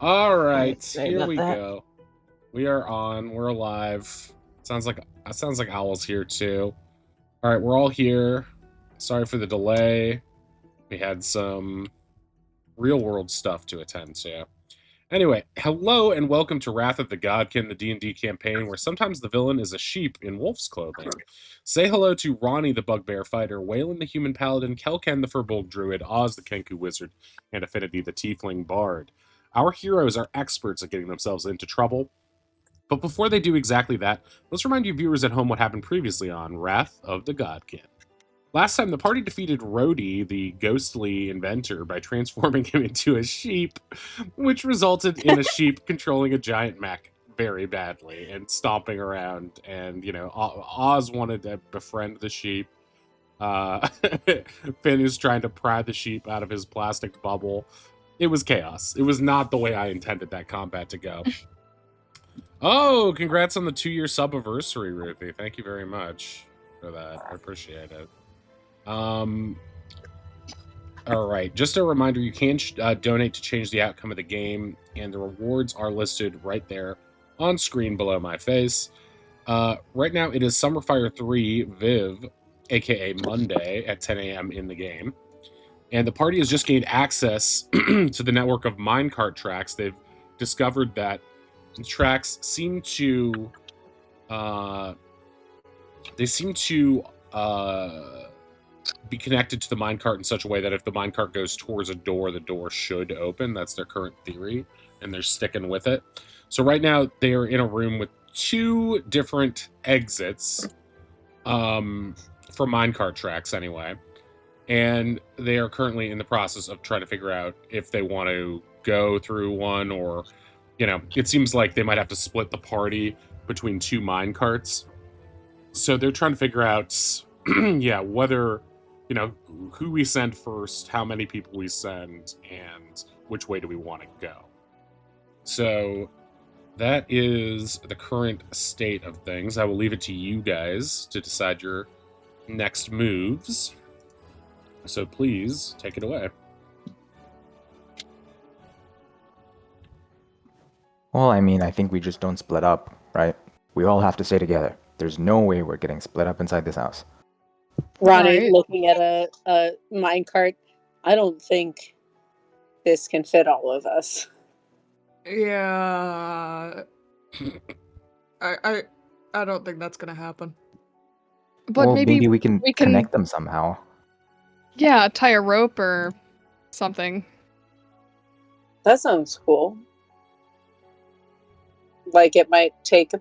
All right, Sorry here about we that. go. We are on. We're alive. Sounds like Owl's here too. All right, we're all here. Sorry for the delay. We had some real world stuff to attend to. Anyway, hello and welcome to Wrath of the Godkin, the D&D campaign where sometimes the villain is a sheep in wolf's clothing. Say hello to Ronnie the Bugbear Fighter, Waylon the Human Paladin, Kelken the Firbolg Druid, Oz the Kenku Wizard, and Affinity the Tiefling Bard. Our heroes are experts at getting themselves into trouble, but before they do exactly that, let's remind you viewers at home what happened previously on Wrath of the Godkin. Last time, the party defeated Rhodey, the ghostly inventor, by transforming him into a sheep, which resulted in a sheep controlling a giant mech very badly and stomping around. And, Oz wanted to befriend the sheep. Finn is trying to pry the sheep out of his plastic bubble. It was chaos. It was not the way I intended that combat to go. Oh, congrats on the 2-year sub-anniversary, Ruthie. Thank you very much for that. I appreciate it. All right. Just a reminder, you can donate to change the outcome of the game, and the rewards are listed right there on screen below my face. Right now, it is Summerfire 3 Viv, aka Monday, at 10 a.m. in the game. And the party has just gained access to the network of minecart tracks. They've discovered that the tracks seem to be connected to the minecart in such a way that if the minecart goes towards a door, the door should open. That's their current theory, and they're sticking with it. So right now, they are in a room with 2 different exits from minecart tracks anyway. And they are currently in the process of trying to figure out if they want to go through one or, it seems like they might have to split the party between 2 minecarts. So they're trying to figure out, whether, who we send first, how many people we send, and which way do we want to go. So that is the current state of things. I will leave it to you guys to decide your next moves. So please take it away. Well, I think we just don't split up, right? We all have to stay together. There's no way we're getting split up inside this house. Ronnie Right. looking at a minecart. I don't think this can fit all of us. Yeah. I don't think that's gonna happen. But well, maybe we can connect them somehow. Yeah, tie a rope or something. That sounds cool. Like it might take,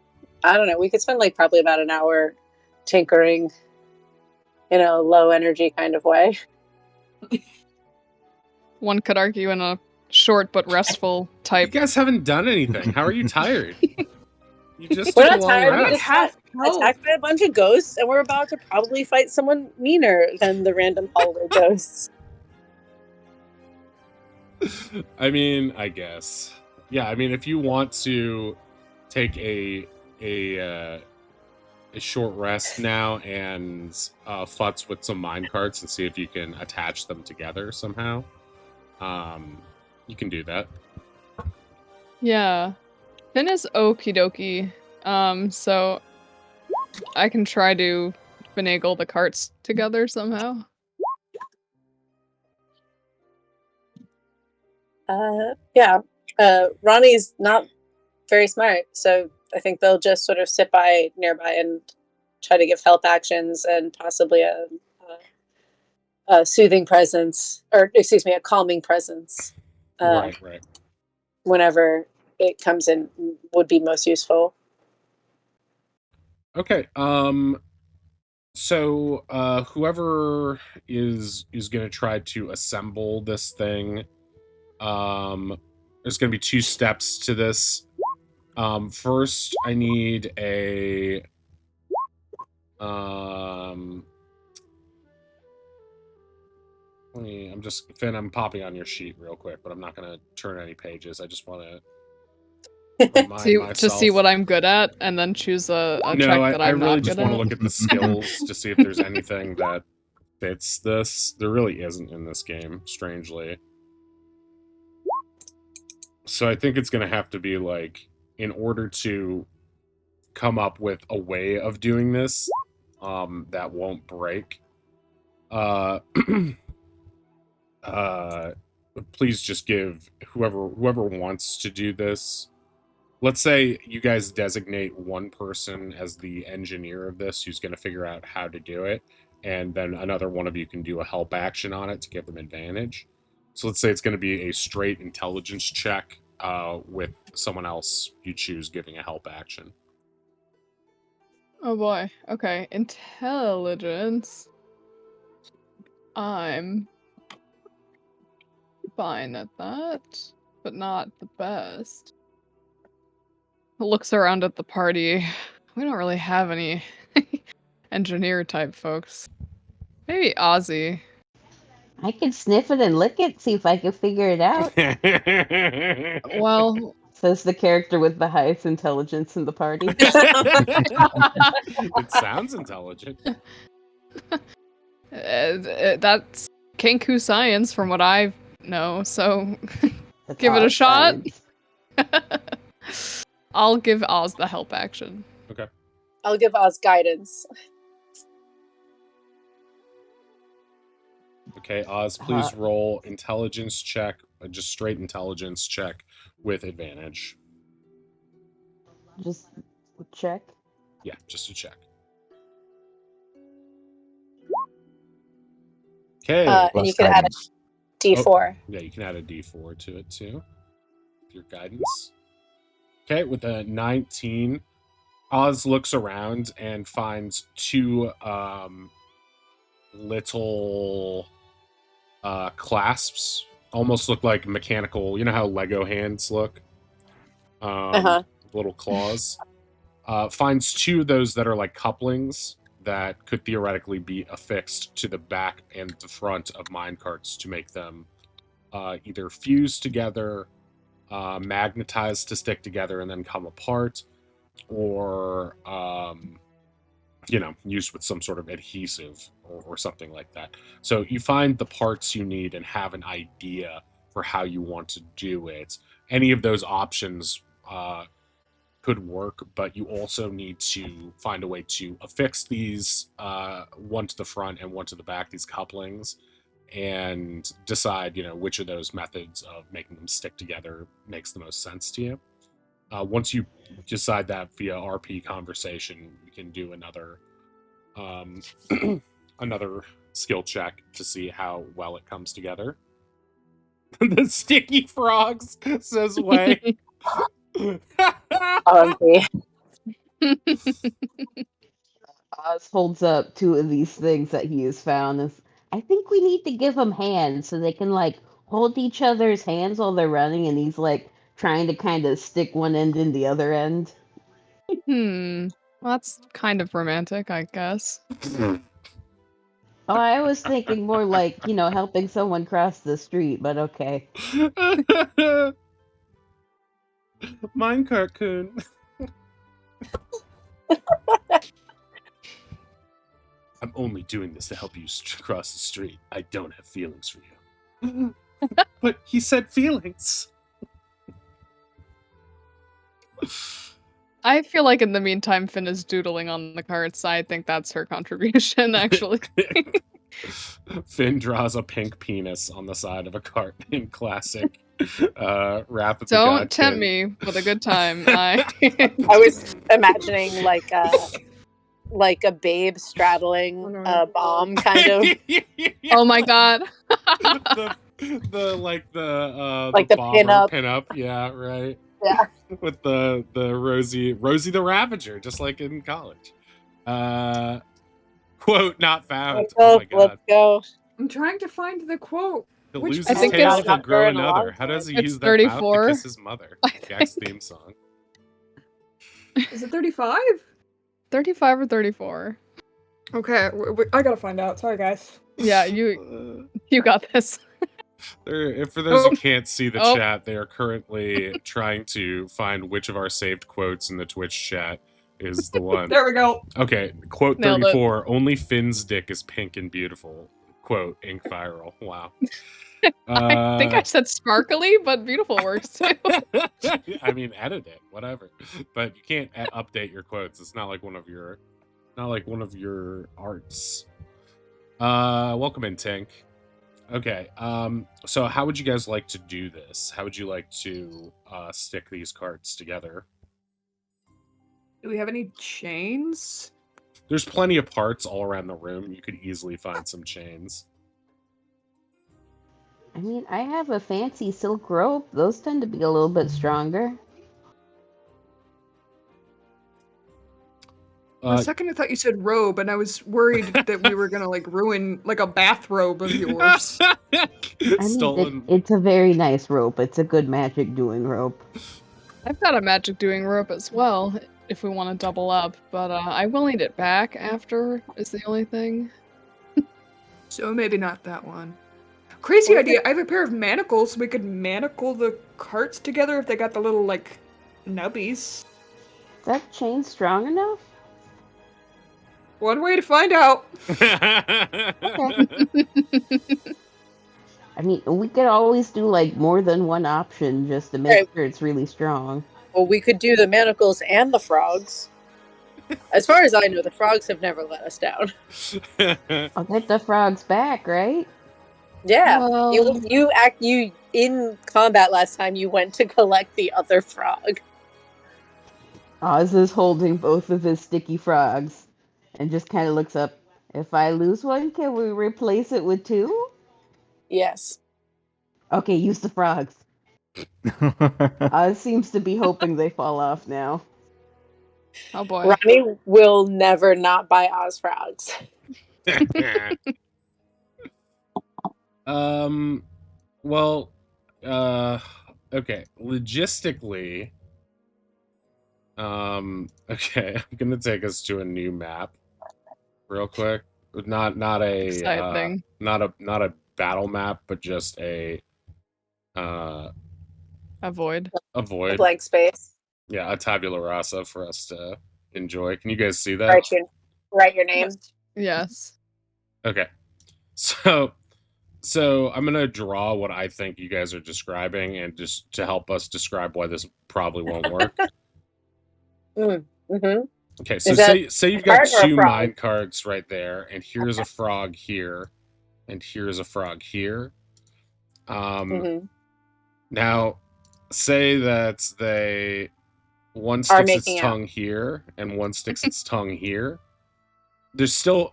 I don't know, we could spend like probably about an hour tinkering in a low energy kind of way. One could argue in a short but restful type. You guys haven't done anything. How are you tired? You just We're took a not long tired. We rest. just got attacked by a bunch of ghosts, and we're about to probably fight someone meaner than the random hallway ghosts. I mean, I guess. Yeah, I mean, if you want to take a short rest now and futz with some minecarts and see if you can attach them together somehow, you can do that. Yeah. Finn is okie dokie. So I can try to finagle the carts together somehow. Ronnie's not very smart, so I think they'll just sort of sit by nearby and try to give help actions and possibly a soothing presence, or excuse me, a calming presence. Right. Whenever it comes in, would be most useful. Okay. So whoever is going to try to assemble this thing, there's going to be 2 steps to this. First, I need a Finn, I'm popping on your sheet real quick, but I'm not going to turn any pages. I just want to to see what I'm good at, and then choose a track that I'm really not just good want at. to look at the skills to see if there's anything that fits this. There really isn't in this game, strangely. So I think it's going to have to be like, in order to come up with a way of doing this that won't break, uh, please just give whoever wants to do this. Let's say you guys designate one person as the engineer of this who's going to figure out how to do it, and then another one of you can do a help action on it to give them advantage. So let's say it's going to be a straight intelligence check with someone else you choose giving a help action. Oh boy. Okay. Intelligence. I'm fine at that, but not the best. Looks around at the party. We don't really have any engineer type folks. Maybe Ozzy. I can sniff it and lick it, see if I can figure it out. Well, Says the character with the highest intelligence in the party. It sounds intelligent. That's Kenku science from what I know, so That's give it a Oz shot. science. I'll give Oz the help action. Okay. I'll give Oz guidance. Okay, Oz, please roll intelligence check, just straight intelligence check with advantage. Just check. Yeah, just a check. Okay. And you can add a D4. Yeah, you can add a D4 to it too. Your guidance. Okay, with a 19, Oz looks around and finds two little clasps. Almost look like mechanical. You know how Lego hands look? Little claws. Finds two of those that are like couplings that could theoretically be affixed to the back and the front of minecarts to make them either fuse together, magnetized to stick together and then come apart, or used with some sort of adhesive or something like that. So you find the parts you need and have an idea for how you want to do it. Any of those options could work, but you also need to find a way to affix these one to the front and one to the back, these couplings, and decide, which of those methods of making them stick together makes the most sense to you. Once you decide that via RP conversation, you can do another another skill check to see how well it comes together. The sticky frogs, says Way. Okay. Oz holds up two of these things that he has found. I think we need to give them hands so they can hold each other's hands while they're running, and he's trying to kind of stick one end in the other end. Well, that's kind of romantic, I guess. Oh, I was thinking more helping someone cross the street, but okay. Minecart coon. I'm only doing this to help you cross the street. I don't have feelings for you. But he said feelings. I feel like in the meantime, Finn is doodling on the cards. I think that's her contribution, actually. Finn draws a pink penis on the side of a cart in classic Wrath of the Don't God tempt King. me with a good time. I was imagining like a babe straddling a bomb, kind of. Oh my god. the bomber pinup, yeah, right. Yeah. With the Rosie the Ravager, just like in college. Quote not found. Oh my god. Let's go. I'm trying to find the quote. To Which lose I his think tail it's- to grow Not another. very How does he It's use that mouth to 34. kiss his mother? Jack's theme song. Is it 35? 35 or 34? Okay, I gotta find out. Sorry, guys. Yeah, you got this. For those who can't see the Oh. chat, they are currently trying to find which of our saved quotes in the Twitch chat is the one. There we go. Okay, quote Nailed it. 34. Only Finn's dick is pink and beautiful. quote ink viral. Wow. I think I said sparkly, but beautiful works too. I mean, edit it, whatever. But you can't update your quotes. It's not like one of your arts. Welcome in, Tink. Okay. So how would you guys like to do this? How would you like to stick these carts together? Do we have any chains? There's plenty of parts all around the room. You could easily find some chains. I mean, I have a fancy silk rope. Those tend to be a little bit stronger. For a second, I thought you said robe, and I was worried that we were gonna like ruin like a bathrobe of yours. I mean, it's a very nice rope. It's a good magic doing rope. I've got a magic doing rope as well, if we want to double up, but I will need it back after, is the only thing. So maybe not that one. Crazy idea. I have a pair of manacles. We could manacle the carts together if they got the little, like, nubbies. Is that chain strong enough? One way to find out. Okay. I mean, we could always do, like, more than one option just to make sure it's really strong. Well, we could do the manacles and the frogs. As far as I know, the frogs have never let us down. I'll get the frogs back, right? Yeah, Well, you in combat last time. You went to collect the other frog. Oz is holding both of his sticky frogs and just kind of looks up. If I lose one, can we replace it with two? Yes. Okay, use the frogs. Oz seems to be hoping they fall off now. oh boy. Ronnie will never not buy Oz frogs. Well, okay. Logistically, okay, I'm gonna take us to a new map real quick. Not a Exciting. not a battle map, but just a Avoid. a void. A blank space. Yeah, a tabula rasa for us to enjoy. Can you guys see that? Write your name. Yes. Okay. So I'm gonna draw what I think you guys are describing, and just to help us describe why this probably won't work. Mm-hmm. Okay, so say you've got two mine carts right there, and here's a frog here, and here's a frog here. Now, say that one sticks its tongue here, and one sticks its tongue here. There's still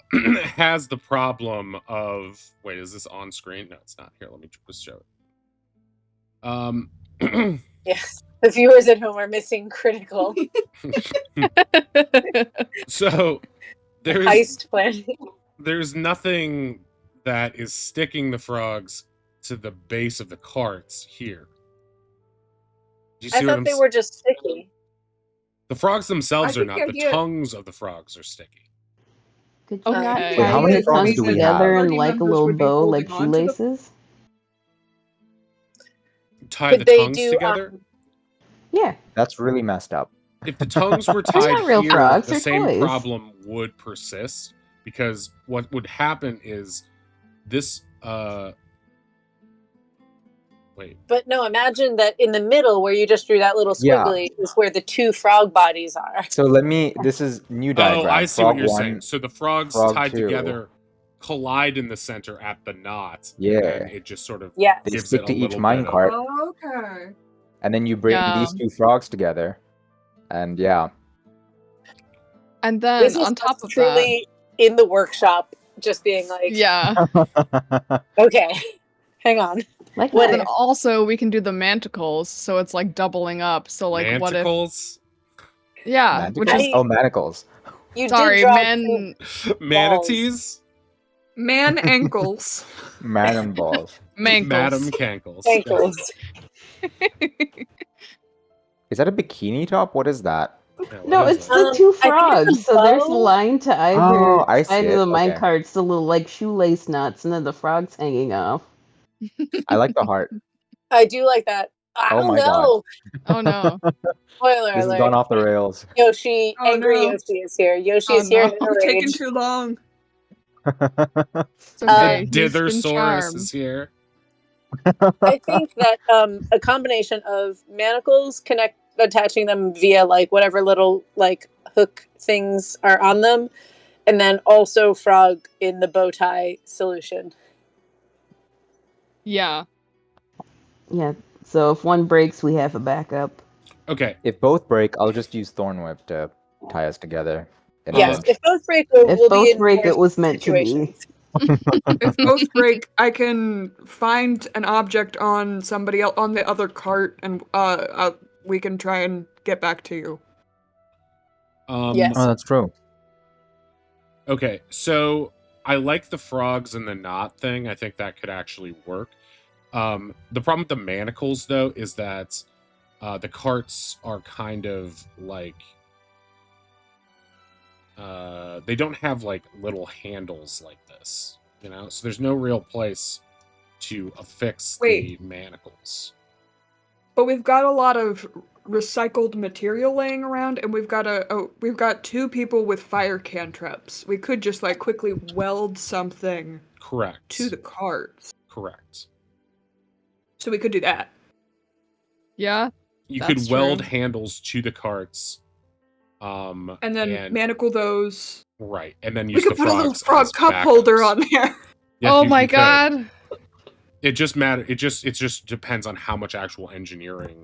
has the problem of, wait, is this on screen? No, it's not. Here, let me just show it. Yes, the viewers at home are missing critical. So there's heist planning. There's nothing that is sticking the frogs to the base of the carts here. Do you see I thought they were just sticky. The frogs themselves are not. The tongues of the frogs are sticky. Could you not Okay. Wait, tie how many your frogs tongues do we together have? in like a little bow, like shoelaces? Tie the tongues together? Yeah. That's really messed up. If the tongues were They're tied not real here, frogs, the they're same toys. problem would persist, because what would happen is this wait. But no, imagine that in the middle where you just drew that little squiggly is where the two frog bodies are. So this is new diagram. Oh, I see Frog what you're one, saying. So the frogs frog tied two. together collide in the center at the knot. Yeah. And it just sort of They gives stick it to a each little mine bit cart. Oh, okay. And then you bring these two frogs together. And yeah. And then This is on top of truly in the workshop, just being like, yeah. Okay, hang on. Like Well, then also we can do the manticles, so it's like doubling up. So like, Manticles? what if? Yeah, which is manacles. You sorry, did draw man. Manatees? Man ankles. Man and balls. Mankles. Madam Cankles. Ankles. Is that a bikini top? What is that? Yeah, No, what is it's that? the two I think it's a frogs. So there's a bow. line to either Oh, I see side of it. the mine Okay. carts, the little like shoelace knots, and then the frogs hanging off. I like the heart. I do like that. I Oh don't my know. Oh no. Spoiler This has alert. gone off the rails. Yoshi, Oh, angry no. Yoshi is here. Yoshi Oh, is here no. in a It's taking rage. too long. It's okay. The He's been Dithersaurus charmed. is here. I think that a combination of manacles attaching them via like whatever little like hook things are on them, and then also frog in the bow tie solution. Yeah. Yeah. So if one breaks, we have a backup. Okay. If both break, I'll just use Thorn Whip to tie us together. In a Yes, pinch. if both break, we'll If be both in break, more it was meant to be. situations. If both break, I can find an object on somebody else on the other cart, and we can try and get back to you. Yes. Oh, that's true. Okay, so I like the frogs and the knot thing. I think that could actually work. The problem with the manacles, though, is that the carts are kind of like they don't have like little handles like this, you know. So there's no real place to affix Wait. the manacles. But we've got a lot of recycled material laying around, and we've got two people with fire cantrips. We could just like quickly weld something Correct. to the carts. Correct. So we could do that. Yeah. You That's could weld true. handles to the carts. And then manacle those. Right, and then We use could the put a little frogs frog as cup holder backups. on there. Yeah, Oh you my could. god. It just depends on how much actual engineering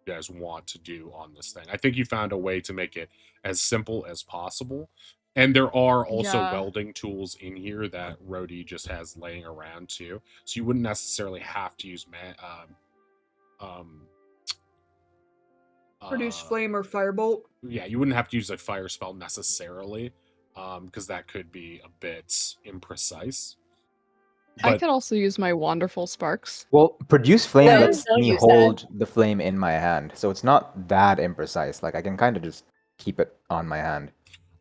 you guys want to do on this thing. I think you found a way to make it as simple as possible. And there are also Yeah. welding tools in here that Rhodey just has laying around too. So you wouldn't necessarily have to use Produce flame or firebolt. yeah, you wouldn't have to use a fire spell necessarily, because that could be a bit imprecise. I But could also use my wonderful sparks. Well, produce flame No, lets don't me use hold the flame in my hand, so it's not that imprecise. Like I can kind of just keep it on my hand.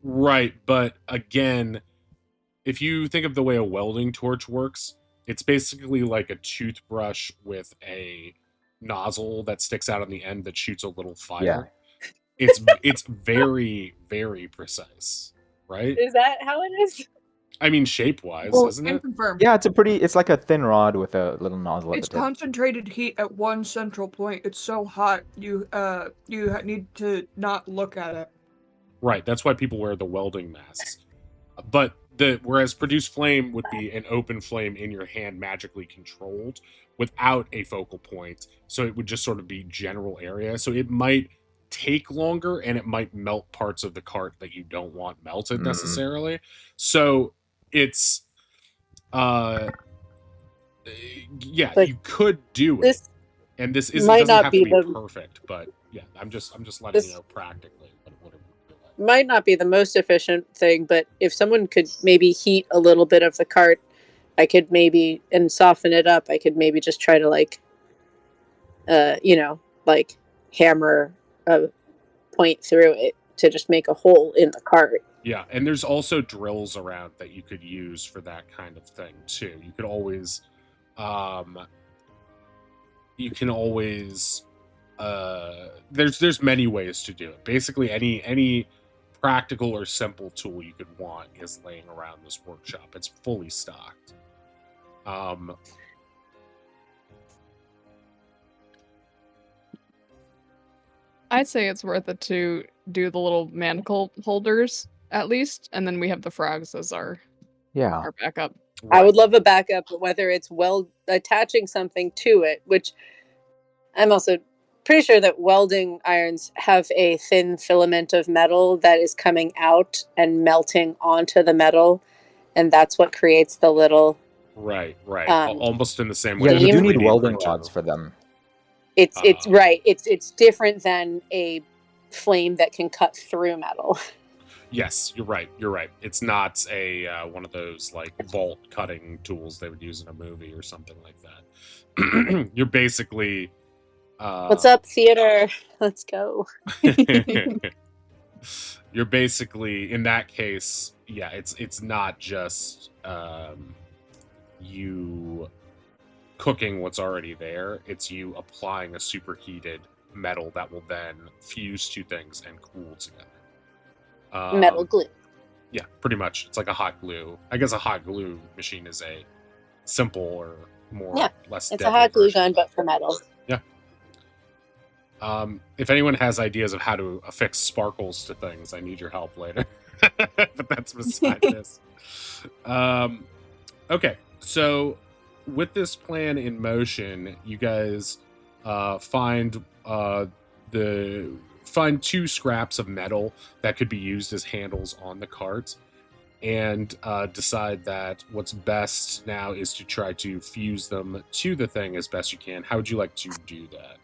right, but again, if you think of the way a welding torch works, it's basically like a toothbrush with a nozzle that sticks out on the end that shoots a little fire. It's very, very precise, right? Is that how it is? I mean, shape-wise, Well, isn't can it? confirm. Yeah, it's like a thin rod with a little nozzle at It's the tip. concentrated heat at one central point. It's so hot you need to not look at it. Right, that's why people wear the welding masks. But whereas produce flame would be an open flame in your hand, magically controlled without a focal point, so it would just sort of be general area. So it might take longer and it might melt parts of the cart that you don't want melted necessarily. So it's yeah, Like, you could do it, This and this might doesn't not have to be be the- perfect, but yeah, I'm just letting you This- know practically what it would be like. might not be the most efficient thing, but if someone could maybe heat a little bit of the cart, I could maybe and soften it up. I could maybe just try to like hammer a point through it to just make a hole in the cart. Yeah, and there's also drills around that you could use for that kind of thing too. You could always there's many ways to do it. Basically any practical or simple tool you could want is laying around this workshop. It's fully stocked. I'd say it's worth it to do the little manacle holders at least, and then we have the frogs as our backup. I would love a backup, whether it's attaching something to it, which I'm also pretty sure that welding irons have a thin filament of metal that is coming out and melting onto the metal, and that's what creates the little right. Almost in the same way. Yeah, you that do a need 3D welding printer- rods for them. It's right. It's different than a flame that can cut through metal. Yes, you're right. It's not a one of those like vault cutting tools they would use in a movie or something like that. You're basically What's up, theater? Let's go. You're basically in that case, yeah, it's not just you cooking what's already there. It's you applying a superheated metal that will then fuse two things and cool together. Metal glue. Yeah, pretty much. It's like a hot glue. I guess a hot glue machine is a simple or Yeah, less it's a deadly hot glue version gun, of that. but for metal. Yeah. If anyone has ideas of how to affix sparkles to things, I need your help later. But that's beside this. Okay, so with this plan in motion, you guys find two scraps of metal that could be used as handles on the cart, and decide that what's best now is to try to fuse them to the thing as best you can. How would you like to do that?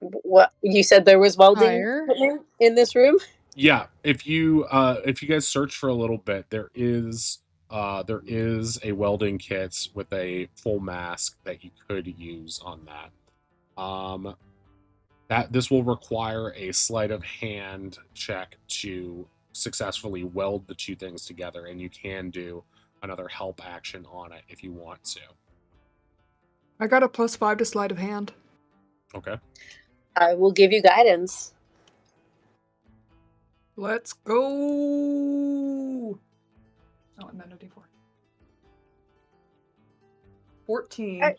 What you said there was welding Fire. equipment in this room? Yeah, if you guys search for a little bit, there is a welding kit with a full mask that you could use on that. That this will require a sleight of hand check to successfully weld the two things together, and you can do another help action on it if you want to. I got a +5 to sleight of hand. Okay. I will give you guidance. Let's go. Oh, and then a D4. 14. I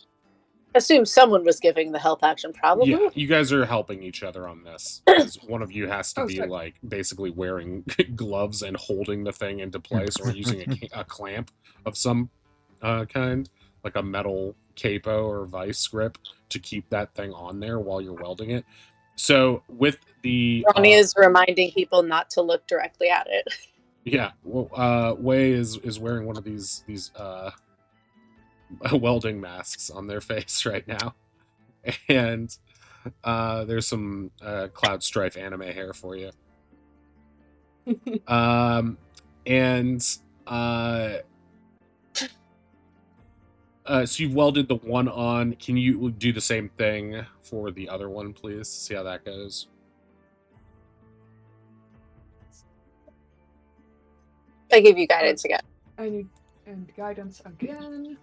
assume someone was giving the help action, probably. Yeah, you guys are helping each other on this. Because one of you has to Oh, be sick. like basically wearing gloves and holding the thing into place, or using a clamp of some kind, like a metal capo or vice grip, to keep that thing on there while you're welding it. So with the Ronnie is reminding people not to look directly at it. yeah, well, Wei is wearing one of these welding masks on their face right now, and there's some Cloud Strife anime hair for you. And so you've welded the one on. Can you do the same thing for the other one, please? See how that goes. I give you guidance again. I need and guidance again.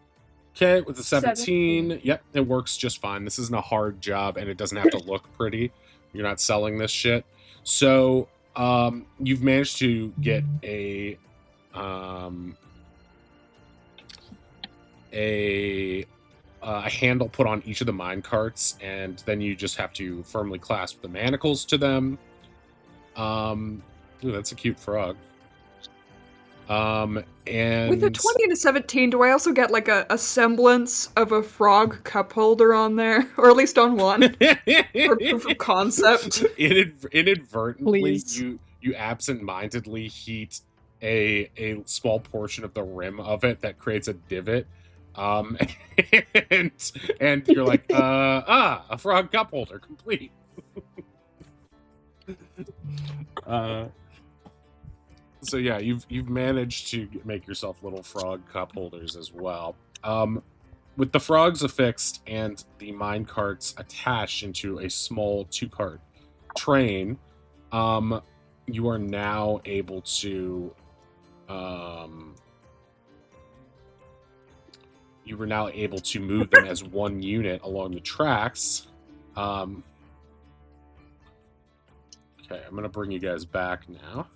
Okay, with the 17, 17. Yep, it works just fine. This isn't a hard job, and it doesn't have to look pretty. You're not selling this shit. So, you've managed to get a handle put on each of the mine carts, and then you just have to firmly clasp the manacles to them. Ooh, that's a cute frog. And With a 20 and a 17, do I also get like a semblance of a frog cup holder on there? Or at least on one? For proof of concept. Inadvertently, Please. you absent-mindedly heat a small portion of the rim of it that creates a divot. And you're like, a frog cup holder complete. So yeah, you've managed to make yourself little frog cup holders as well. With the frogs affixed and the mine carts attached into a small 2-cart train, you are now able to move them as one unit along the tracks. Okay, I'm gonna bring you guys back now.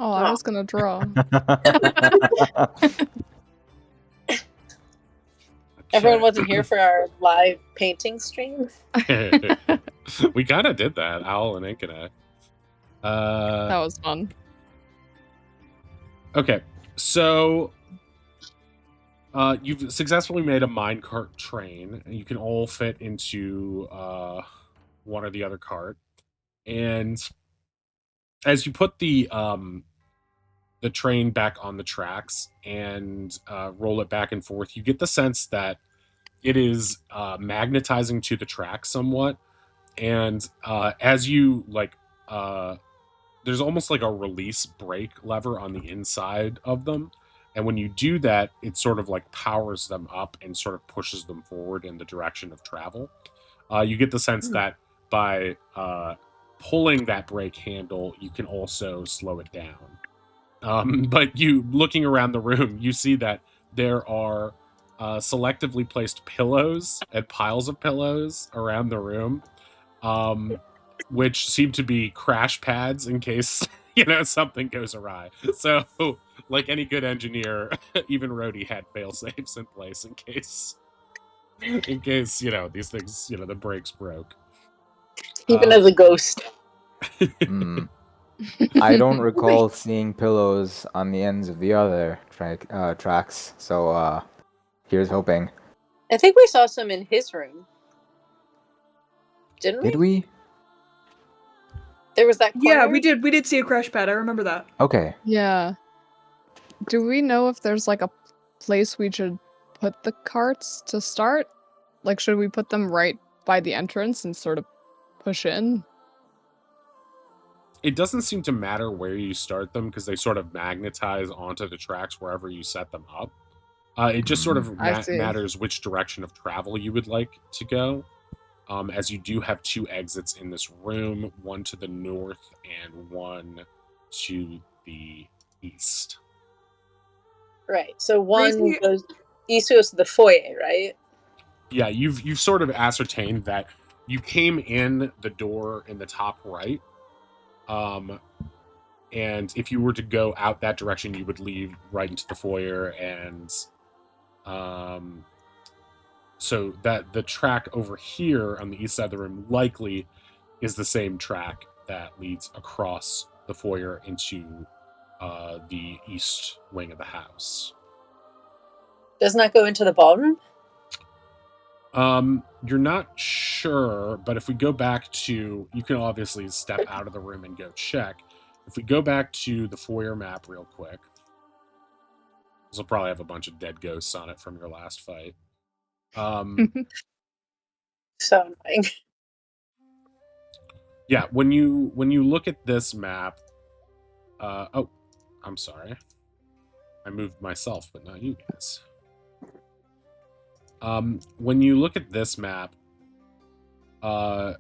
Oh, I was gonna draw. Everyone wasn't here for our live painting stream. We kind of did that, Owl and Inkana. That was fun. Okay, so you've successfully made a minecart train, and you can all fit into one or the other cart. And as you put the train back on the tracks and roll it back and forth, you get the sense that it is magnetizing to the track somewhat. And as you there's almost like a release brake lever on the inside of them. And when you do that, it sort of like powers them up and sort of pushes them forward in the direction of travel. You get the sense that by pulling that brake handle, you can also slow it down. But you, looking around the room, you see that there are selectively placed pillows and piles of pillows around the room, which seem to be crash pads in case something goes awry. So, like any good engineer, even Rhodey had fail safes in place in case these things the brakes broke. Even as a ghost. I don't recall seeing pillows on the ends of the other tracks, so here's hoping. I think we saw some in his room. Didn't we? Did we? There was that corner. Yeah, we did. We did see a crash pad. I remember that. Okay. Yeah. Do we know if there's like a place we should put the carts to start? Like, should we put them right by the entrance and sort of push in? It doesn't seem to matter where you start them because they sort of magnetize onto the tracks wherever you set them up. It just sort of matters which direction of travel you would like to go. As you do have 2 exits in this room, one to the north and one to the east. Right. So one goes east, goes to the foyer, right? Yeah, you've sort of ascertained that you came in the door in the top right. And if you were to go out that direction, you would lead right into the foyer, and so that the track over here on the east side of the room likely is the same track that leads across the foyer into the east wing of the house. Doesn't that go into the ballroom? You're not sure, but if we go back to, you can obviously step out of the room and go check. If we go back to the foyer map real quick, this will probably have a bunch of dead ghosts on it from your last fight. So annoying. Yeah, when you look at this map, oh, I'm sorry. I moved myself, but not you guys. When you look at this map, let's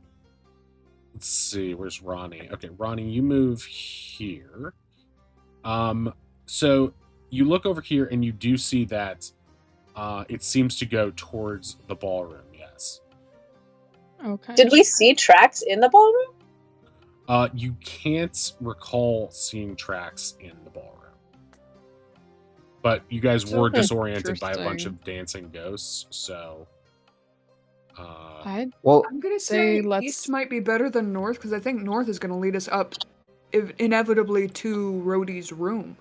see, where's Ronnie? Okay, Ronnie, you move here. So you look over here and you do see that it seems to go towards the ballroom, yes. Okay. Did we see tracks in the ballroom? You can't recall seeing tracks in the ballroom. But you guys were disoriented by a bunch of dancing ghosts, so... I'm gonna say east might be better than north, because I think north is gonna lead us up inevitably to Rhodey's room.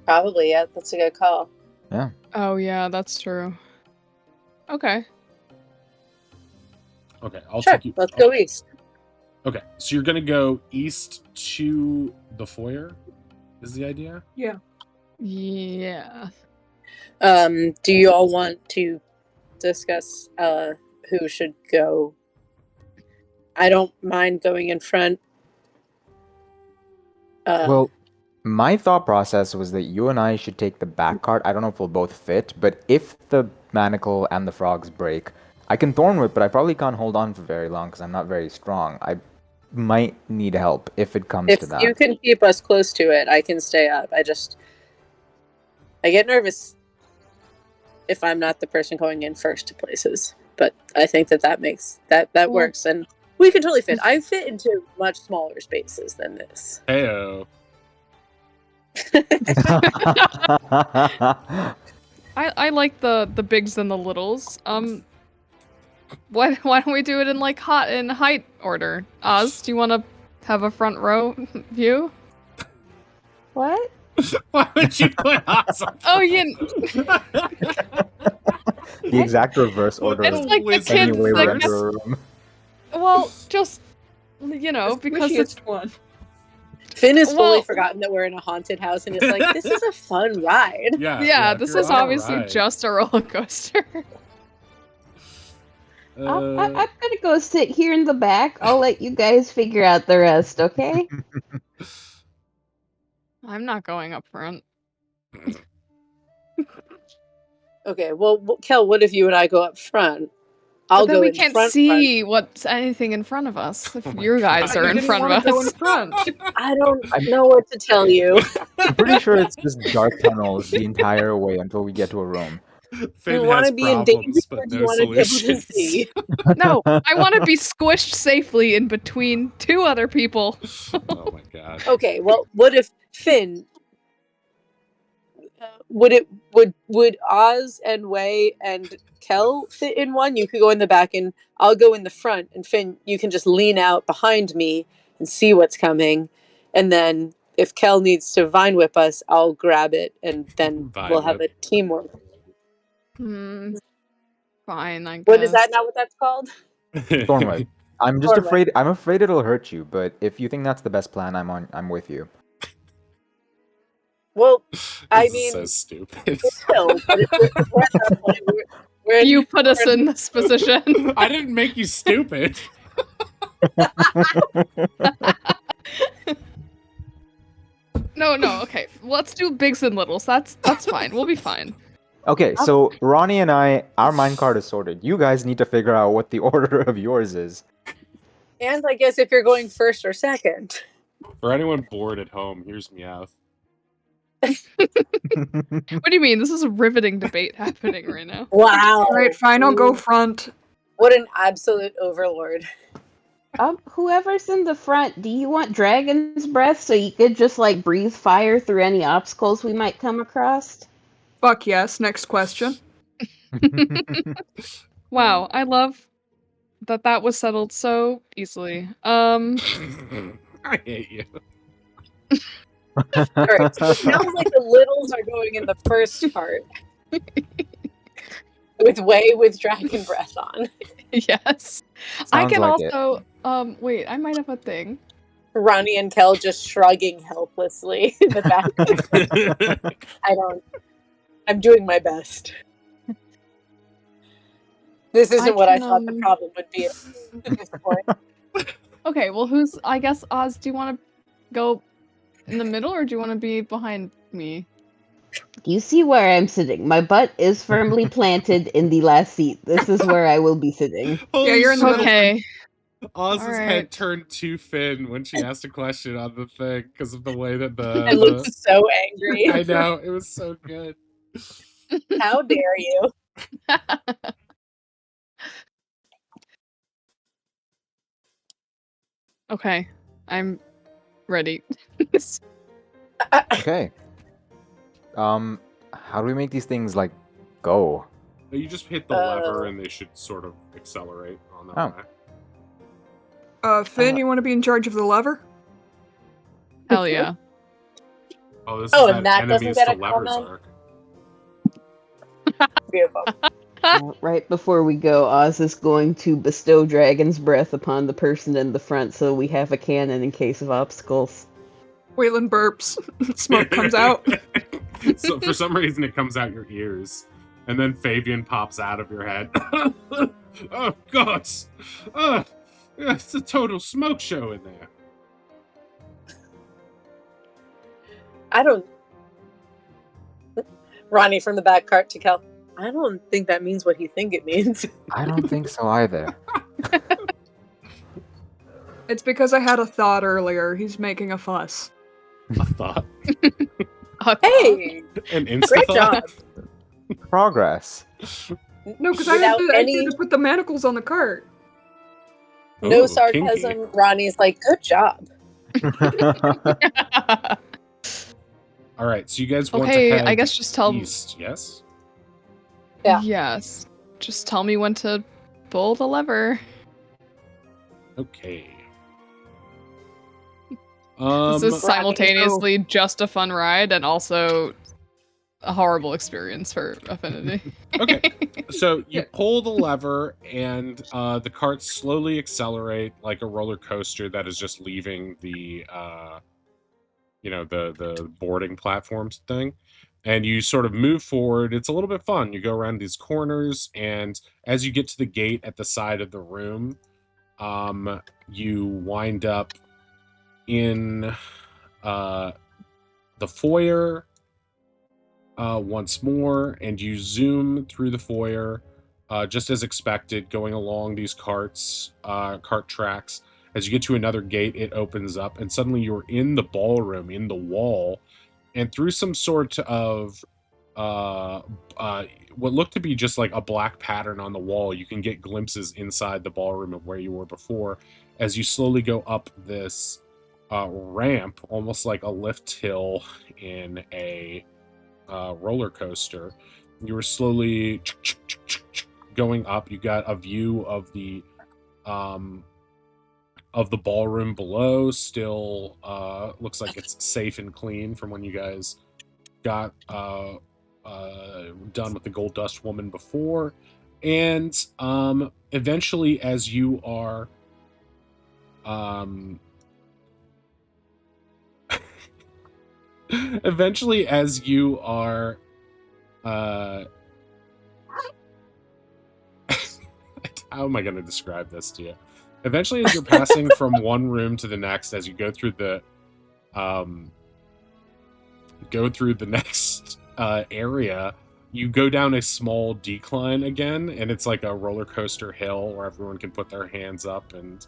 Probably, yeah. That's a good call. Yeah. Oh, yeah, that's true. Okay. Okay, I'll sure, take you. Let's go east. Okay, so you're gonna go east to the foyer, is the idea? Yeah. Yeah. Do you all want to discuss who should go? I don't mind going in front. Well, my thought process was that you and I should take the back cart. I don't know if we'll both fit, but if the manacle and the frogs break, I can thorn whip, but I probably can't hold on for very long because I'm not very strong. I might need help if it comes to that. If you can keep us close to it, I can stay up. I get nervous if I'm not the person going in first to places, but I think that makes that works, and we can totally fit. I fit into much smaller spaces than this. Heyo. I like the bigs and the littles. Why don't we do it in like height order? Oz, do you want to have a front row view? What? Why would you put Oz on? Oh, yeah. The exact reverse order. It's like the kids. Like, well, just because it's one. Finn has fully forgotten that we're in a haunted house, and it's like, this is a fun ride. Yeah, this is obviously just a roller coaster. I'm gonna go sit here in the back. I'll let you guys figure out the rest, okay? I'm not going up front. Okay, well, Kel, what if you and I go up front? I'll But then go we in can't front. see what's anything in front of us if Oh my you guys God. are You in didn't front want of to go in us. front. I don't I'm- know what to tell you. I'm pretty sure it's just dark tunnels the entire way until we get to a room. Do you Finn want has to be in danger problems, or but do you no want to be able to solutions. see? No, I want to be squished safely in between two other people. Oh my God. Okay, well, what if Finn? Would Oz and Wei and Kel fit in one? You could go in the back, and I'll go in the front. And Finn, you can just lean out behind me and see what's coming. And then if Kel needs to vine whip us, I'll grab it, and then Vine we'll have whip. a teamwork. Hmm. Fine, I guess. What is that? Not what that's called? Thornwood. I'm just Thornwood. afraid. I'm afraid it'll hurt you. But if you think that's the best plan, I'm with you. Well, I This is mean, so stupid. it will, but if we're at that point, we're in, You put us we're in this position. I didn't make you stupid. No, okay. Let's do bigs and littles. That's fine. We'll be fine. Okay, so Ronnie and I, our minecart is sorted. You guys need to figure out what the order of yours is. And I guess if you're going first or second. For anyone bored at home, here's Meowth. What do you mean? This is a riveting debate happening right now. Wow. All right, fine, I'll go front. What an absolute overlord. Whoever's in the front, do you want dragon's breath so you could just like breathe fire through any obstacles we might come across? Fuck yes. Next question. Wow, I love that was settled so easily. I hate you. Alright, so it sounds like the littles are going in the first part. with dragon breath on. Yes. I Sounds can like it. also wait, I might have a thing. Ronnie and Kel just shrugging helplessly in the back. I'm doing my best. This isn't what I thought the problem would be at this point. Okay, well I guess Oz, do you want to go in the middle or do you want to be behind me? You see where I'm sitting. My butt is firmly planted in the last seat. This is where I will be sitting. Holy you're in the middle. Okay. Oz's Alright. head turned to Finn when she asked a question on the thing because of the way that I looked so angry. I know, it was so good. How dare you? Okay. I'm ready. Okay. How do we make these things like go? You just hit the lever and they should sort of accelerate on their Oh. way. Finn, you want to be in charge of the lever? Hell yeah. Oh, this Oh, is and that that doesn't enemies get to a levers comment? arc. Beautiful. Right before we go, Oz is going to bestow dragon's breath upon the person in the front so we have a cannon in case of obstacles. Waylon burps. Smoke comes out. So for some reason it comes out your ears. And then Fabian pops out of your head. Oh god! It's a total smoke show in there. I don't. Ronnie from the back cart to Kel. I don't think that means what you think it means. I don't think so either. It's because I had a thought earlier. He's making a fuss. A thought. Hey, An insta great thought. job. No, Progress. because I had Without any- to put the manacles on the cart. No Ooh, sarcasm. kinky. Ronnie's like, good job. All right, so you guys want to Okay, head I guess just tell east, yes? Yeah. Yes. Just tell me when to pull the lever. Okay. This is Ronnie, simultaneously just a fun ride and also a horrible experience for Affinity. Okay. So you pull the lever and the carts slowly accelerate like a roller coaster that is just leaving the the boarding platforms thing. And you sort of move forward. It's a little bit fun. You go around these corners, and as you get to the gate at the side of the room, you wind up in the foyer once more, and you zoom through the foyer just as expected, going along these cart tracks. As you get to another gate, it opens up, and suddenly you're in the ballroom, in the wall, and through some sort of uh, what looked to be just like a black pattern on the wall, you can get glimpses inside the ballroom of where you were before. As you slowly go up this ramp, almost like a lift hill in a roller coaster, you were slowly going up. You got a view of the ballroom below. Still looks like it's safe and clean from when you guys got done with the Gold Dust Woman before. And eventually, as you are eventually as you are how am I going to describe this to you? Eventually, as you're passing from one room to the next, as you go through the next area, you go down a small decline again, and it's like a roller coaster hill where everyone can put their hands up and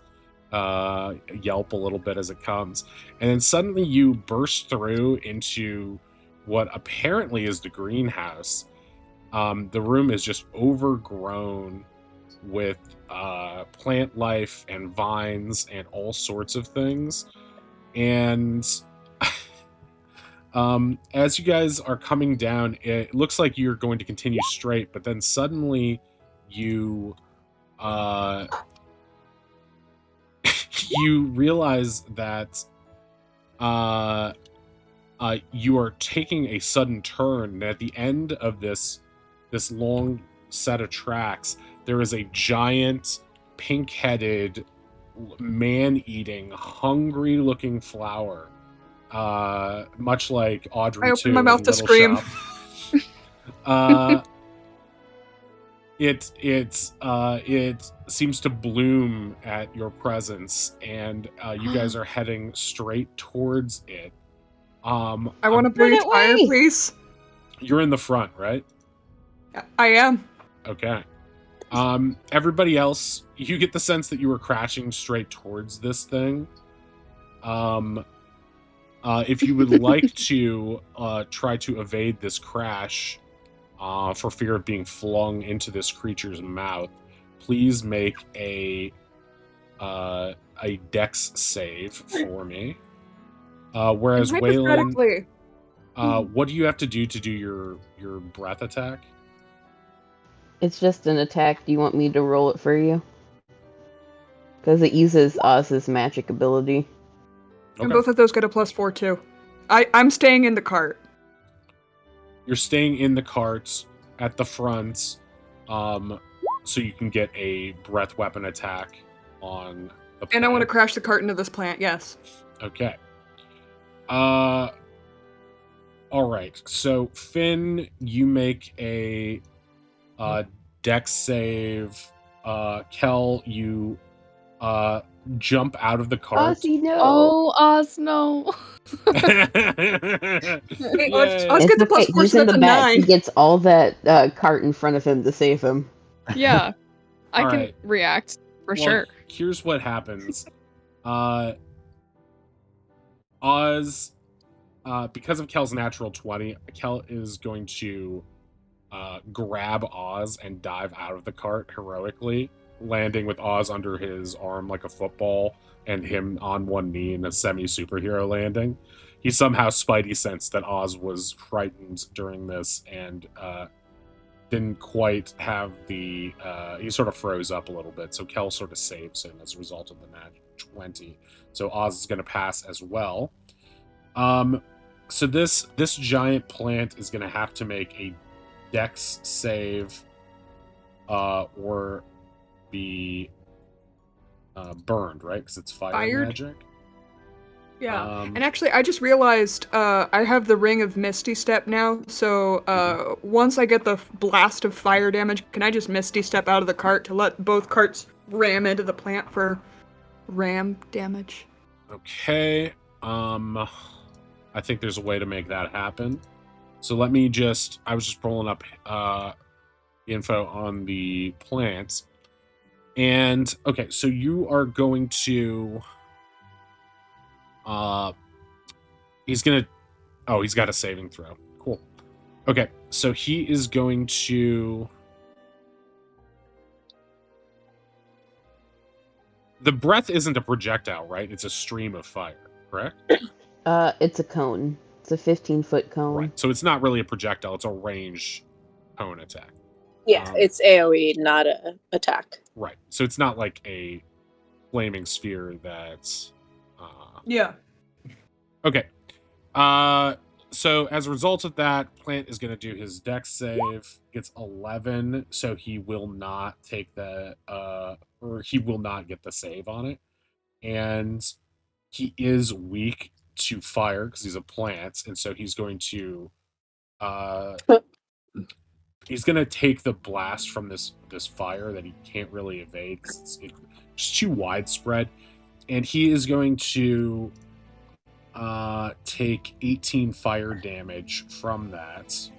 yelp a little bit as it comes. And then suddenly you burst through into what apparently is the greenhouse. The room is just overgrown with plant life and vines and all sorts of things. And as you guys are coming down, it looks like you're going to continue straight, but then suddenly you you realize that you are taking a sudden turn, and at the end of this long set of tracks, there is a giant pink-headed, man-eating, hungry-looking flower, much like Audrey I 2 opened my mouth in to Little scream. Shop. It seems to bloom at your presence, and you guys are heading straight towards it. I want to Run breathe fire, away! please. You're in the front, right? I am. Okay. Everybody else, you get the sense that you were crashing straight towards this thing. If you would like to try to evade this crash, for fear of being flung into this creature's mouth, please make a dex save for me. Whereas Waylon, Hypothetically, what do you have to do your breath attack? It's just an attack. Do you want me to roll it for you? Because it uses Oz's magic ability. and Okay. both of those get a +4 too. I'm staying in the cart. You're staying in the carts at the front, so you can get a breath weapon attack on the plant. And I want to crash the cart into this plant, yes. Okay. All right. So Finn, you make a dex save. Kel, you jump out of the cart. Ozzy, no! Oh, Oz, no. Hey, Yay. Oz It's get the okay. +4, He's so in that's the a back. He 9. gets all that cart in front of him to save him. Yeah, I All can right. react for Well, sure. Here's what happens. Oz, because of Kel's natural 20, Kel is going to grab Oz and dive out of the cart heroically, landing with Oz under his arm like a football and him on one knee in a semi-superhero landing. He somehow spidey sensed that Oz was frightened during this and didn't quite have the... he sort of froze up a little bit, so Kel sort of saves him as a result of the nat 20. So Oz is going to pass as well. So this giant plant is going to have to make a dex save or be burned, right? Because it's fire magic. Yeah, and actually, I just realized I have the Ring of Misty Step now, so once I get the blast of fire damage, can I just Misty Step out of the cart to let both carts ram into the plant for ram damage? Okay. I think there's a way to make that happen. So let me just... I was just pulling up... info on the plants. And okay, so you are going to he's got a saving throw. Cool. Okay, so he is going to the breath isn't a projectile, right? It's a stream of fire, correct? It's a cone. It's a 15-foot cone. Right. So it's not really a projectile, it's a ranged cone attack. Yeah, it's AoE, not a attack. Right. So it's not like a flaming sphere that's Yeah. Okay. So as a result of that, Plant is going to do his dex save. Gets 11, so he will not take the or he will not get the save on it. And he is weak to fire because he's a plant, and so he's going to take the blast from this fire that he can't really evade because it's just too widespread. And he is going to take 18 fire damage from that.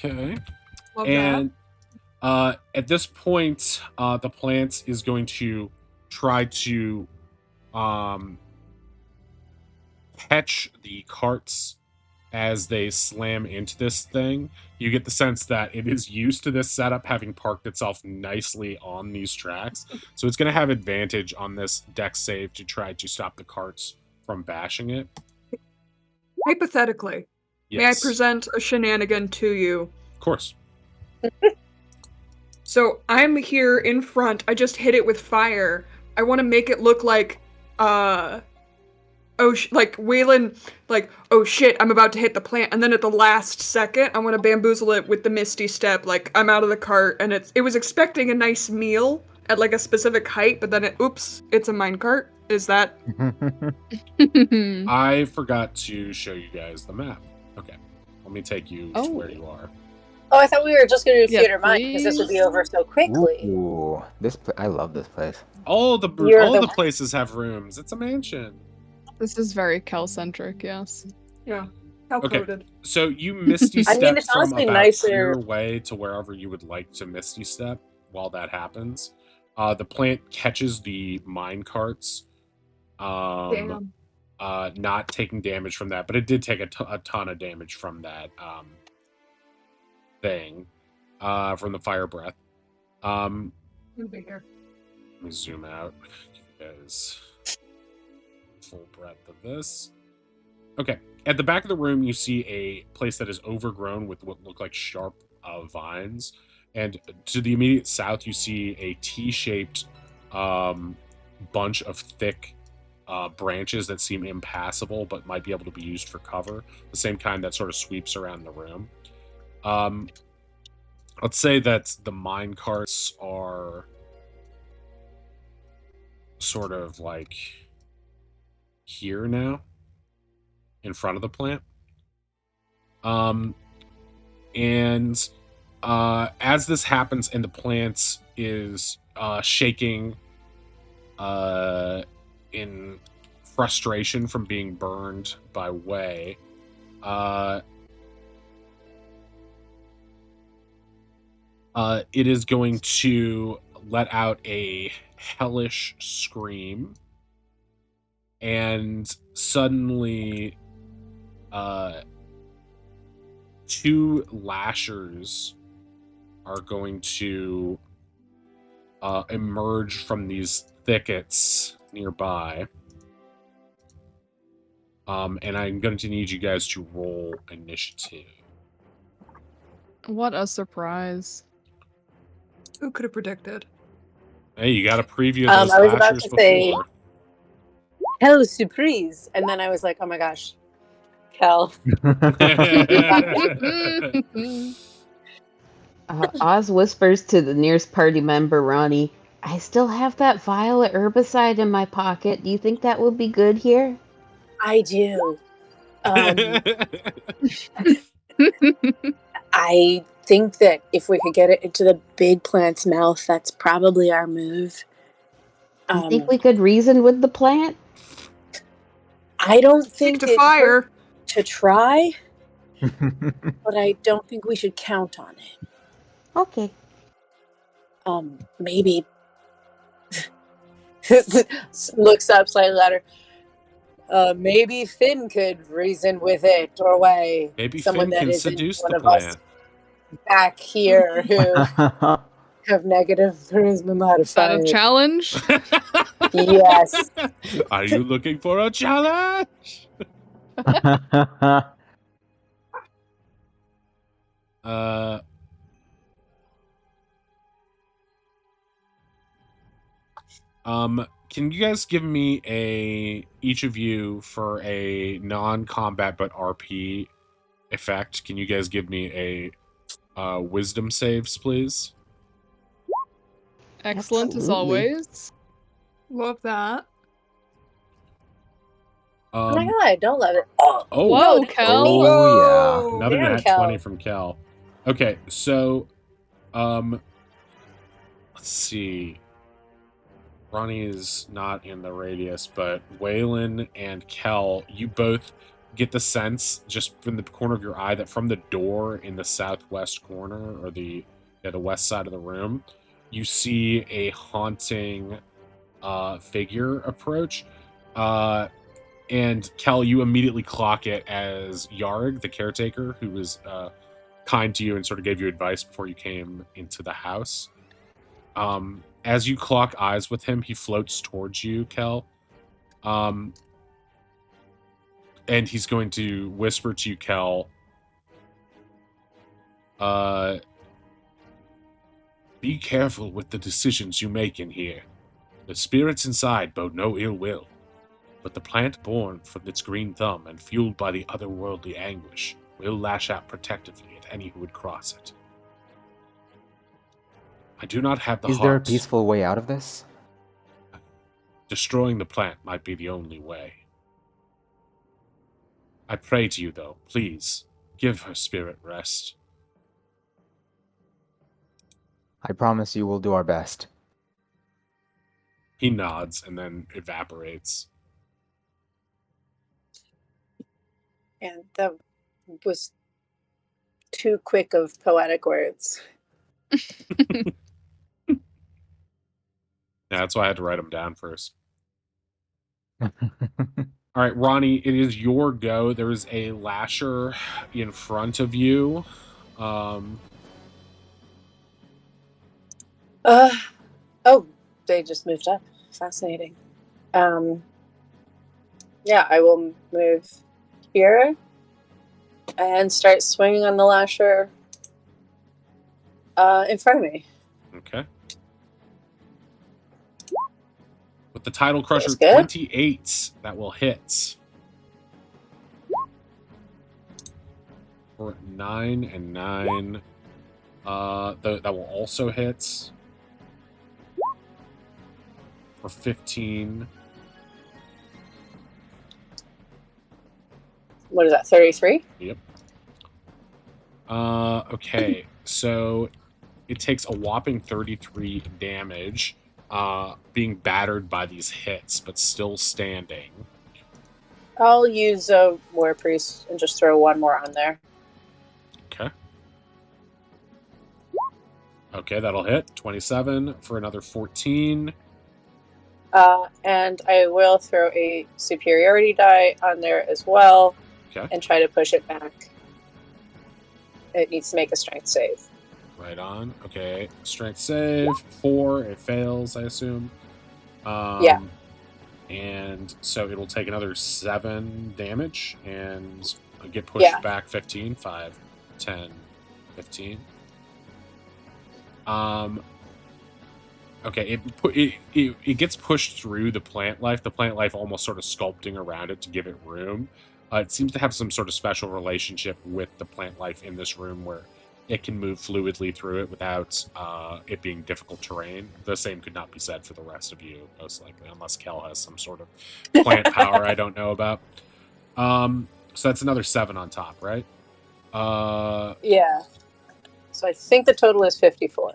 Okay. Love and at this point, the plant is going to try to catch the carts as they slam into this thing. You get the sense that it is used to this setup, having parked itself nicely on these tracks. So it's going to have advantage on this dex save to try to stop the carts from bashing it. Hypothetically, Yes. may I present a shenanigan to you? Of course. So I'm here in front. I just hit it with fire. I want to make it look like, like Waylon, like, oh shit, I'm about to hit the plant. And then at the last second, I want to bamboozle it with the Misty Step. Like, I'm out of the cart, and it was expecting a nice meal at like a specific height, but then oops, it's a minecart. Is that? I forgot to show you guys the map. Okay. Let me take you to where you are. Oh, I thought we were just going to do Yeah, theater mind because this would be over so quickly. Ooh, I love this place. All the places have rooms. It's a mansion. This is very Cal-centric, yes. Yeah. How coded. So you Misty Step it's from honestly about nicer. your way to wherever you would like to Misty Step while that happens. The plant catches the mine carts. Damn. Not taking damage from that, but it did take a ton of damage from that thing, from the fire breath. Let me zoom out. Give you guys full breadth of this. Okay, at the back of the room, you see a place that is overgrown with what look like sharp vines, and to the immediate south, you see a T-shaped bunch of thick branches that seem impassable, but might be able to be used for cover. The same kind that sort of sweeps around the room. Let's say that the mine carts are sort of like here now, in front of the plant. And as this happens and the plant is shaking in frustration from being burned by Way, it is going to let out a hellish scream, and suddenly two lashers are going to emerge from these thickets nearby. And I'm going to need you guys to roll initiative. What a surprise. Who could have predicted? Hey, you got to preview those I was about lashers to before. say- Hell surprise. And then I was like, oh my gosh, Kel. Oz whispers to the nearest party member, Ronnie, I still have that vial of herbicide in my pocket. Do you think that would be good here? I do. I think that if we could get it into the big plant's mouth, that's probably our move. You think we could reason with the plant? I don't Speak think to it's fire. to try, but I don't think we should count on it. Okay. Maybe looks up slightly louder. Maybe Finn could reason with it, or way Maybe someone Finn that can isn't seduce one the of us plant. back here who have negative charisma Is that a modifier. challenge? Yes. Are you looking for a challenge? Can you guys give me each of you for a non-combat but RP effect? Can you guys give me a wisdom saves, please? Excellent as Absolutely. always. Love that. Oh my god, I don't love it. Oh, Whoa, no, Kel. Oh, yeah. another Damn, nat Kel. 20 from Kel. Okay, so let's see. Ronnie is not in the radius, but Waylon and Kel, you both get the sense just from the corner of your eye that from the door in the southwest corner, or the west side of the room, you see a haunting figure approach. And Kel, you immediately clock it as Yarg, the caretaker, who was kind to you and sort of gave you advice before you came into the house. As you clock eyes with him, he floats towards you, Kel. And he's going to whisper to you, Kel. Be careful with the decisions you make in here. The spirits inside bode no ill will, but the plant born from its green thumb and fueled by the otherworldly anguish will lash out protectively at any who would cross it. I do not have the Is there a heart. peaceful way out of this? Destroying the plant might be the only way. I pray to you, though, please, give her spirit rest. I promise you we'll do our best. He nods and then evaporates. And that was too quick of poetic words. Yeah, that's why I had to write them down first. All right, Ronnie, it is your go. There is a lasher in front of you. Oh, they just moved up. Fascinating. Yeah, I will move here and start swinging on the lasher in front of me. Okay. With the Tidal Crusher That's good. 28, that will hit. For 9 and 9. That will also hit. For 15. What is that, 33? Yep. Okay, so it takes a whopping 33 damage, being battered by these hits, but still standing. I'll use a War Priest and just throw one more on there. Okay. Okay, that'll hit. 27 for another 14. And I will throw a superiority die on there as well. Okay. And try to push it back. It needs to make a strength save. Right on. Okay, strength save. 4, it fails, I assume. Yeah. And so it'll take another 7 damage and get pushed back 15. 5, 10, 15. Okay, it gets pushed through the plant life. The plant life almost sort of sculpting around it to give it room. It seems to have some sort of special relationship with the plant life in this room where it can move fluidly through it without it being difficult terrain. The same could not be said for the rest of you, most likely, unless Kel has some sort of plant power I don't know about. So that's another 7 on top, right? Yeah. So I think the total is 54.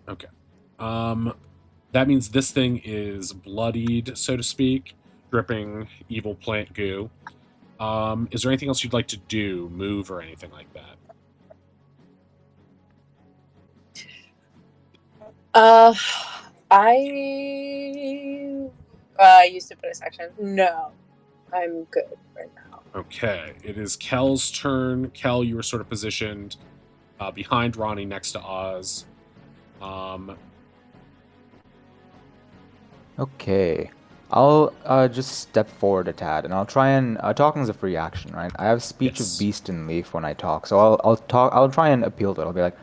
Okay. That means this thing is bloodied, so to speak, dripping evil plant goo. Is there anything else you'd like to do, move, or anything like that? I used to put a section. No, I'm good right now. Okay, it is Kel's turn. Kel, you were sort of positioned behind Ronnie, next to Oz. Okay. I'll just step forward a tad, and I'll try and talking is a free action, right? I have speech Yes. of beast and leaf when I talk, so I'll talk. I'll try and appeal to it. I'll be like,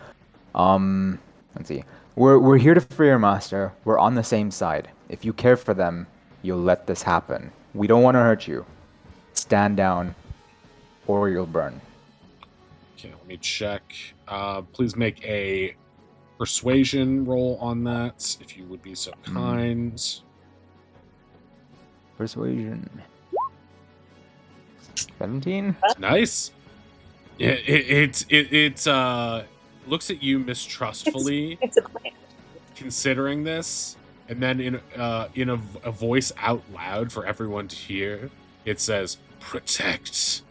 let's see. We're here to free your master. We're on the same side. If you care for them, you'll let this happen. We don't want to hurt you. Stand down, or you'll burn. Okay, let me check. Please make a persuasion roll on that, if you would be so kind. Persuasion. 17. Nice. It looks at you mistrustfully, It's a plan. considering this, and then in a voice out loud for everyone to hear, it says, "Protect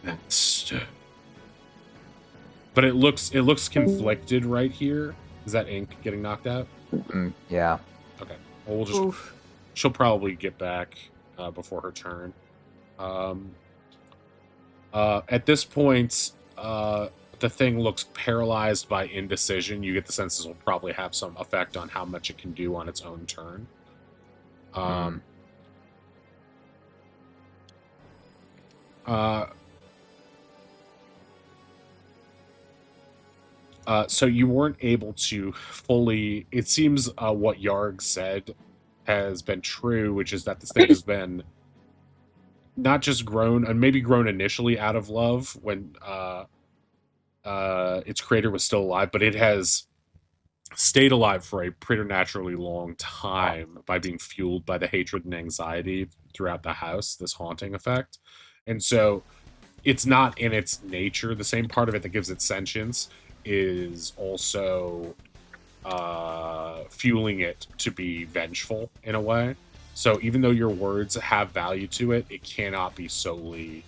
master." But it looks conflicted right here. Is that ink getting knocked out? Yeah. Okay. Well, we'll just. Oof. She'll probably get back before her turn. At this point, the thing looks paralyzed by indecision. You get the sense this will probably have some effect on how much it can do on its own turn. So you weren't able to fully... It seems what Yarg said has been true, which is that this thing has been not just grown, and maybe grown initially out of love when its creator was still alive, but it has stayed alive for a preternaturally long time by being fueled by the hatred and anxiety throughout the house, this haunting effect. And so it's not in its nature. The same part of it that gives it sentience is also fueling it to be vengeful in a way. So even though your words have value to it, it cannot be solely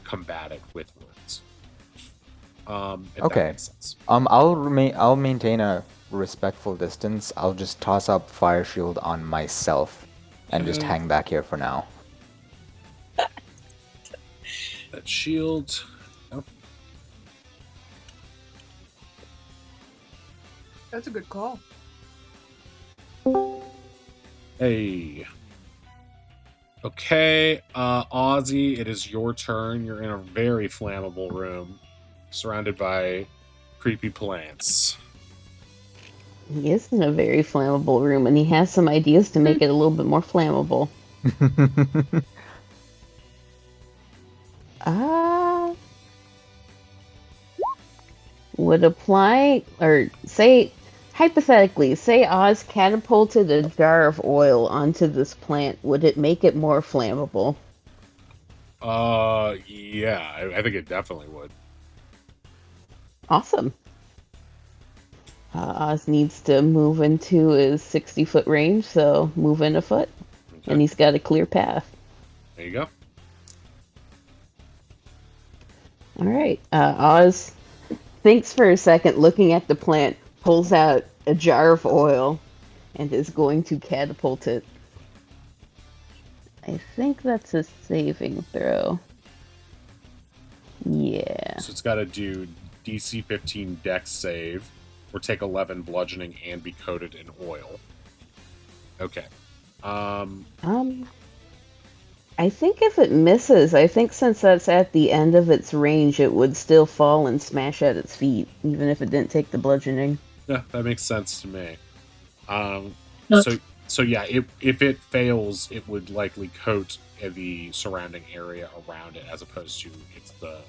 combative with words. If Okay. that makes sense. I'll maintain a respectful distance. I'll just toss up fire shield on myself and just Okay. hang back here for now. That shield. Oh, That's a good call. hey. Okay, Ozzy, it is your turn. You're in a very flammable room, surrounded by creepy plants. He is in a very flammable room, and he has some ideas to make it a little bit more flammable. Would apply, or say, hypothetically, say Oz catapulted a jar of oil onto this plant, would it make it more flammable? Yeah, I think it definitely would. Awesome. Oz needs to move into his 60-foot range, so move in a foot, Okay. and he's got a clear path. There you go. All right. Oz thinks for a second, looking at the plant, pulls out a jar of oil, and is going to catapult it. I think that's a saving throw. Yeah. So it's got to do DC 15 Dex save, or take 11 bludgeoning and be coated in oil. Okay. I think if it misses, I think since that's at the end of its range, it would still fall and smash at its feet, even if it didn't take the bludgeoning. Yeah, that makes sense to me. No. So yeah, if it fails, it would likely coat the surrounding area around it, as opposed to it's the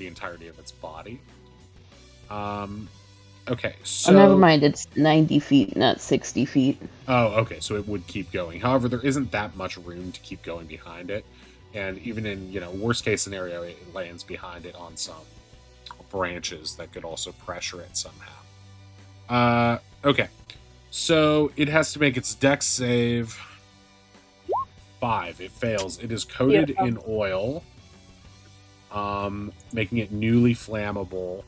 entirety of its body. Okay, so... Oh, never mind, it's 90 feet, not 60 feet. Oh, okay, so it would keep going. However, there isn't that much room to keep going behind it. And even in, worst case scenario, it lands behind it on some branches that could also pressure it somehow. Okay. So it has to make its dex save 5. It fails. It is coated in oil, making it newly flammable,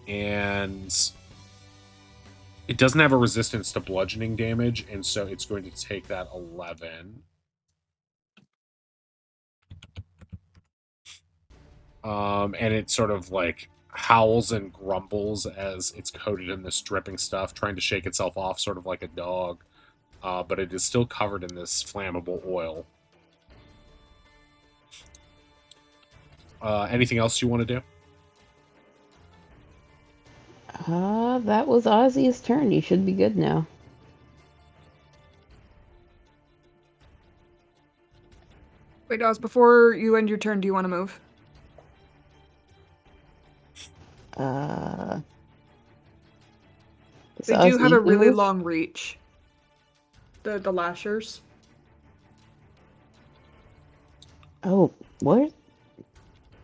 and it doesn't have a resistance to bludgeoning damage, and so it's going to take that 11. And it sort of like howls and grumbles as it's coated in this dripping stuff, trying to shake itself off, sort of like a dog. But it is still covered in this flammable oil. Anything else you want to do? That was Ozzy's turn. You should be good now. Wait, Oz, before you end your turn, do you want to move? They do have a really long reach. The lashers. Oh, what?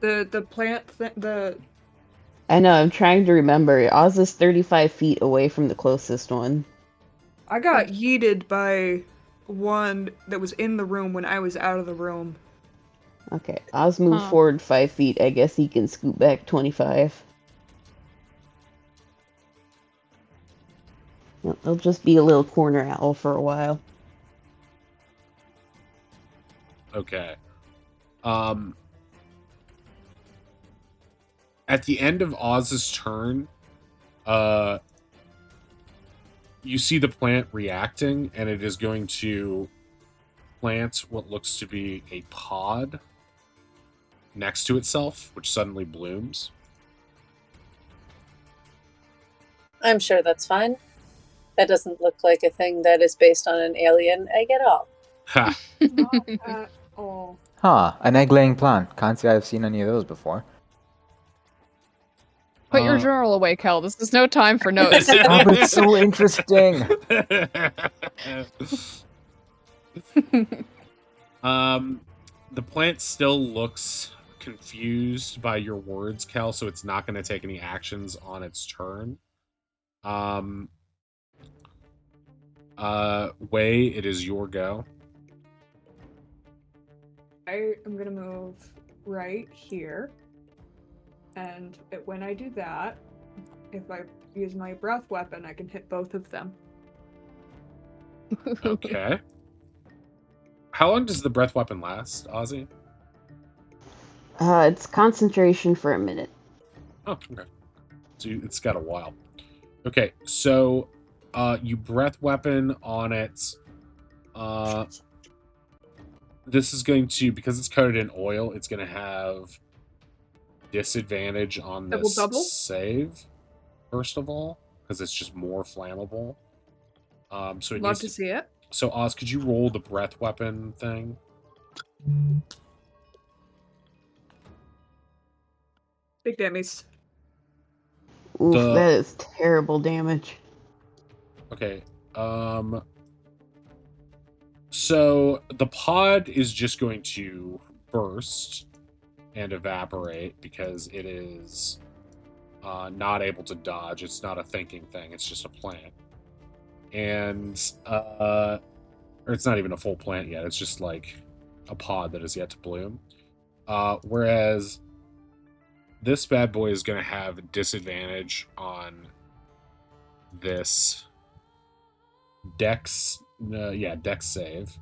The plant I know, I'm trying to remember. Oz is 35 feet away from the closest one. I got yeeted by one that was in the room when I was out of the room. Okay, Oz moved forward 5 feet. I guess he can scoot back 25. He'll just be a little corner owl for a while. Okay. At the end of Oz's turn, you see the plant reacting, and it is going to plant what looks to be a pod next to itself, which suddenly blooms. I'm sure that's fine. That doesn't look like a thing that is based on an alien egg at all. Ha! Not at all. Huh, an egg-laying plant. Can't say I've seen any of those before. Put your journal away, Kel. This is no time for notes. Oh, but it's so interesting. The plant still looks confused by your words, Kel, so it's not going to take any actions on its turn. Wei, it is your go. I am gonna move right here. And when I do that, if I use my breath weapon, I can hit both of them. Okay. How long does the breath weapon last, Ozzy? It's concentration for a minute. Oh, okay. So it's got a while. Okay, so you breath weapon on it. This is going to, because it's coated in oil, it's going to have disadvantage on this save, first of all, because it's just more flammable. So Love to see it. So Oz, could you roll the breath weapon thing? Big damage. Oof, that is terrible damage. Okay. So the pod is just going to burst and evaporate because it is not able to dodge. It's not a thinking thing. It's just a plant. And or it's not even a full plant yet. It's just like a pod that is yet to bloom. Whereas this bad boy is going to have disadvantage on this dex save.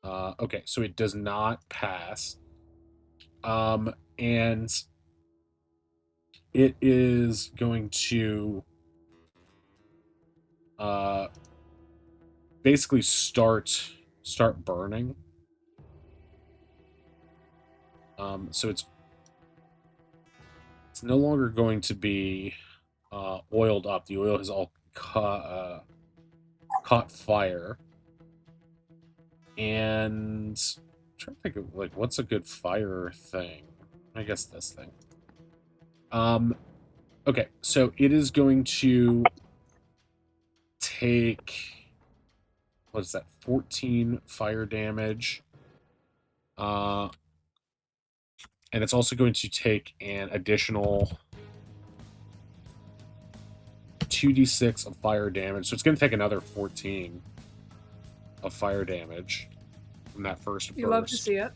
Okay, so it does not pass. And it is going to basically start burning. So it's no longer going to be oiled up. The oil has all caught fire. And I'm trying to think of like what's a good fire thing. I guess this thing. Okay, so it is going to take, what is that, 14 fire damage. And And it's also going to take an additional 2d6 of fire damage. So it's going to take another 14 of fire damage from that first burst. You love to see it.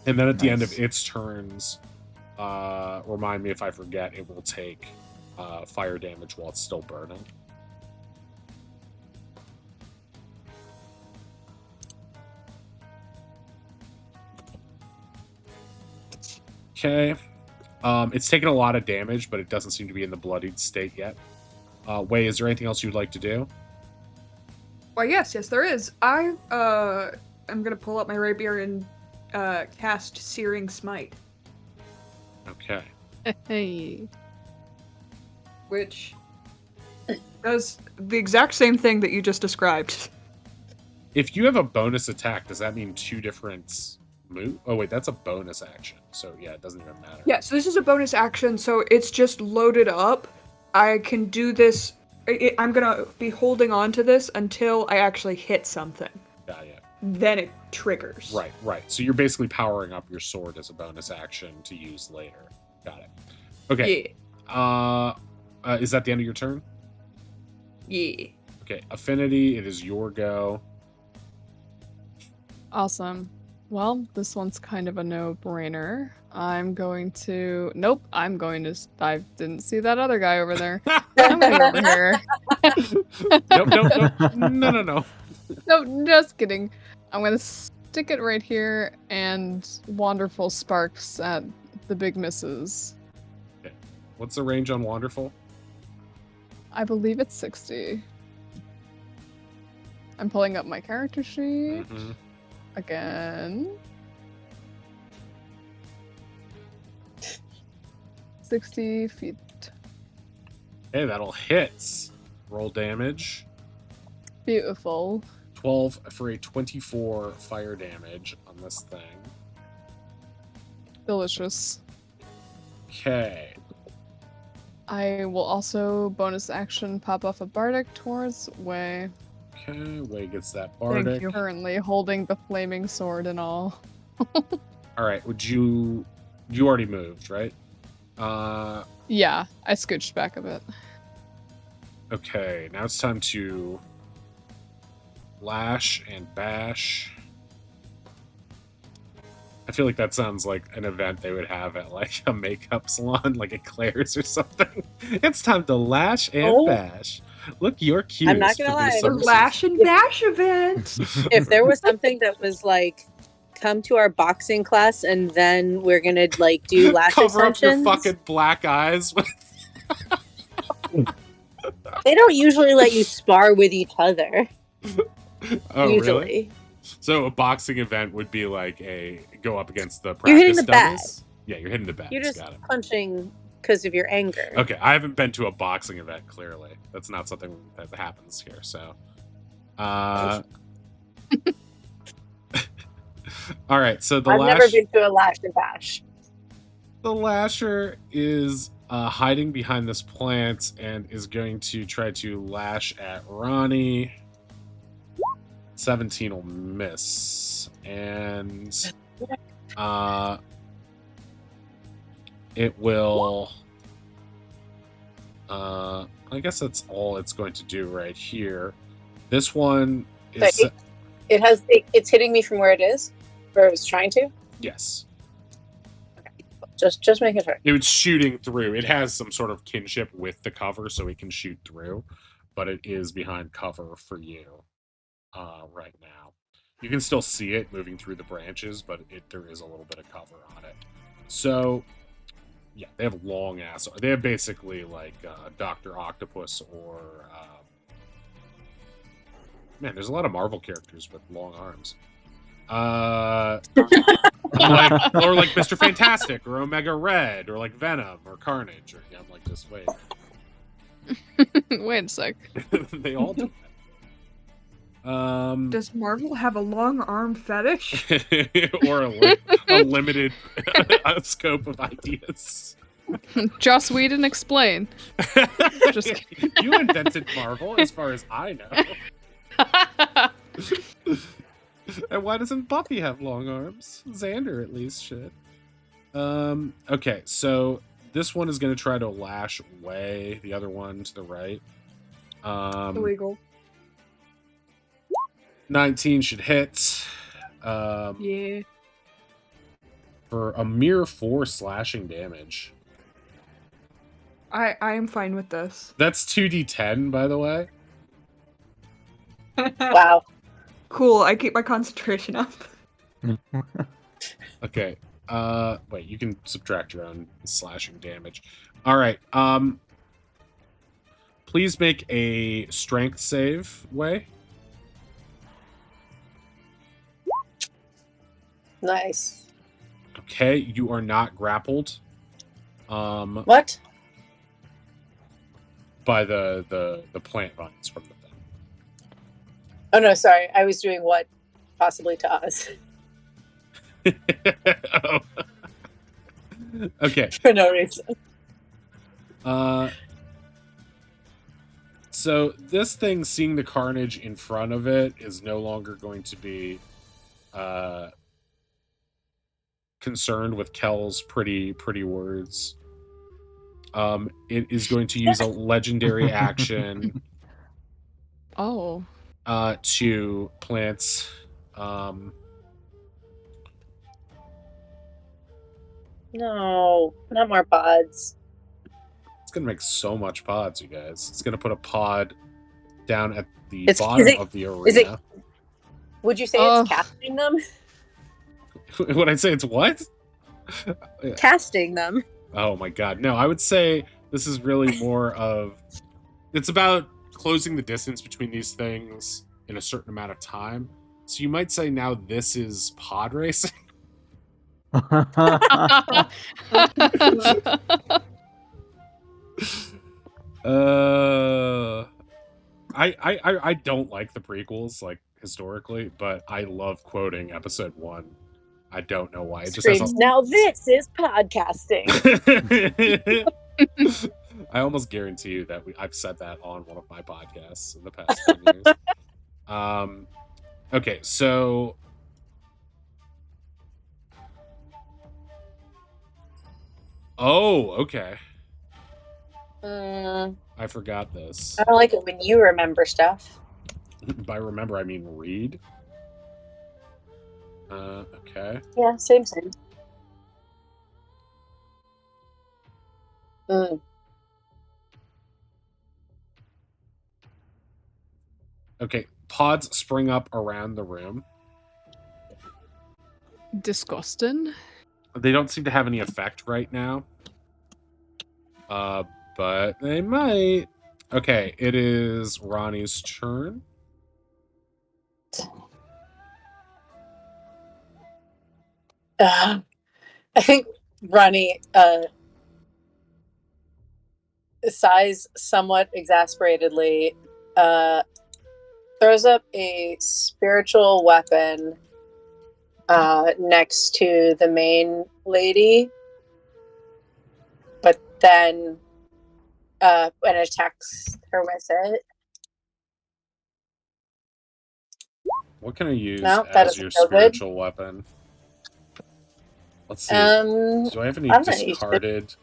And then at the end of Nice. its turns, remind me if I forget, it will take fire damage while it's still burning. Okay. It's taken a lot of damage, but it doesn't seem to be in the bloodied state yet. Wei, is there anything else you'd like to do? Why, yes, there is. I'm gonna pull up my rapier and cast Searing Smite, Okay. Hey. which does the exact same thing that you just described. If you have a bonus attack, does that mean 2 different move? Oh, wait, that's a bonus action. So, yeah, it doesn't even matter. Yeah, so this is a bonus action, so it's just loaded up. I can do this. I'm gonna be holding on to this until I actually hit something. Got ya. Then it triggers. Right. So you're basically powering up your sword as a bonus action to use later. Got it. Okay. Yeah. Is that the end of your turn? Yeah. Okay. Affinity, it is your go. Awesome. Well, this one's kind of a no-brainer. I'm going to... Nope, I'm going to... I didn't see that other guy over there. I'm going to go over here. Nope. No. No, just kidding. I'm going to stick it right here and Wonderful Sparks at the big misses. Okay. What's the range on Wonderful? I believe it's 60. I'm pulling up my character sheet again. 60 feet. Hey, that'll hit. Roll damage. Beautiful. 12 for a 24 fire damage on this thing. Delicious. Okay. I will also bonus action pop off a Bardic towards Wei. Okay, Wei gets that Thank Bardic. you. Currently holding the flaming sword and all. Alright, you already moved, right? Yeah, I scooched back a bit. Okay, now it's time to lash and bash. I feel like that sounds like an event they would have at like a makeup salon, like at Claire's or something. It's time to lash and bash. Look, you're cute. I'm not gonna lie. The Lash and Bash event. If there was something that was like, come to our boxing class and then we're gonna like do lash cover extensions. up your fucking black eyes. They don't usually let you spar with each other. Oh, usually. really? So a boxing event would be like a go up against the practice You're hitting the bag. dummies? Yeah, you're hitting the bag. You're just Got it. punching because of your anger. Okay, I haven't been to a boxing event, clearly. That's not something that happens here, so. Alright, so I've never been to a lash and bash. the lasher is hiding behind this plant and is going to try to lash at Ronnie. 17 will miss. And it will... I guess that's all it's going to do right here. This one is... But it's hitting me from where it is? Where it was trying to? Yes. Just making sure. It was shooting through. It has some sort of kinship with the cover, so it can shoot through. But it is behind cover for you right now. You can still see it moving through the branches, but there is a little bit of cover on it. So, yeah, they have long ass. They have basically like Dr. Octopus or... man, there's a lot of Marvel characters with long arms. Or like Mr. Fantastic or Omega Red or like Venom or Carnage. Or yeah, I'm like, just wait. Wait a sec. They all do that. Does Marvel have a long arm fetish? Or a limited scope of ideas. Joss Whedon, explain. Just kidding. You invented Marvel, as far as I know. And why doesn't Buffy have long arms? Xander at least should. Okay, so this one is going to try to lash away. The other one to the right. Illegal. 19 should hit. Yeah. For a mere 4 slashing damage. I am fine with this. That's 2d10, by the way. Wow. Cool. I keep my concentration up. Okay. Wait, you can subtract your own slashing damage. All right. Please make a strength save, Way. Nice. Okay, you are not grappled. What? By the plant vines from the thing. Oh no, sorry. I was doing what? Possibly to us. Oh. Okay. For no reason. So this thing, seeing the carnage in front of it, is no longer going to be concerned with Kel's pretty words. It is going to use a legendary action Oh. to plant No, not more pods. It's gonna make so much pods, you guys. It's gonna put a pod down at the Is bottom it- of the is it- arena. Would you say Oh. it's casting them? Would I say it's what? Casting them. Oh my god. No, I would say this is really more of... It's about closing the distance between these things in a certain amount of time. So you might say now this is pod racing. I don't like the prequels, like, historically, but I love quoting episode 1. I don't know why. It just has Screams, now this is podcasting. I almost guarantee you that I've said that on one of my podcasts in the past 10 years. Okay, so... Oh, okay. I forgot this. I don't like it when you remember stuff. By remember, I mean read. Okay. Yeah, same. Okay, pods spring up around the room. Disgusting. They don't seem to have any effect right now. But they might. Okay, it is Ronnie's turn. I think Ronnie sighs somewhat exasperatedly, throws up a spiritual weapon next to the main lady, but then and attacks her with it. What can I use No, that as your doesn't feel good. spiritual weapon? Let's see. Do I have any I'm not used to- discarded?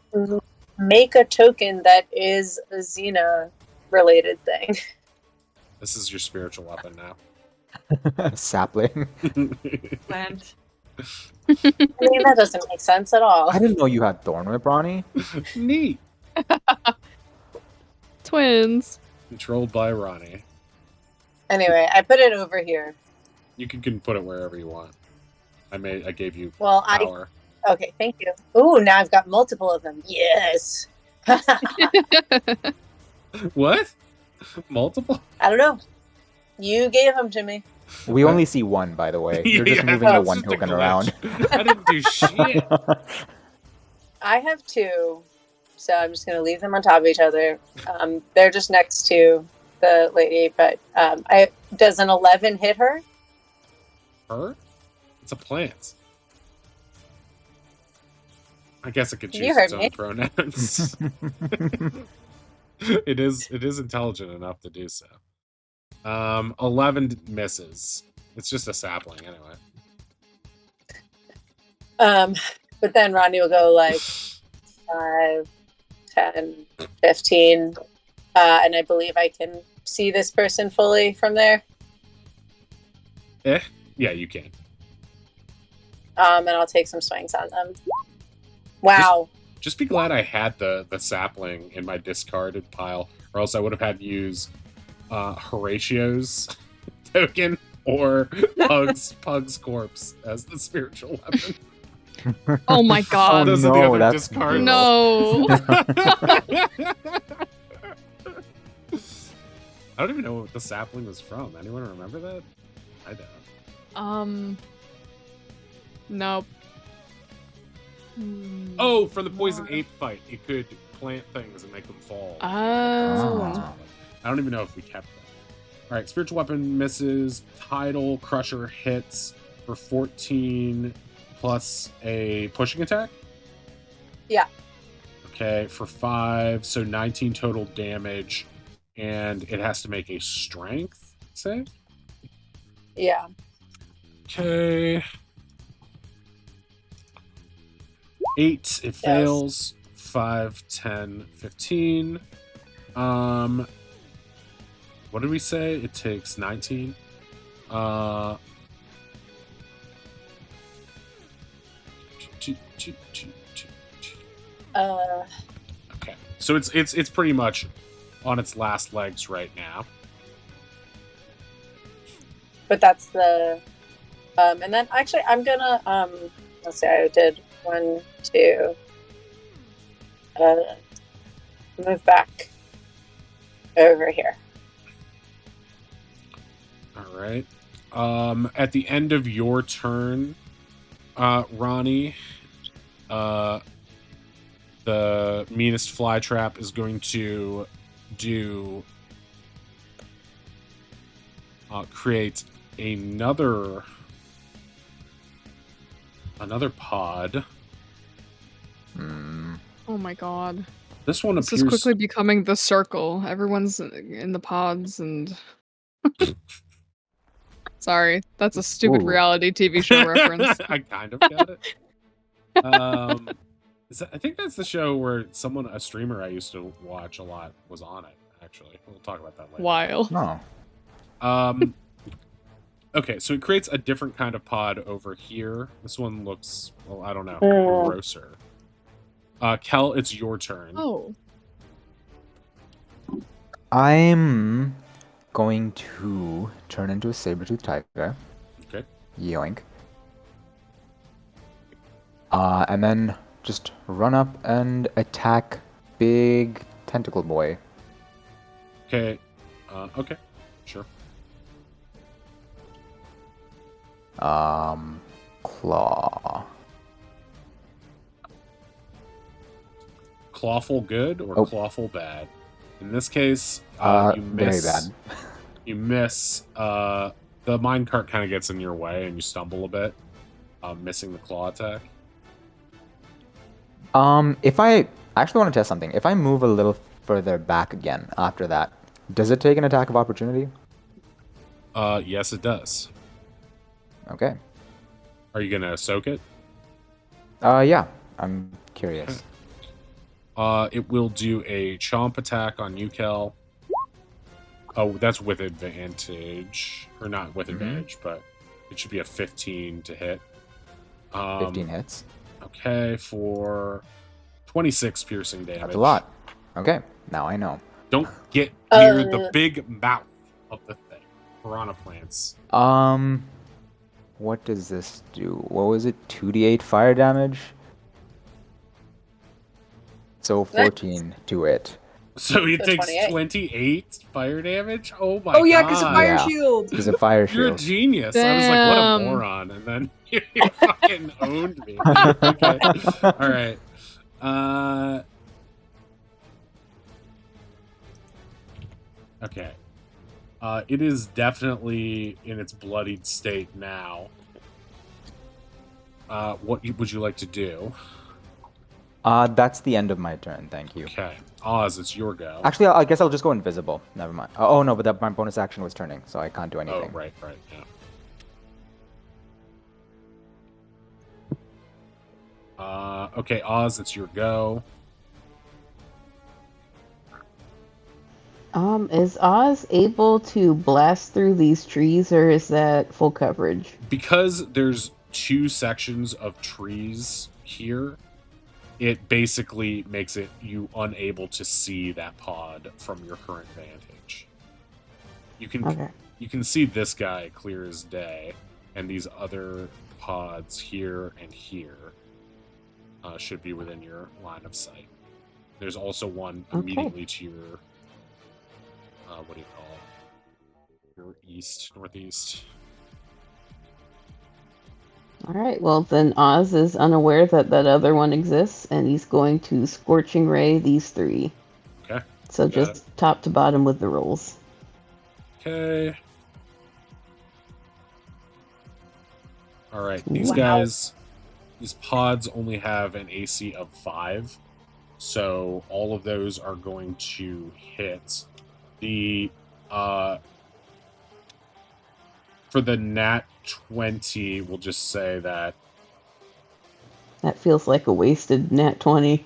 Make a token that is a Xena related thing. This is your spiritual weapon now. Sapling. Plant. I mean, that doesn't make sense at all. I didn't know you had Thorn Whip, Ronnie. Neat. Twins. Controlled by Ronnie. Anyway, I put it over here. You can put it wherever you want. I gave you Well, power. Okay, thank you. Ooh, now I've got multiple of them. Yes. What? Multiple? I don't know. You gave them to me. We only see one, by the way. You're just Yeah, moving the that's one just a token glitch. around. I didn't do shit. I have 2, so I'm just going to leave them on top of each other. They're just next to the lady, but does an 11 hit her? Her? It's a plant. I guess it could You choose heard its own me. pronouns. It is intelligent enough to do so. 11 misses. It's just a sapling anyway. But then Rodney will go like 5, 10, 15. And I believe I can see this person fully from there. Yeah, you can. And I'll take some swings on them. Wow. Just be glad I had the sapling in my discarded pile, or else I would have had to use Horatio's token or Pug's corpse as the spiritual weapon. Oh my god. Those are the other discards. No. I don't even know what the sapling was from. Anyone remember that? I don't. Nope. Oh, for the poison ape fight, it could plant things and make them fall. Oh. I don't even know if we kept that. All right, spiritual weapon misses. Tidal crusher hits for 14 plus a pushing attack. Yeah. Okay, for 5, so 19 total damage, and it has to make a strength save. Yeah. Okay. 8, it fails. 5, 10, 15. What did we say? It takes 19. Okay. So it's pretty much on its last legs right now. But that's the and then actually I'm gonna let's see, I did 1, 2 move back over here. All right. At the end of your turn, Ronnie, the meanest flytrap is going to create another pod. Oh my god. This one This appears is quickly becoming the circle. Everyone's in the pods and... Sorry, that's a stupid reality TV show reference. I kind of got it. I think that's the show where a streamer I used to watch a lot was on it, actually. We'll talk about that later. Wild. No. Okay, so it creates a different kind of pod over here. This one looks, well, I don't know, grosser. Kel, it's your turn. Oh. I'm going to turn into a saber-toothed tiger. Okay. Yoink. And then just run up and attack big tentacle boy. Okay. Okay. Sure. Claw. Clawful good or clawful bad? In this case, you miss. Very bad. You miss. The minecart kind of gets in your way and you stumble a bit, missing the claw attack. If I actually want to test something, if I move a little further back again after that, does it take an attack of opportunity? Yes, it does. Okay. Are you gonna soak it? Yeah. I'm curious. It will do a chomp attack on you, Kel. Oh, that's with advantage. Or not with advantage, but it should be a 15 to hit. 15 hits. Okay, for 26 piercing damage. That's a lot. Okay, now I know. Don't get near the big mouth of the thing. Piranha plants. What does this do? What was it? 2d8 fire damage? So 14 to it. So it takes 28 fire damage? Oh my god. Oh yeah, because of fire shield. Because of fire shield. You're a genius. I was like, what a moron. And then you fucking owned me. Okay. Alright. Okay. It is definitely in its bloodied state now. What would you like to do? That's the end of my turn, thank you. Okay. Oz, it's your go. Actually, I guess I'll just go invisible. Never mind. Oh no, but my bonus action was turning, so I can't do anything. Oh, right, Okay, Oz, it's your go. Is Oz able to blast through these trees, or is that full coverage? Because there's 2 sections of trees here, it basically makes it you unable to see that pod from your current vantage. You can see this guy clear as day, and these other pods here and here should be within your line of sight. There's also one immediately to your what do you call it? Your northeast. All right. Well, then Oz is unaware that that other one exists, and he's going to Scorching Ray these 3. Okay. So just top to bottom with the rolls. Okay. All right. These guys, these pods only have an AC of 5, so all of those are going to hit. The for the nat 20, we'll just say that That feels like a wasted nat 20.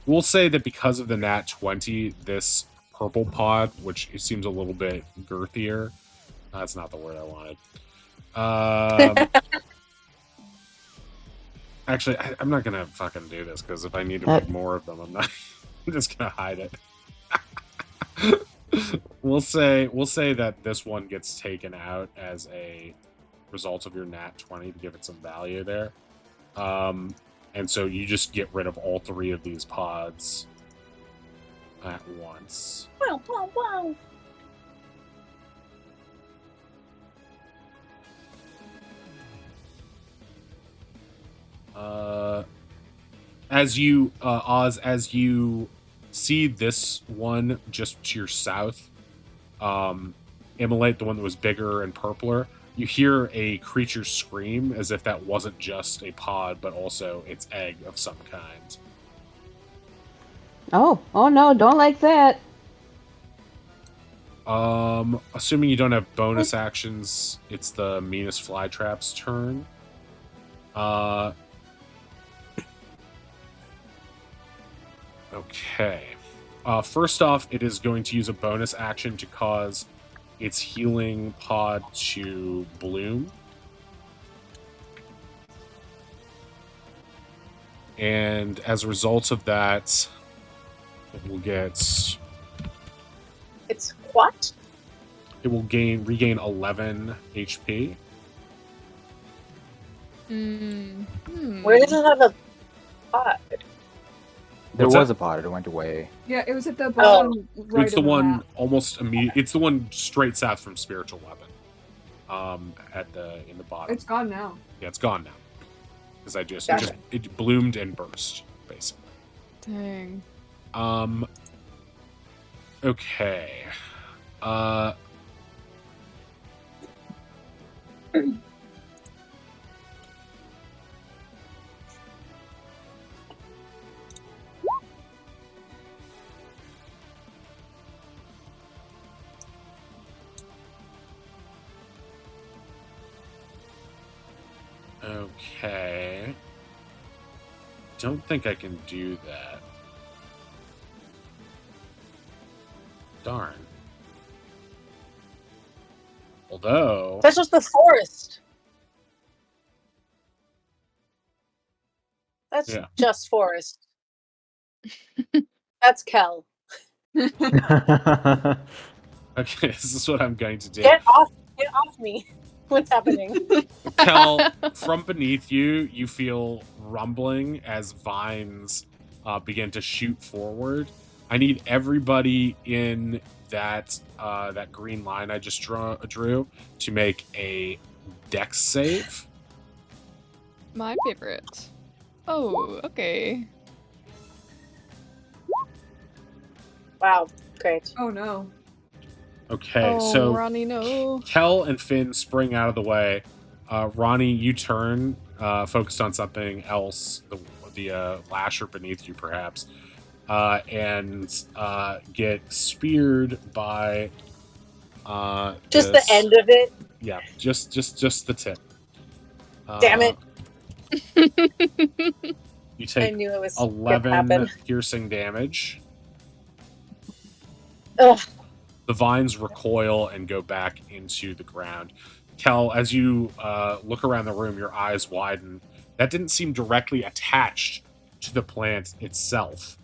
we'll say that because of the nat 20, this purple pod, which it seems a little bit girthier, that's not the word I wanted. Actually, I'm not gonna fucking do this, because if I need to make more of them, I'm just gonna hide it. We'll say that this one gets taken out as a result of your nat 20 to give it some value there. And so you just get rid of all 3 of these pods at once. Wow, wow, wow. As you, Oz, as you see this one just to your south, immolate, the one that was bigger and purpler, you hear a creature scream as if that wasn't just a pod, but also its egg of some kind. Oh no, don't like that. Assuming you don't have bonus actions, it's the meanest flytrap's turn. Okay. First off, it is going to use a bonus action to cause its healing pod to bloom. And as a result of that, it will get... It's what? It will regain 11 HP. Where does it have a pod? There What's was that? a pod. It went away. Yeah, it was at the bottom right It's of the the one map. almost immediate. It's the one straight south from Spiritual Weapon. In the bottom. It's gone now. Yeah, it's gone now. Because Gotcha. it bloomed and burst, basically. Dang. Okay. Okay. Don't think I can do that. Darn. Although... That's just the forest. That's just forest. That's Kel. Okay, this is what I'm going to do. Get off me. What's happening? Kel, from beneath you, you feel rumbling as vines begin to shoot forward. I need everybody in that that green line I just drew to make a dex save. My favorite. Oh, okay. Wow, great. Oh no. Okay, Oh, so Ronnie, no. Kel and Finn spring out of the way. Ronnie, you turn, focused on something else, the lasher beneath you, perhaps, and get speared by. Just the end of it. Yeah, just the tip. Damn it. You I take knew it was gonna 11 happen. piercing damage. Ugh. The vines recoil and go back into the ground. Kel, as you look around the room, your eyes widen. That didn't seem directly attached to the plant itself.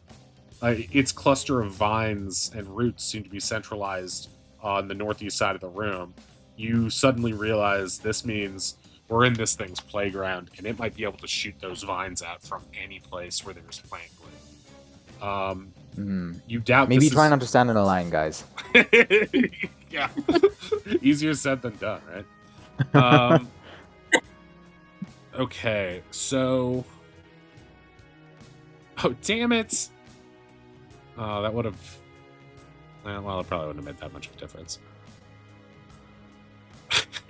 Its cluster of vines and roots seem to be centralized on the northeast side of the room. You suddenly realize this means we're in this thing's playground, and it might be able to shoot those vines out from any place where there's plant glue. You doubt Maybe this try is... not to stand in a line, guys. Yeah. Easier said than done, right? Okay, so... Oh, damn it! Oh, that would have... Well, it probably wouldn't have made that much of a difference.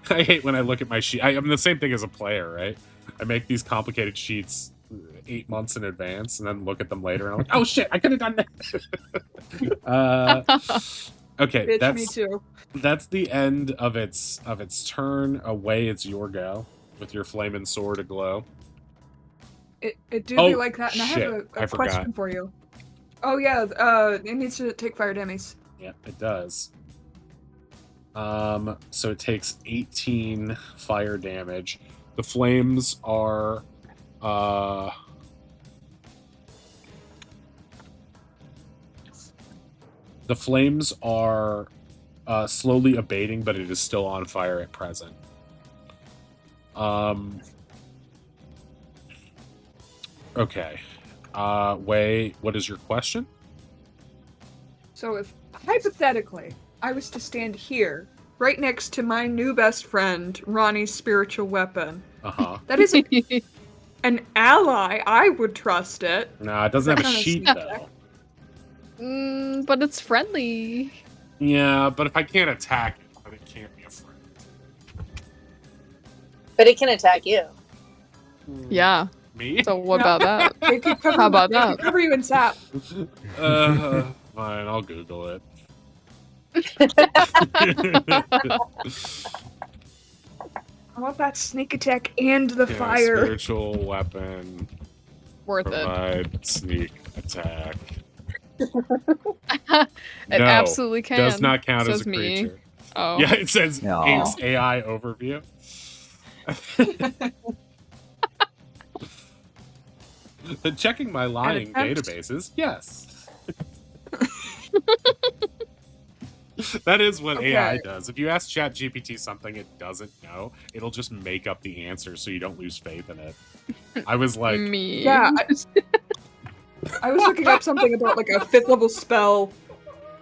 I hate when I look at my sheet. I'm the same thing as a player, right? I make these complicated sheets 8 months in advance and then look at them later and I'm like, oh shit, I could have done that. Okay, Bitch, me too. that's the end of its turn. Away, it's your go with your flaming sword aglow. It do Oh, be like that, and shit, I have a question for you. Oh yeah, it needs to take fire damage. Yeah, it does. So it takes 18 fire damage. The flames are slowly abating, but it is still on fire at present. Okay. Wei, what is your question? So if, hypothetically, I was to stand here, right next to my new best friend, Ronnie's spiritual weapon, that is an ally, I would trust it. Nah, it doesn't have a sheet, though. But it's friendly. Yeah, but if I can't attack it, then it can't be a friend. But it can attack you. Yeah. Me? So what about that? It could cover, How about it that? could cover you in sap. Fine, I'll Google it. I want that sneak attack and the Yeah, fire. spiritual weapon. Worth Provide sneak attack. it No, absolutely can. does not count as a Says me. creature. Oh. Yeah, it says No. Ace AI overview. Checking my lying databases, yes. That is what AI does. If you ask ChatGPT something it doesn't know, it'll just make up the answer so you don't lose faith in it. I was like... Me. Yeah, I was looking up something about like a 5th level spell,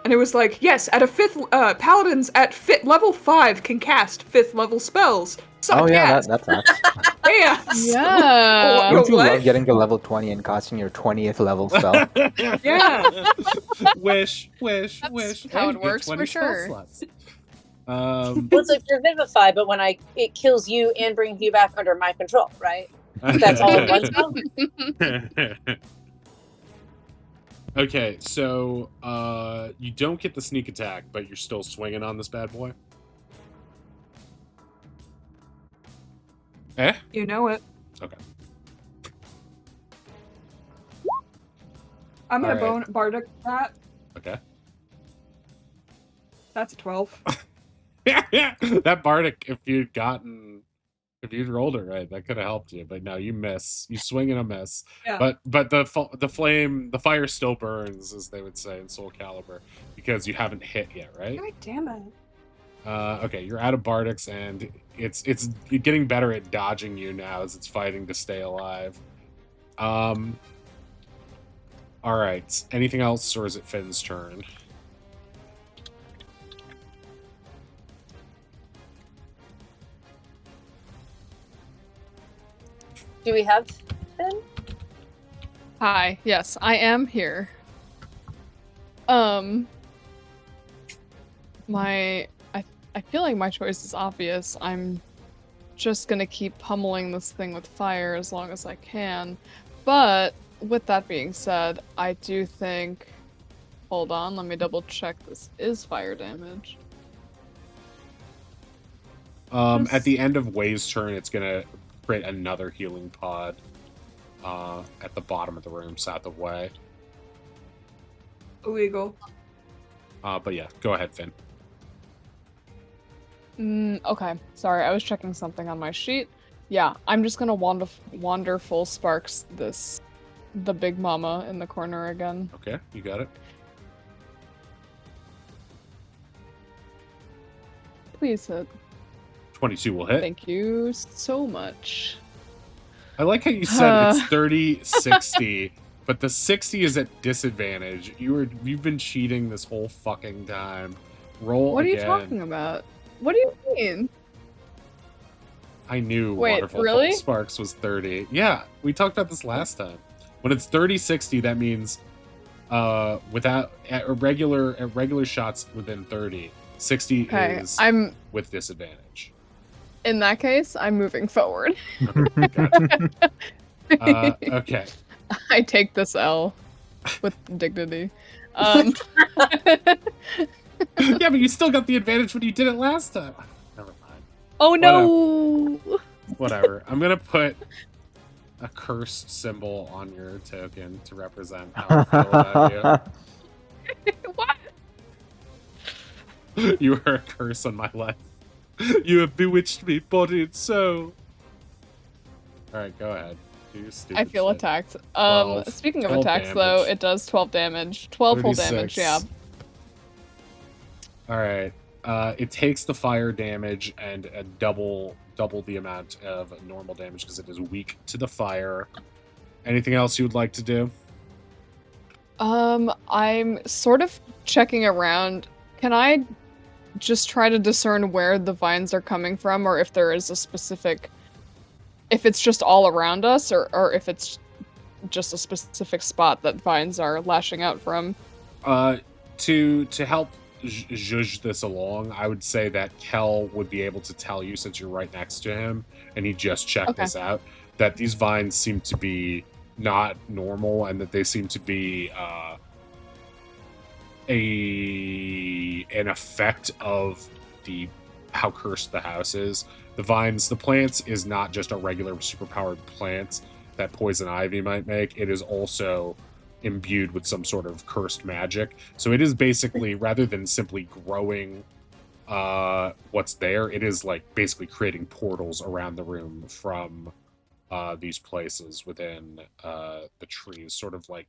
and it was like, yes, at a 5th, paladins at level 5 can cast 5th level spells. Oh yeah, that tracks. Yeah. Yeah. Don't you love getting to level 20 and casting your 20th level spell? Yeah. Wish. That's how it works for sure. Well, it's like you're Vivify, but when it kills you and brings you back under my control, right? That's all it was. Okay, so you don't get the sneak attack, but you're still swinging on this bad boy. Eh? You know it. Okay. I'm gonna All right. Bardic that. Okay. That's a 12. That Bardic, if you'd rolled it right, that could have helped you. But no, you miss. You swing and a miss. Yeah. But the fire still burns, as they would say in Soul Calibur, because you haven't hit yet, right? God damn it. Okay, you're out of Bardics, and it's getting better at dodging you now as it's fighting to stay alive. All right. Anything else, or is it Finn's turn? Do we have Finn? Hi. Yes, I am here. I feel like my choice is obvious. I'm just gonna keep pummeling this thing with fire as long as I can. But with that being said, I do think... Hold on, let me double check this is fire damage. At the end of Wei's turn, it's gonna create another healing pod. at the bottom of the room, south of Way. Illegal. But yeah, go ahead, Finn. Okay. Sorry, I was checking something on my sheet. Yeah, I'm just gonna wander full sparks the big mama in the corner again. Okay, you got it. Please hit. 22 will hit. Thank you so much. I like how you said it's 30, 60, but the 60 is at disadvantage. You've been cheating this whole fucking time. Roll What again. are you talking about? What do you mean? I knew Wait, Waterfall really? Sparks was 30. Yeah, we talked about this last time. When it's 30, 60, that means without at regular shots within 30. 60 Okay, is I'm with disadvantage. in that case, I'm moving forward. Gotcha. Okay. I take this L with dignity. Yeah, but you still got the advantage when you did it last time. Never mind. Oh no! Whatever. I'm gonna put a curse symbol on your token to represent how I feel about What? you. You are a curse on my life. You have bewitched me, body and soul. Alright, go ahead. Do your stupid I feel shit. attacked. 12. Speaking of 12 attacks, though, damage. it does 12 damage. 12 full 36. damage, yeah. Alright. It takes the fire damage and double the amount of normal damage because it is weak to the fire. Anything else you would like to do? I'm sort of checking around. Can I just try to discern where the vines are coming from, or if there is a specific... If it's just all around us, or if it's just a specific spot that vines are lashing out from? To help zhuzh this along, I would say that Kel would be able to tell you, since you're right next to him, and he just checked this out, that these vines seem to be not normal, and that they seem to be an effect of how cursed the house is. The plants is not just a regular superpowered plant that poison ivy might make. It is also imbued with some sort of cursed magic. So it is basically, rather than simply growing what's there, it is like basically creating portals around the room from these places within the trees. Sort of like,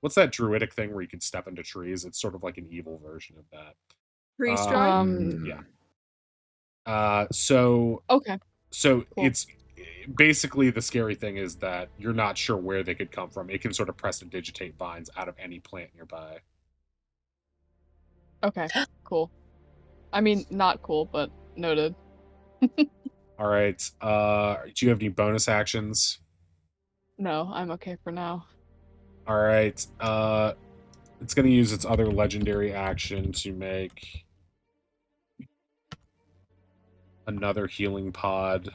what's that druidic thing where you can step into trees? It's sort of like an evil version of that. Tree stride? Yeah. So Okay. So Cool. it's basically, the scary thing is that you're not sure where they could come from. It can sort of prestidigitate vines out of any plant nearby. Okay, cool. I mean, not cool, but noted. All right. Do you have any bonus actions? No, I'm okay for now. All right. It's going to use its other legendary action to make another healing pod.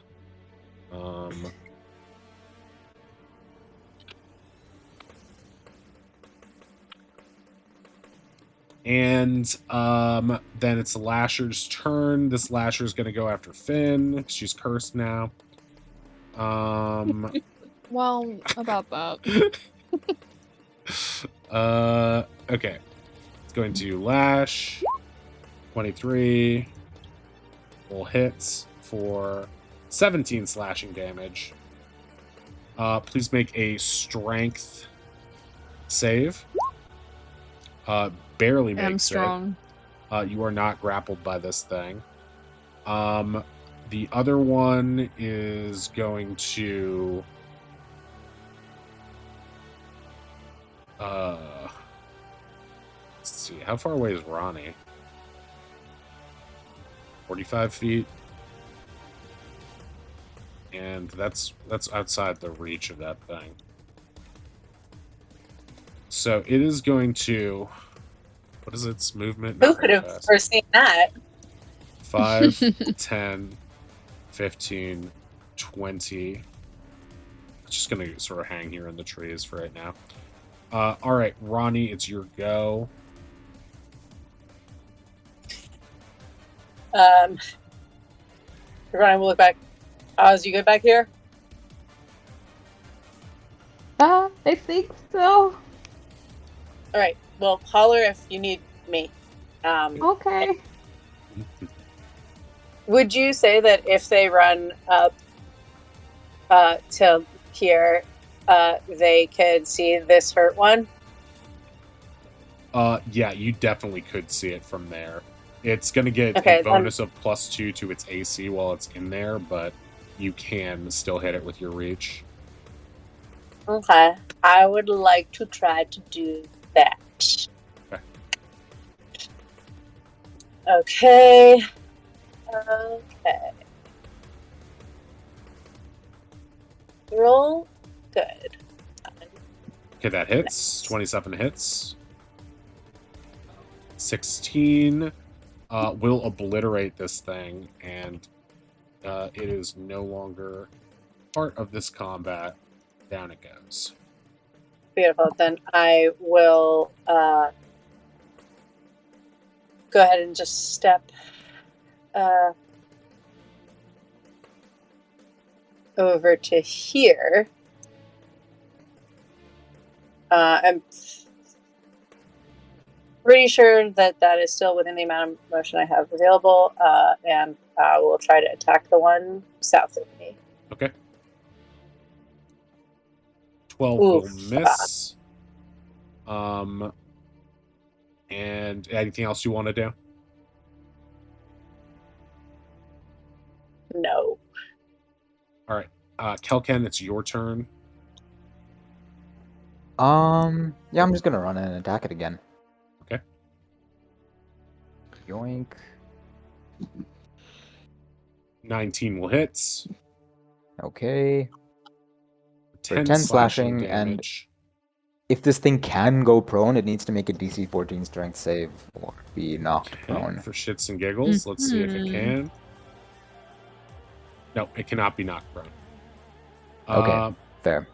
And then it's Lasher's turn. This Lasher's going to go after Finn. She's cursed now. Well, about that. Okay. It's going to lash. 23. Full hits for 17 slashing damage. Please make a strength save. Barely I'm makes strong. it. You are not grappled by this thing. The other one is going to let's see, how far away is Ronnie? 45 feet. And that's outside the reach of that thing. So it is going to... What is its movement? Who could have foreseen that? 5, 10, 15, 20. It's just going to sort of hang here in the trees for right now. All right, Ronnie, it's your go. Ryan will look back. Oz, you good back here? I think so. All right. Well, holler if you need me. Okay. Would you say that if they run up to here, they could see this hurt one? Yeah, you definitely could see it from there. It's going to get Okay, a bonus of +2 to its AC while it's in there, but you can still hit it with your reach. Okay. I would like to try to do that. Okay. Okay. Okay. Roll good. Okay, that hits. 27 hits. 16 will obliterate this thing, and it is no longer part of this combat. Down it goes. Beautiful. Then I will go ahead and just step over to here. I'm pretty sure that that is still within the amount of motion I have available, and I will try to attack the one south of me. Okay. 12 Oof. will miss. And anything else you want to do? No. All right. Kelken, it's your turn. Yeah, I'm just gonna run in and attack it again. Okay. Yoink. 19 will hit. Okay. 10, 10 slashing slashing, and damage. if this thing can go prone, it needs to make a DC 14 strength save or be knocked Okay, prone. for shits and giggles. Let's see if it Mhm. can. No, it cannot be knocked prone. Okay, fair.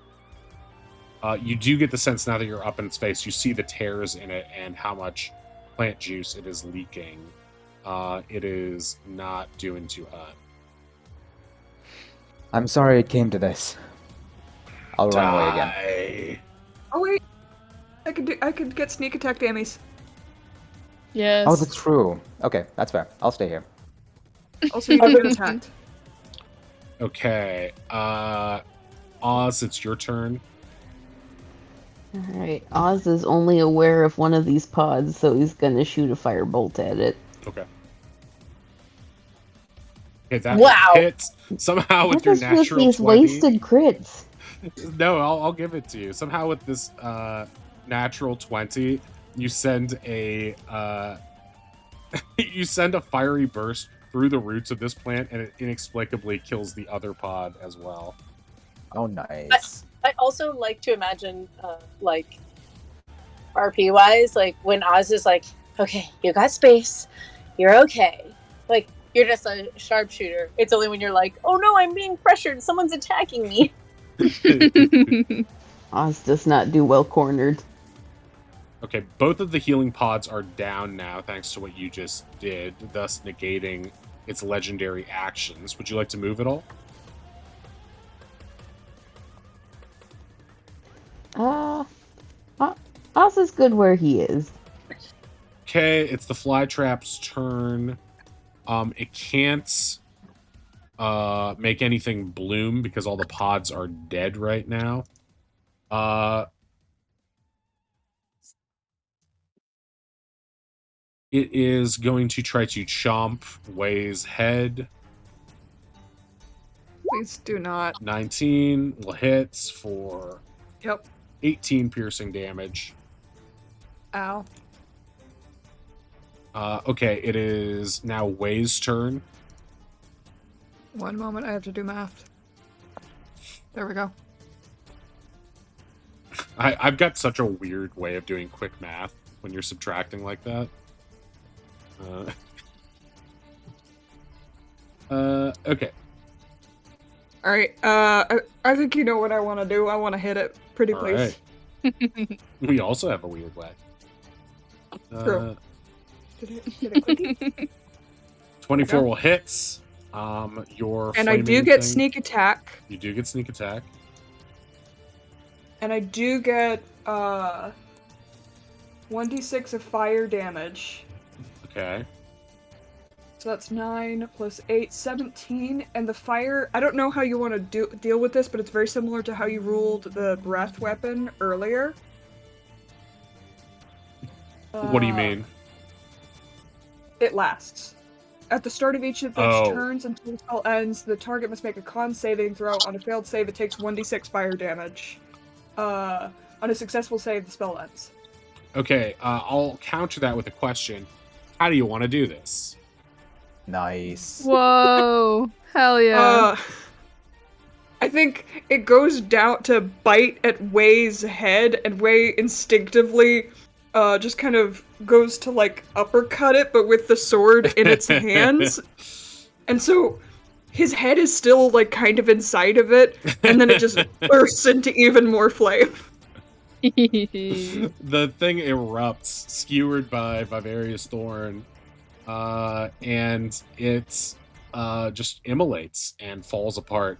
You do get the sense now that you're up in its face, you see the tears in it and how much plant juice it is leaking. It is not doing too hot. I'm sorry it came to this. I'll run away again. Die. Oh wait, I could get sneak attack dammies. Yes. Oh, that's true. Okay, that's fair. I'll stay here. Also, you don't get attacked. Okay. Oz, it's your turn. Alright. Oz is only aware of one of these pods, so he's gonna shoot a firebolt at it. Okay. Okay, that Wow. hits somehow with What your is with natural these 20. wasted crits? No, I'll give it to you. Somehow with this natural 20, you send a you send a fiery burst through the roots of this plant, and it inexplicably kills the other pod as well. Oh, nice. I also like to imagine, like, RP wise, like when Oz is like, okay, you got space, you're okay. Like, you're just a sharpshooter. It's only when you're like, oh no, I'm being pressured, someone's attacking me. Oz does not do well cornered. Okay, both of the healing pods are down now thanks to what you just did, thus negating its legendary actions. Would you like to move at all? Oz is good where he is. Okay, it's the flytrap's turn. It can't make anything bloom because all the pods are dead right now. It is going to try to chomp Way's head. Please do not. 19 will hit for Yep. 18 piercing damage. Ow. Okay, it is now Way's turn. One moment, I have to do math. There we go. I've got such a weird way of doing quick math when you're subtracting like that. Okay. All right. I think you know what I want to do. I want to hit it. Pretty All please. right. We also have a weird way. True. Did it click? 24 will hit. Your And I do flaming get thing- sneak attack. You do get sneak attack. And I do get 1d6 of fire damage. Okay. So that's 9 plus 8, 17. And the fire, I don't know how you want to deal with this, but it's very similar to how you ruled the breath weapon earlier. What do you mean? It lasts. At the start of each of its turns until the spell ends, the target must make a con saving throw. On a failed save, it takes 1d6 fire damage. On a successful save, the spell ends. Okay, I'll counter that with a question. How do you want to do this? Nice. Whoa. Hell yeah. I think it goes down to bite at Wei's head, and Wei instinctively just kind of goes to like uppercut it, but with the sword in its hands. And so his head is still like kind of inside of it, and then it just bursts into even more flame. The thing erupts, skewered by Vivarius Thorn, and it just immolates and falls apart.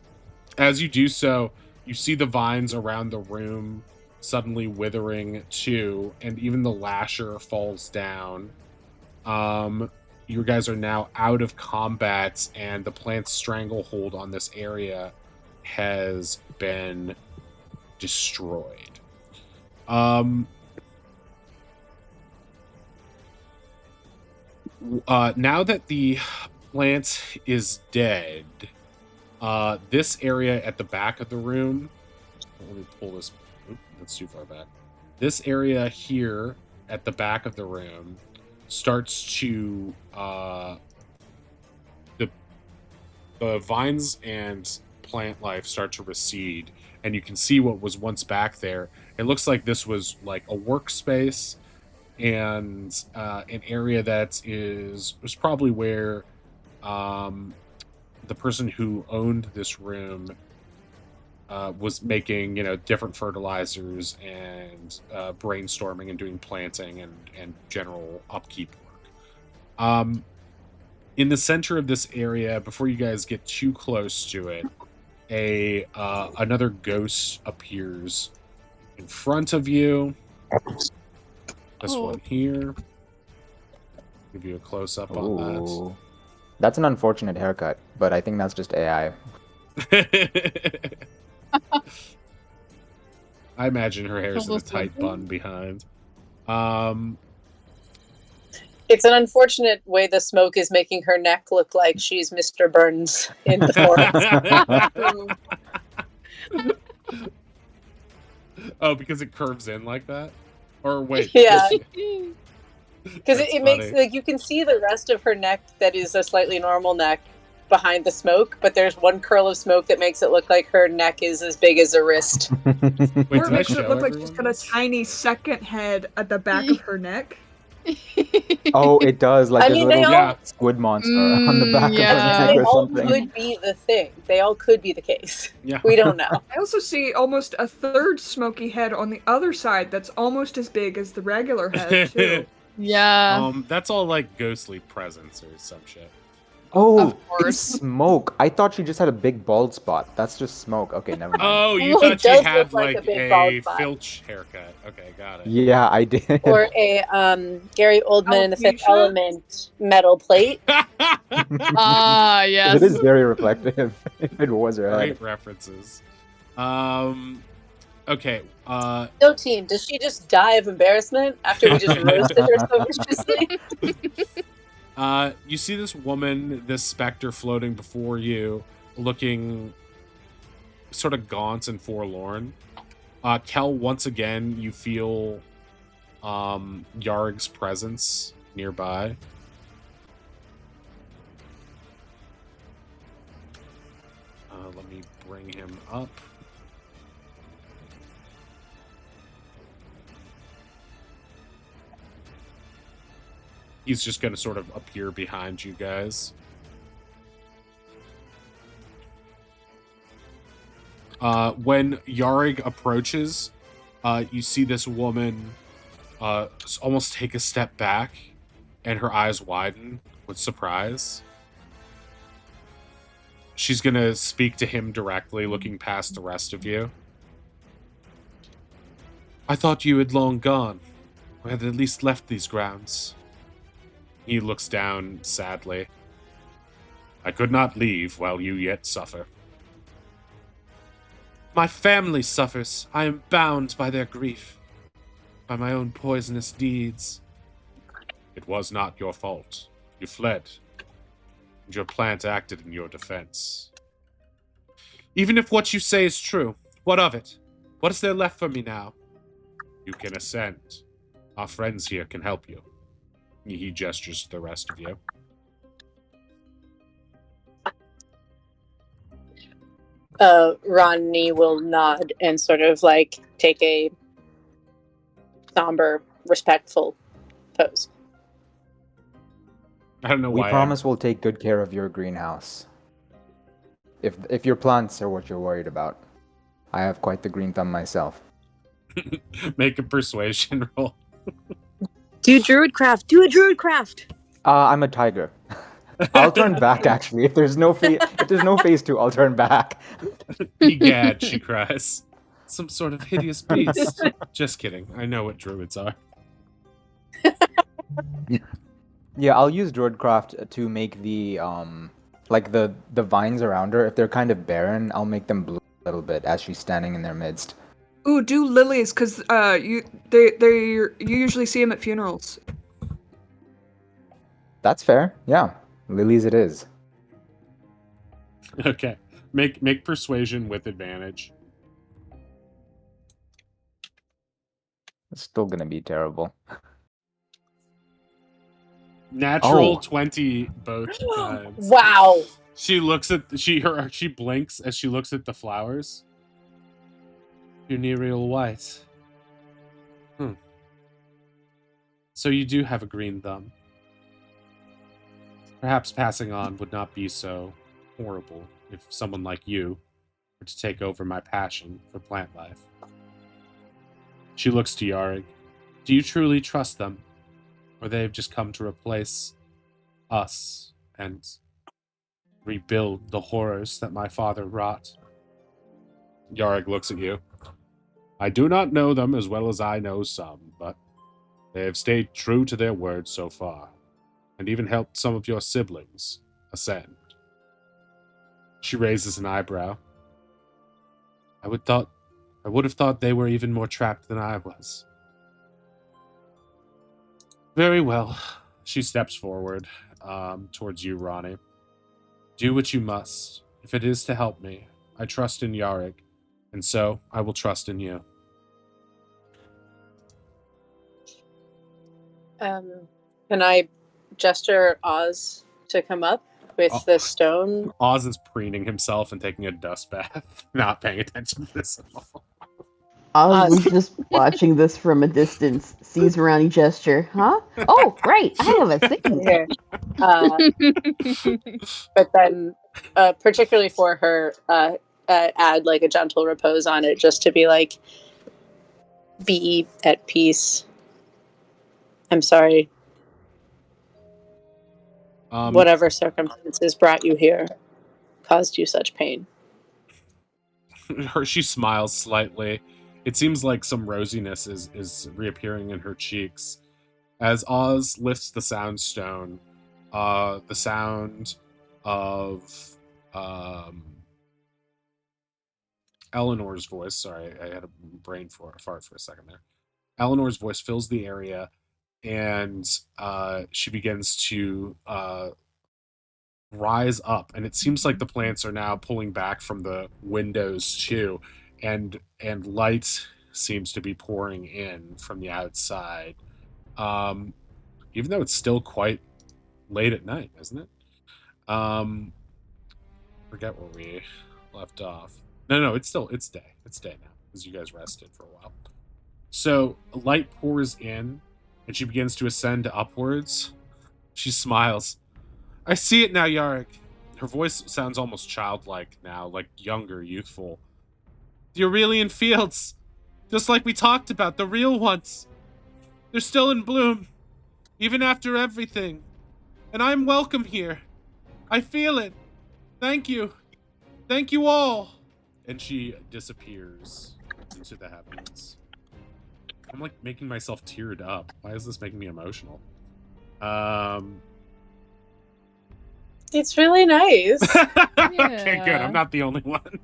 As you do so, you see the vines around the room suddenly withering too, and even the lasher falls down. You guys are now out of combat, and the plant's stranglehold on this area has been destroyed. Now that the plant is dead, this area at the back of the room, let me pull this, that's too far back. This area here at the back of the room starts to, the vines and plant life start to recede, and you can see what was once back there. It looks like this was like a workspace and an area that was probably where the person who owned this room was making, different fertilizers and brainstorming and doing planting and general upkeep work. In the center of this area, before you guys get too close to it, another ghost appears in front of you. This one here. Give you a close up on that. That's an unfortunate haircut, but I think that's just AI. I imagine her hair's in a tight bun behind. It's an unfortunate way the smoke is making her neck look like she's Mr. Burns in the forest. Oh, because it curves in like that? Or wait. Yeah. Because it makes, like, you can see the rest of her neck that is a slightly normal neck behind the smoke, but there's one curl of smoke that makes it look like her neck is as big as a wrist. Wait, or it makes it look like she's got a tiny second head at the back of her neck. Oh, it does. Like there's a little squid monster on the back of her neck or something. They all could be the thing. They all could be the case. Yeah. We don't know. I also see almost a third smoky head on the other side that's almost as big as the regular head, too. Yeah. That's all like ghostly presence or some shit. Oh, it's smoke. I thought she just had a big bald spot. That's just smoke. Okay, never mind. Oh, you thought she had like a Filch haircut. Okay, got it. Yeah, I did. Or a Gary Oldman in the Fifth Element metal plate. Ah, yes. It is very reflective. If it was her Great head. references. Okay. No, team. Does she just die of embarrassment after we just roasted her so viciously? You see this woman, this specter floating before you, looking sort of gaunt and forlorn. Kel, once again, you feel Yarg's presence nearby. Let me bring him up. He's just going to sort of appear behind you guys. When Yarig approaches, you see this woman almost take a step back, and her eyes widen with surprise. She's going to speak to him directly, looking past the rest of you. I thought you had long gone, or had at least left these grounds. He looks down sadly. I could not leave while you yet suffer. My family suffers. I am bound by their grief, by my own poisonous deeds. It was not your fault. You fled, and your plant acted in your defense. Even if what you say is true, what of it? What is there left for me now? You can ascend. Our friends here can help you. He gestures to the rest of you. Ronnie will nod and sort of like take a somber, respectful pose. I don't know We why. promise we'll take good care of your greenhouse. If your plants are what you're worried about. I have quite the green thumb myself. Make a persuasion roll. Do druidcraft. Do a druidcraft. I'm a tiger. I'll turn back actually. If there's no phase 2, I'll turn back. Egad, she cries. Some sort of hideous beast. Just kidding. I know what druids are. Yeah, I'll use Druidcraft to make the like the vines around her. If they're kind of barren, I'll make them bloom a little bit as she's standing in their midst. Ooh, do lilies, cause you usually see them at funerals. That's fair. Yeah, lilies it is. Okay. Make persuasion with advantage. It's still gonna be terrible. Natural Oh. 20 both times. Wow. She looks at she blinks as she looks at the flowers. Funereal white. So you do have a green thumb. Perhaps passing on would not be so horrible if someone like you were to take over my passion for plant life. She looks to Yarig. Do you truly trust them? Or they've just come to replace us and rebuild the horrors that my father wrought? Yarig looks at you. I do not know them as well as I know some, but they have stayed true to their word so far, and even helped some of your siblings ascend. She raises an eyebrow. I would have thought they were even more trapped than I was. Very well. She steps forward towards you, Ronnie. Do what you must. If it is to help me, I trust in Yarig, and so I will trust in you. Can I gesture Oz to come up with the stone? Oz is preening himself and taking a dust bath, not paying attention to this at all. Oz was just watching this from a distance, sees Ronnie gesture. Huh? Oh, right, I have a thing. Here. But then, particularly for her, add like a gentle repose on it just to be like, be at peace. I'm sorry. Whatever circumstances brought you here caused you such pain. She smiles slightly. It seems like some rosiness is reappearing in her cheeks. As Oz lifts the sound stone, the sound of Eleanor's voice, sorry, I had a brain fart for a second there. Eleanor's voice fills the area, and she begins to rise up, and it seems like the plants are now pulling back from the windows too, and light seems to be pouring in from the outside, even though it's still quite late at night, isn't it? Forget where we left off. No, it's day now, because you guys rested for a while. So light pours in, and she begins to ascend upwards. She smiles. I see it now, Yarik. Her voice sounds almost childlike now, like younger, youthful. The Aurelian fields, just like we talked about, the real ones. They're still in bloom, even after everything. And I'm welcome here. I feel it. Thank you. Thank you all. And she disappears into the heavens. I'm like making myself teared up. Why is this making me emotional? It's really nice. Okay, good. I'm not the only one.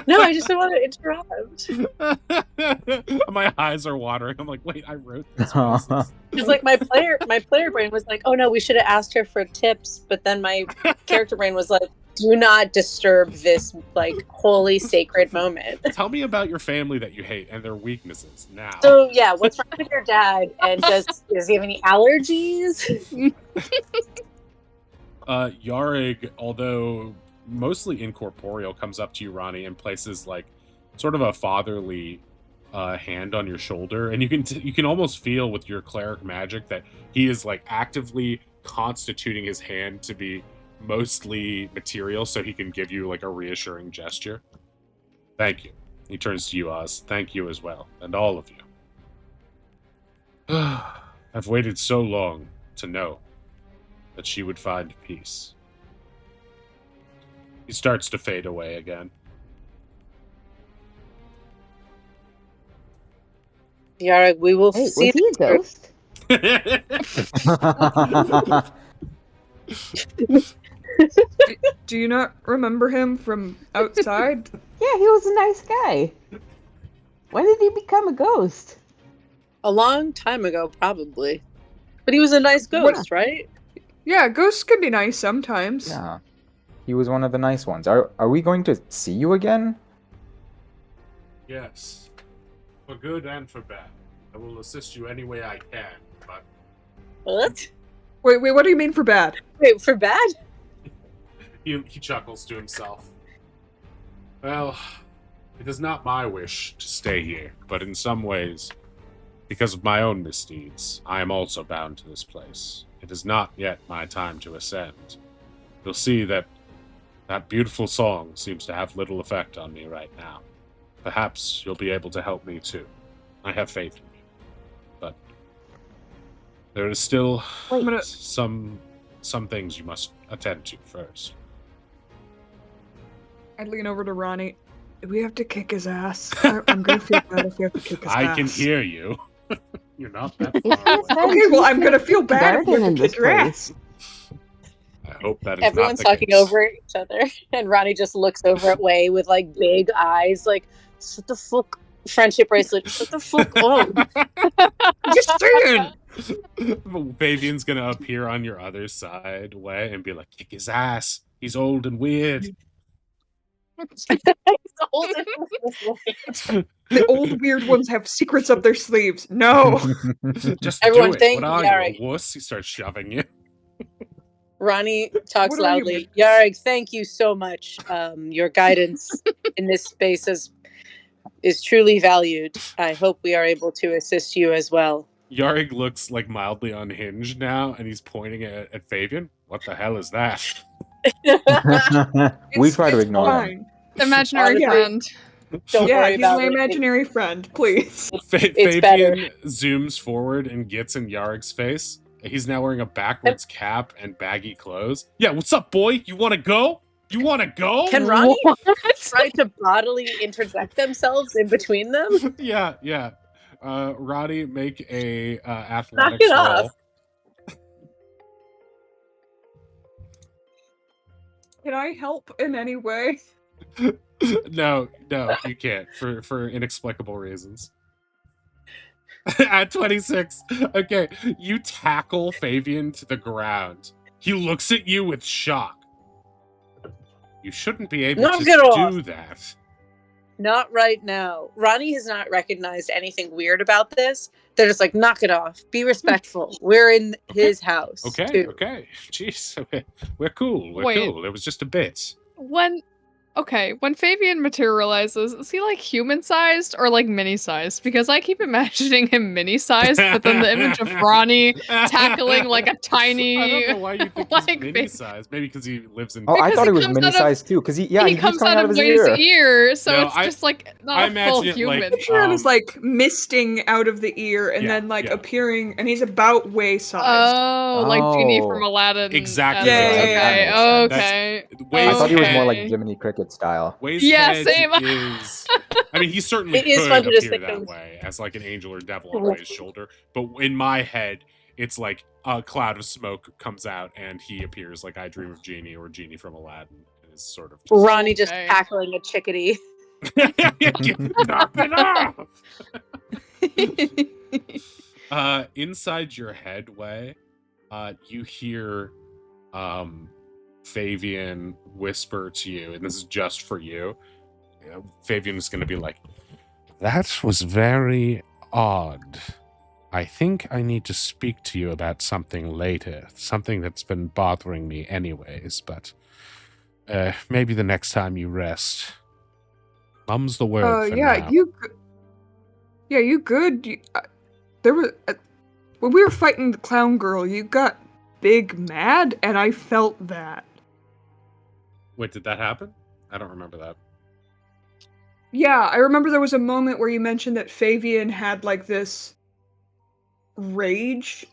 No, I just don't want to interrupt. My eyes are watering. I'm like, wait, I wrote this. What is this? Because like my player brain was like, oh no, we should have asked her for tips. But then my character brain was like, do not disturb this like holy sacred moment. Tell me about your family that you hate and their weaknesses now. So yeah, what's wrong with your dad? And does he have any allergies? Yarig, although mostly incorporeal, comes up to you, Ronnie, and places like sort of a fatherly hand on your shoulder, and you can almost feel with your cleric magic that he is like actively constituting his hand to be mostly material, so he can give you like a reassuring gesture. Thank you. He turns to you, Oz. Thank you as well, and all of you. I've waited so long to know that she would find peace. He starts to fade away again. Yara, we will Wait, see. was he a ghost? Do you not remember him from outside? Yeah, he was a nice guy. When did he become a ghost? A long time ago, probably. But he was a nice ghost, right? Yeah, ghosts can be nice sometimes. Yeah. He was one of the nice ones. Are we going to see you again? Yes. For good and for bad. I will assist you any way I can, but... What? Wait, what do you mean for bad? Wait, for bad? He chuckles to himself. Well, it is not my wish to stay here, but in some ways, because of my own misdeeds, I am also bound to this place. It is not yet my time to ascend. You'll see that beautiful song seems to have little effect on me right now. Perhaps you'll be able to help me too. I have faith in you. But there is still some things you must attend to first. I'd lean over to Ronnie. We have to kick his ass. I'm gonna feel bad if we have to kick his ass. I can hear you. You're not that far away. Okay, well, I'm gonna feel bad if we have to kick your ass. I hope that is Everyone's not the talking case. over each other, and Ronnie just looks over at Way with like big eyes, like, "What the fuck?" Friendship bracelet. What the fuck? Oh, Just saying. Fabian's gonna appear on your other side, Way, and be like, "Kick his ass. He's old and weird." he's old and The old weird ones have secrets up their sleeves. No. Just Everyone do it. think What are Yarig. you, a wuss? He starts shoving you. Ronnie talks What are you, loudly. Yarig, thank you so much. Your guidance in this space is truly valued. I hope we are able to assist you as well. Yarig looks like mildly unhinged now, and he's pointing at Fabian. What the hell is that? We try to It's ignore them. fine. Imaginary Yeah. friend. Don't Yeah, worry he's about my it. imaginary friend, please. Fabian better. zooms forward and gets in Yarig's face. He's now wearing a backwards cap and baggy clothes. Yeah, what's up, boy? You want to go? You want to go? Can Ronnie try to bodily interject themselves in between them? Yeah. Roddy, make a Knock athletics it roll. off. Can I help in any way? No, you can't for inexplicable reasons. At 26, okay, you tackle Fabian to the ground. He looks at you with shock. You shouldn't be able Knock to it off. do that. Not right now. Ronnie has not recognized anything weird about this. They're just like, knock it off. Be respectful. We're in his house. Okay. Jeez, okay. We're cool. Wait. Cool. It was just a bit. When Fabian materializes, is he like human-sized or like mini-sized? Because I keep imagining him mini-sized, but then the image of Ronnie tackling like a tiny. I don't know why you think like, he's mini-sized. Maybe because he lives in... Oh, I Because thought he it was comes out mini-sized too, because he keeps comes coming out of his Way's ear. ear, so No, it's just like I not a full imagine it human. like, Sharon is like misting out of the ear and Yeah, then like yeah. appearing, and he's about waist-sized. Oh, like Genie Oh. from Aladdin. Exactly. Yeah, Okay, that makes sense. okay. Way's I thought he was more head- like Jiminy Cricket Hobbit style. Way's Yeah, head same. is. I mean, he certainly It is could fun to just appear think that of- way as like an angel or devil on Way's shoulder, but in my head, it's like a cloud of smoke comes out and he appears like I Dream of Genie or Genie from Aladdin. Is sort of just... Ronnie just Okay. tackling a chickadee. Knock it off! Inside your head, Way, you hear Fabian whisper to you, and this is just for you. Fabian is going to be like, "That was very odd. I think I need to speak to you about something later, something that's been bothering me anyways, but maybe the next time you rest. Mum's the word for now." You good? There was when we were fighting the clown girl, you got big mad, and I felt that. Wait, did that happen? I don't remember that. Yeah, I remember there was a moment where you mentioned that Fabian had like this rage.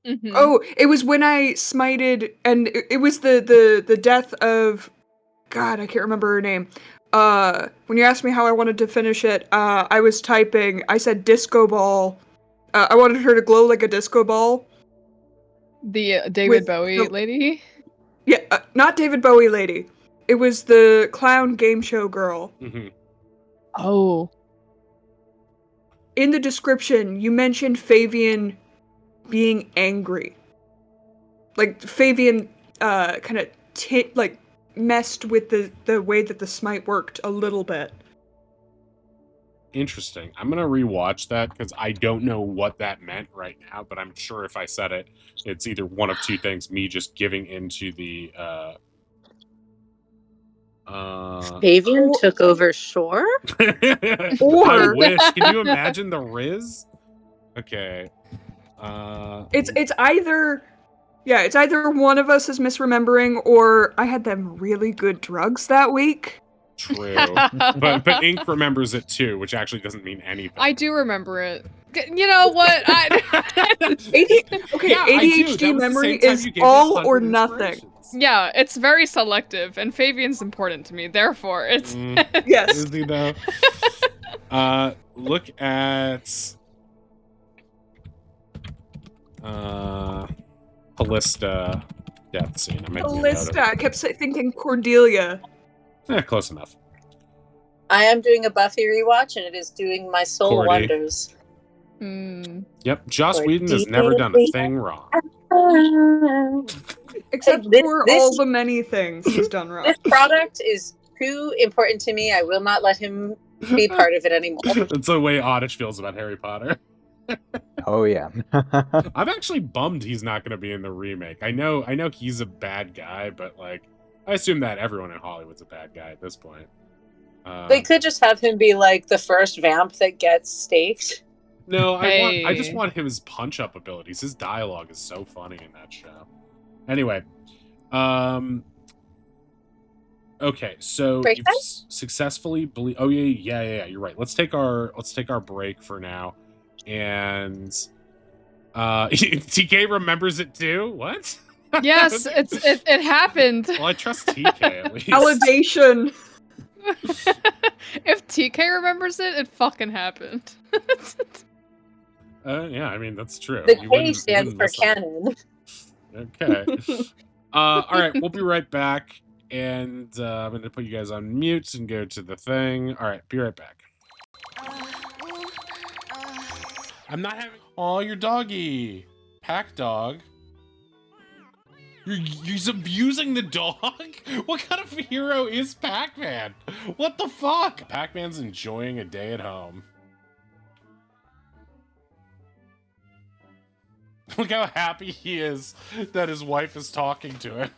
Mhm. Oh, it was when I smited, and it was the death of, God, I can't remember her name. When you asked me how I wanted to finish it, I was typing. I said disco ball. I wanted her to glow like a disco ball. The David With Bowie the- lady. Yeah, not David Bowie lady. It was the clown game show girl. Mm-hmm. Oh. In the description, you mentioned Fabian being angry. Like Fabian, kind of messed with the way that the smite worked a little bit. Interesting. I'm gonna rewatch that because I don't know what that meant right now, but I'm sure if I said it, it's either one of two things: me just giving into the Fabian took over Shore? I Or- wish. Can you imagine the Riz? Okay. It's either one of us is misremembering, or I had them really good drugs that week. True. But Ink remembers it too, which actually doesn't mean anything. I do remember it. You know what? Okay, Yeah, I do. ADHD That was the memory same time is you gave me all 100 or nothing. inspirations. Yeah, it's very selective, and Fabian's important to me. Therefore, it's Yes. Is he though? Look at Callista death scene. I'm making a note of Callista. I kept thinking Cordelia. it. Close enough. I am doing a Buffy rewatch, and it is doing my soul Cordy. wonders. Yep, Joss Like, Whedon has never done a thing wrong. Except This- for this- all the many things he's done wrong. This product is too important to me. I will not let him be part of it anymore. That's the way Oddish feels about Harry Potter. Oh yeah. I'm actually bummed he's not going to be in the remake. I know he's a bad guy, but like, I assume that everyone in Hollywood's a bad guy at this point. They could just have him be like the first vamp that gets staked. No, I just Hey. want his punch-up abilities. His dialogue is so funny in that show. Anyway, okay, so Break you've time? successfully oh yeah, you're right. Let's take our break for now. And TK remembers it too? What? yes, it happened. Well, I trust TK at least. Validation. If TK remembers it, it fucking happened. Yeah, I mean that's true. The You K wouldn't stands for miss that. canon. Okay. All right, we'll be right back, and I'm going to put you guys on mute and go to the thing. All right, be right back. I'm not having. Oh, your doggy, Pack Dog. He's abusing the dog? What kind of hero is Pac-Man? What the fuck? Pac-Man's enjoying a day at home. Look how happy he is that his wife is talking to him.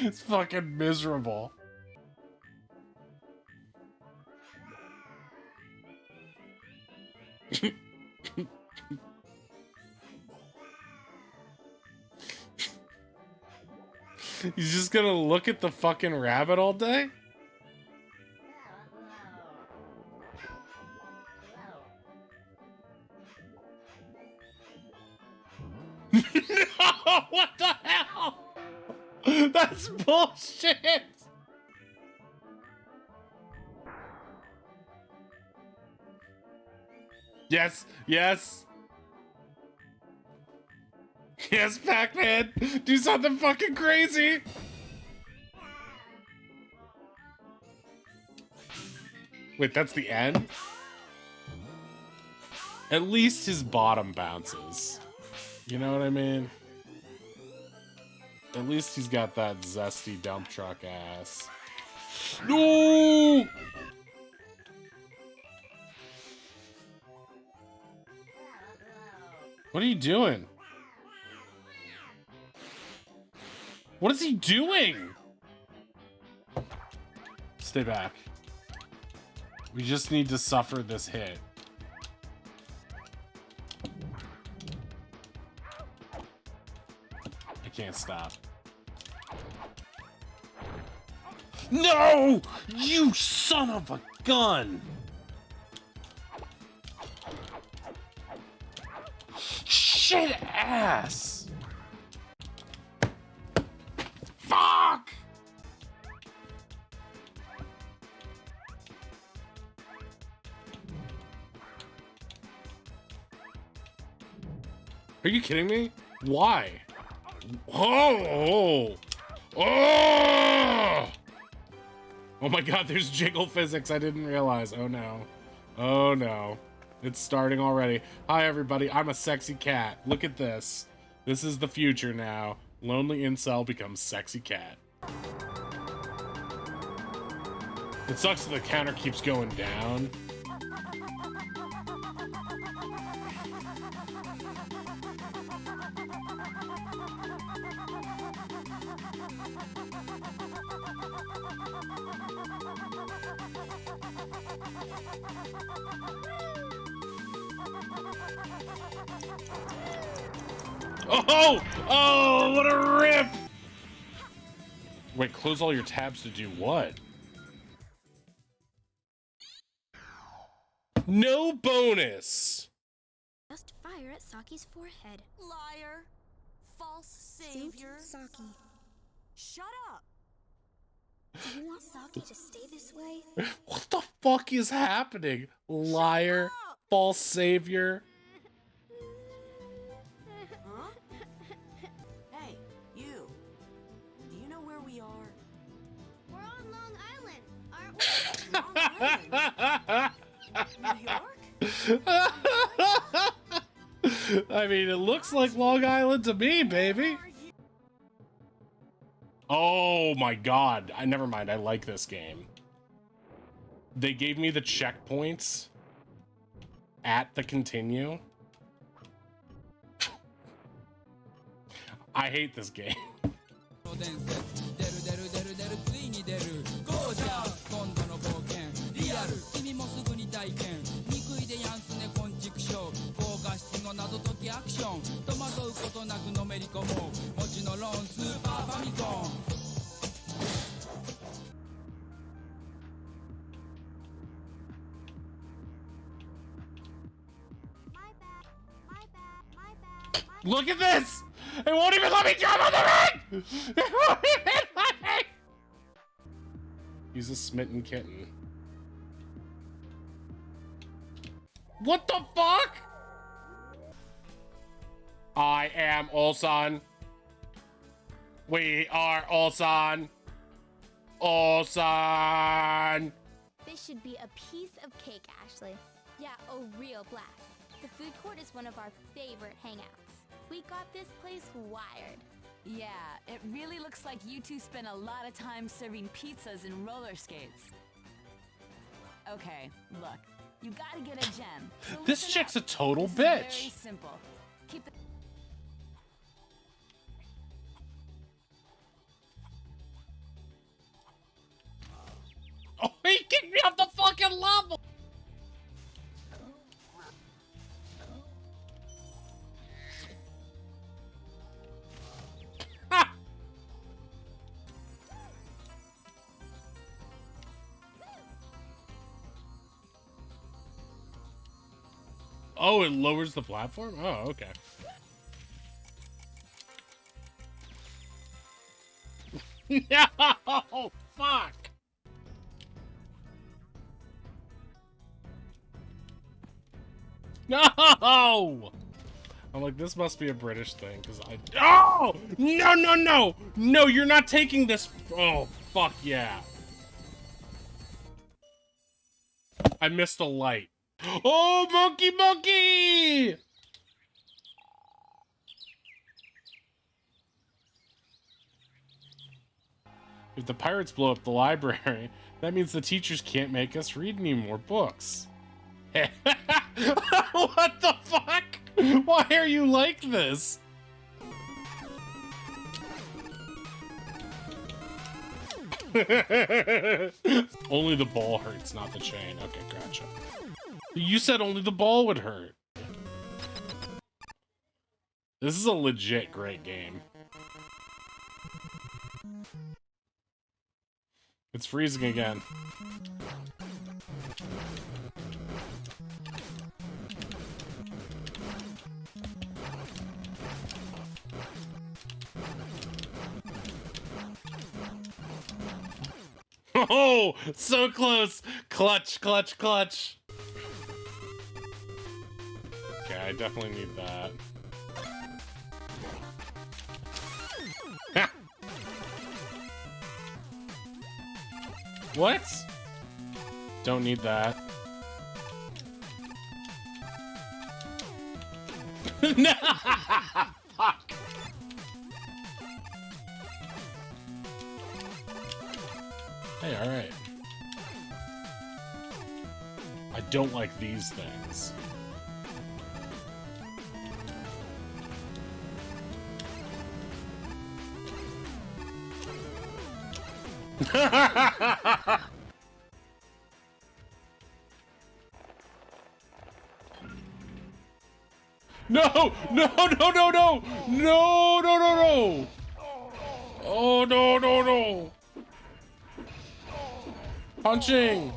It's fucking miserable. He's just gonna look at the fucking rabbit all day? No! What the hell? That's bullshit! Yes, yes! Yes, Pac-Man! Do something fucking crazy! Wait, that's the end? At least his bottom bounces. You know what I mean? At least he's got that zesty dump truck ass. No! What are you doing? What is he doing? Stay back. We just need to suffer this hit. I can't stop. No! You son of a gun! Shit ass! Fuck! Are you kidding me? Why? Oh! Oh! Oh my god, there's jiggle physics I didn't realize. Oh no. Oh no. It's starting already. Hi everybody, I'm a sexy cat. Look at this. This is the future now. Lonely incel becomes sexy cat. It sucks that the counter keeps going down. Oh! Oh, what a rip! Wait, close all your tabs to do what? No bonus! Just fire at Saki's forehead. Liar! False savior! Saki. Shut up! Do you want Saki to stay this way? What the fuck is happening? Liar, false savior. Huh? Hey, you. Do you know where we are? We're on Long Island, aren't we? Long Island? New York? I mean, it looks like Long Island to me, baby. Oh my god. Never mind, I like this game. They gave me the checkpoints at the continue. I hate this game. Look at this! It won't even let me jump on the ring! It won't even let me! He's a smitten kitten. What the fuck? I am Ulsan. We are Ulsan. Ulsan. This should be a piece of cake, Ashley. Yeah, a real blast. The food court is one of our favorite hangouts. We got this place wired. Yeah, it really looks like you two spent a lot of time serving pizzas and roller skates. Okay, look, you gotta get a gem. So This listen chick's a up. total This is very bitch. simple. Keep the Oh, he kicked me off the fucking level! Ha! Oh, it lowers the platform? Oh, okay. No! Fuck! No! I'm like, this must be a British thing, because I... Oh! No, no, no! No, you're not taking this... Oh, fuck yeah. I missed a light. Oh, monkey, monkey! If the pirates blow up the library, that means the teachers can't make us read any more books. What the fuck? Why are you like this? Only the ball hurts, not the chain. Okay, gotcha. You said only the ball would hurt. This is a legit great game. It's freezing again. Oh, so close. Clutch, clutch, clutch. Okay, I definitely need that. Ha! What? Don't need that. No! Fuck. Hey, alright. I don't like these things. No! No, no, no, no! No, no, no, no! Oh, no, no, no! Punching!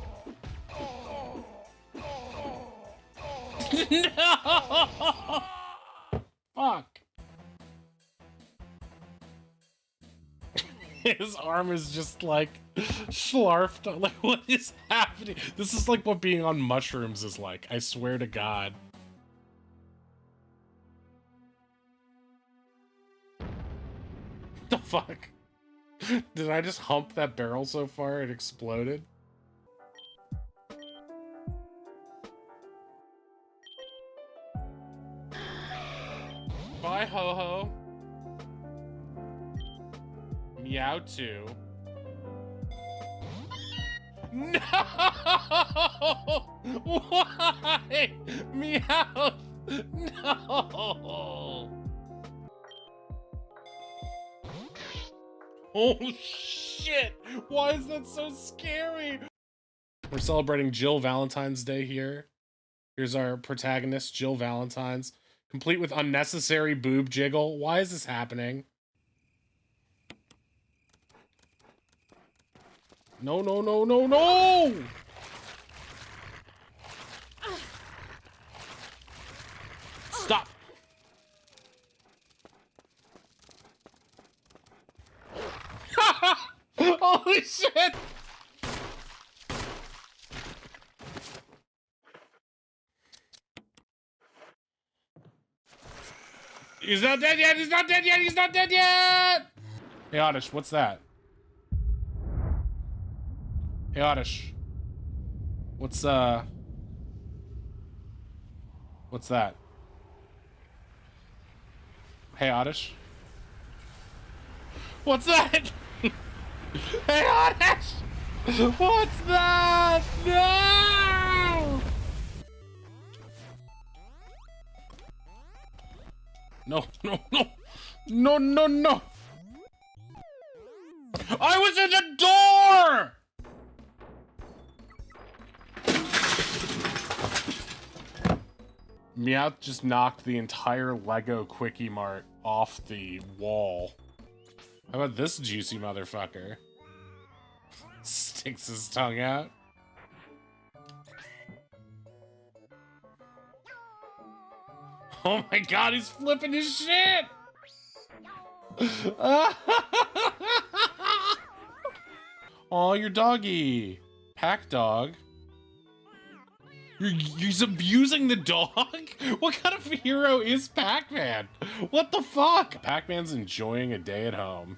No! Fuck. His arm is just like schlarfed. Like, what is happening? This is like what being on mushrooms is like. I swear to God. What the fuck? Did I just hump that barrel so far it exploded? Bye, Ho-Ho. Meow too. No! Why? Meow! No! Oh shit! Why is that so scary? We're celebrating Jill Valentine's Day here. Here's our protagonist, Jill Valentine's, complete with unnecessary boob jiggle. Why is this happening? No, no, no, no, no! Stop! Holy shit! He's not dead yet! He's not dead yet! He's not dead yet! Hey, Oddish, what's that? Hey, Oddish. What's that? Hey, Oddish. What's that? Hey, Oddish! What's that? No! No, no, no. No, no, no. I was in the door! Meowth just knocked the entire Lego Quickie Mart off the wall. How about this juicy motherfucker? Sticks his tongue out. Oh my god, he's flipping his shit! Aw, your doggy. Pack dog. He's abusing the dog? What kind of hero is Pac-Man? What the fuck? Pac-Man's enjoying a day at home.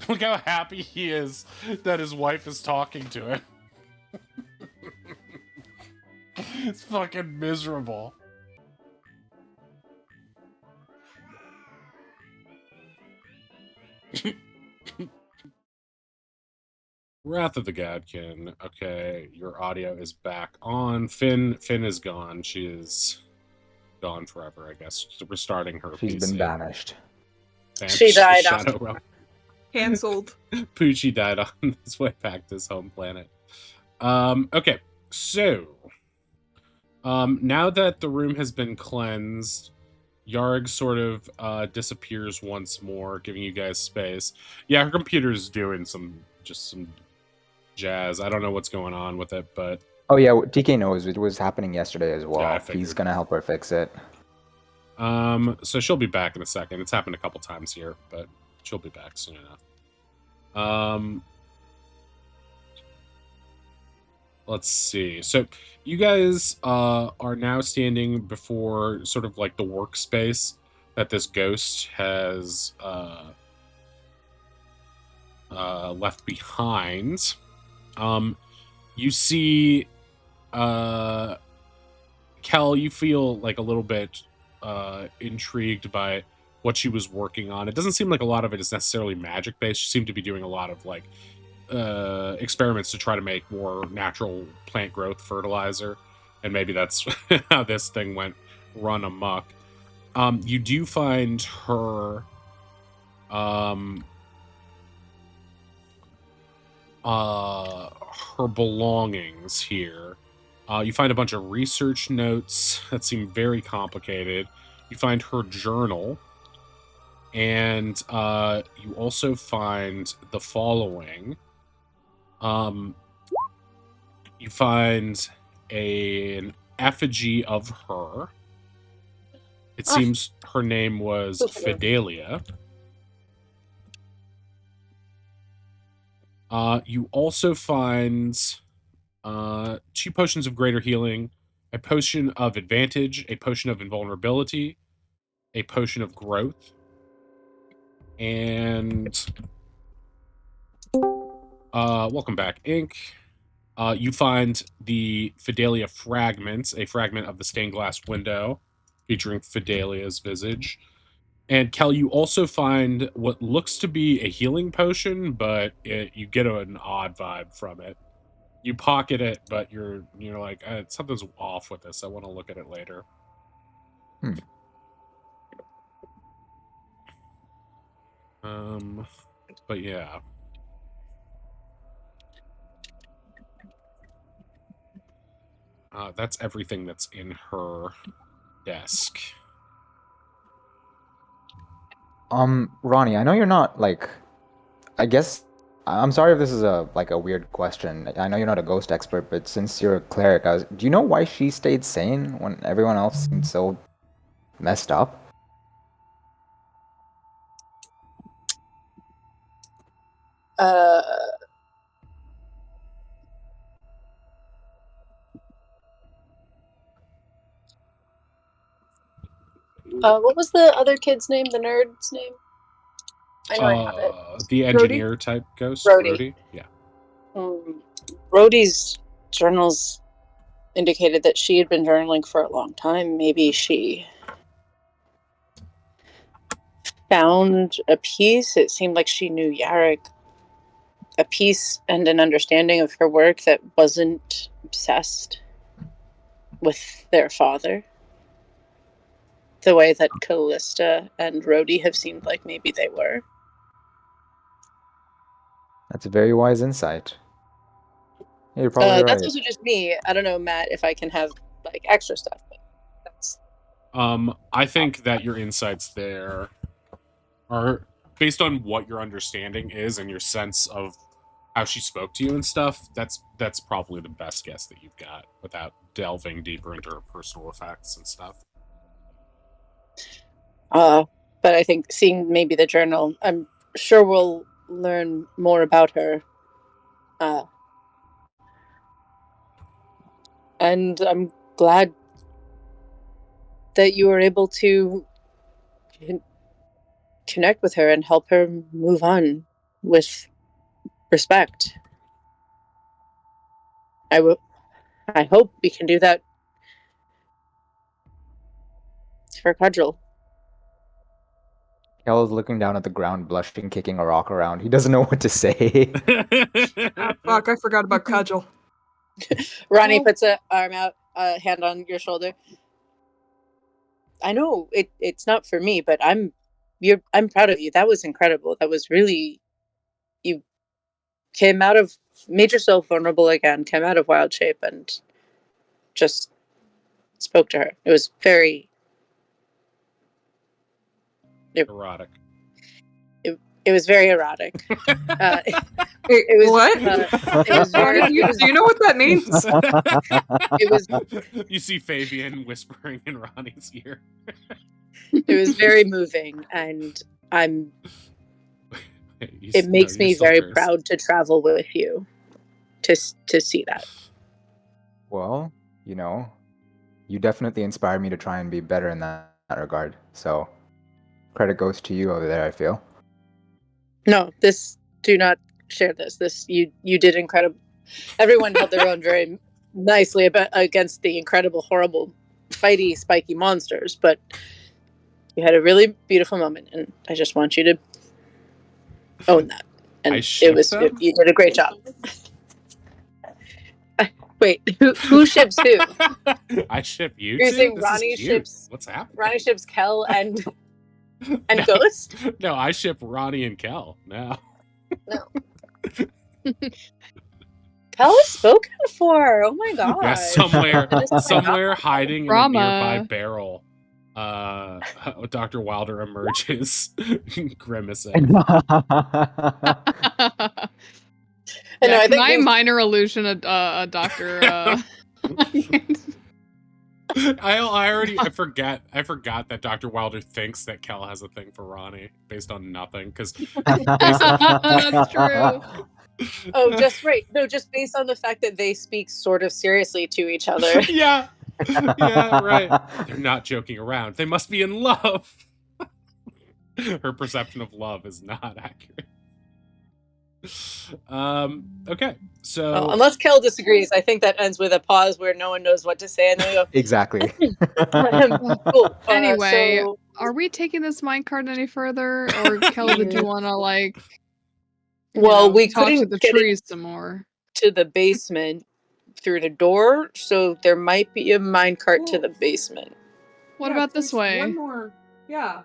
Look how happy he is that his wife is talking to him. It's fucking miserable. Wrath of the Godkin. Okay, your audio is back on. Finn is gone. She is gone forever, I guess. She's restarting her She's PC. been banished. She died Shadow after. Realm. Cancelled. Poochie died on his way back to his home planet. Okay, so now that the room has been cleansed, Yarg sort of disappears once more, giving you guys space. Yeah, her computer's doing some jazz. I don't know what's going on with it, but Oh yeah, TK knows it was happening yesterday as well. I He's figured. gonna help her fix it. So she'll be back in a second. It's happened a couple times here, but she'll be back soon enough. Let's see. So you guys are now standing before sort of like the workspace that this ghost has left behind. You see, Kel, you feel like a little bit intrigued by what she was working on. It doesn't seem like a lot of it is necessarily magic based. She seemed to be doing a lot of like experiments to try to make more natural plant growth fertilizer, and maybe that's how this thing went run amok. You do find her her belongings here. You find a bunch of research notes that seem very complicated. You find her journal, and you also find the following. You find an effigy of her. It seems her name was Fidelia. You also find 2 potions of greater healing, a potion of advantage, a potion of invulnerability, a potion of growth, and welcome back, Ink. You find the Fidelia fragments, a fragment of the stained glass window featuring Fidelia's visage. And Kel, you also find what looks to be a healing potion, but you get an odd vibe from it. You pocket it, but you're like, something's off with this. I want to look at it later. But yeah. That's everything that's in her desk. Ronnie, I know you're not like, I guess I'm sorry if this is a weird question. I know you're not a ghost expert, but since you're a cleric, do you know why she stayed sane when everyone else seemed so messed up? What was the other kid's name? The nerd's name? I know I have it. The engineer type ghost? Rhodey. Yeah. Rhodey's journals indicated that she had been journaling for a long time. Maybe she found a piece. It seemed like she knew Yarrick. A piece and an understanding of her work that wasn't obsessed with their father. The way that Callista and Rhodey have seemed like maybe they were. That's a very wise insight. Yeah, you're probably right. That's also just me. I don't know, Matt, if I can have like extra stuff. But that's. I think that your insights there are based on what your understanding is and your sense of how she spoke to you and stuff. That's probably the best guess that you've got without delving deeper into her personal effects and stuff. But But I think seeing maybe the journal, I'm sure we'll learn more about her. And I'm glad that you were able to connect with her and help her move on with respect. I hope we can do that for Cudgel. Kel is looking down at the ground, blushing, kicking a rock around. He doesn't know what to say. Ah, fuck, I forgot about Cudgel. Ronnie Oh. puts a arm out, a hand on your shoulder. I know it's not for me, but I'm proud of you. That was incredible. That was really, you made yourself vulnerable again, came out of wild shape and just spoke to her. It was very Erotic. it was very erotic. Wait, It was what? it was very Ronnie, do you know what that means? it was You see Fabian whispering in Ronnie's ear. it was very moving, and it makes me still very cursed. proud to travel with you to see that. Well, you know, you definitely inspire me to try and be better in that regard. So, credit goes to you over there, I feel. No, do not share this. You did incredible. Everyone held their own very nicely against the incredible, horrible, fighty, spiky monsters, but you had a really beautiful moment, and I just want you to own that. And you did a great job. Wait, who ships who? I ship you You're two? saying This Ronnie is cute. ships What's happening? Ronnie ships Kel and No. Ghost? No, I ship Ronnie and Kel. No. Kel is spoken for. Oh my god. Yeah, somewhere hiding in a nearby Drama. barrel. Dr. Wilder emerges, grimacing. I know, I Can think I minor illusion a doctor? I forgot that Dr. Wilder thinks that Kel has a thing for Ronnie based on nothing, because That's true. Oh, just right. No, just based on the fact that they speak sort of seriously to each other. Yeah, right. They're not joking around. They must be in love. Her perception of love is not accurate. Okay, so Well, unless Kel disagrees, I think that ends with a pause where no one knows what to say, and then we go. Exactly. Cool. Anyway, So, are we taking this minecart any further, or Kel, did you want to we talk to couldn't the get trees some more? to the basement through the door, so there might be a minecart to the basement. What about this way? One more. Yeah.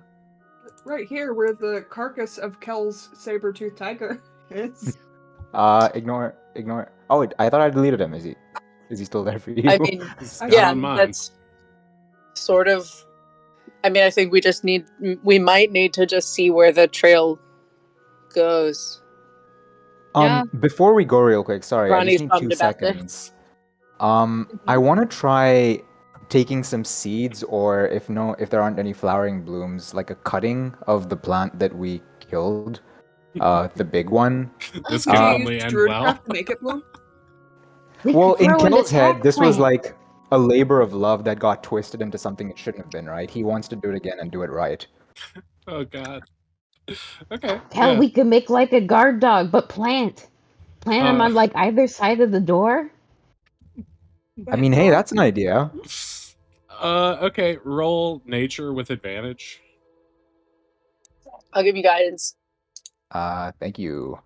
Right here, where the carcass of Kel's saber-toothed tiger is. Ignore. Oh, wait, I thought I deleted him. Is he still there for you? I mean, He's not yeah, on mine. that's sort of. I mean, I think we might need to just see where the trail goes. Yeah. Before we go real quick, sorry, Ronnie's I just need bummed 2 about this. seconds. I want to try taking some seeds, or if there aren't any flowering blooms, like a cutting of the plant that we killed, the big one. This Did can you only use end Druidcraft well. to make it bloom? We Well, could in grow an Kel's head, attack this was plant. like a labor of love that got twisted into something it shouldn't have been, right? He wants to do it again and do it right. Oh god. Okay. Hell, Yeah. we could make like a guard dog, but plant them on like either side of the door. I mean, hey, that's an idea. Okay. Roll nature with advantage. I'll give you guidance. Thank you.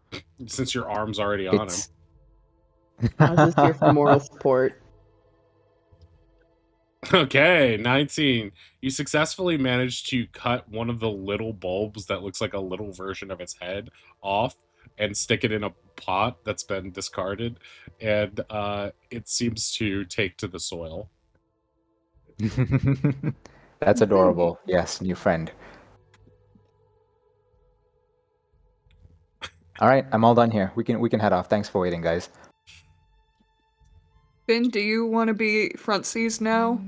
Since your arm's already on him. I was just here for moral support. Okay, 19. You successfully managed to cut one of the little bulbs that looks like a little version of its head off and stick it in a pot that's been discarded, and it seems to take to the soil. That's adorable. Yes, new friend. All right, I'm all done here. We can head off. Thanks for waiting, guys. Finn, do you want to be front seas now?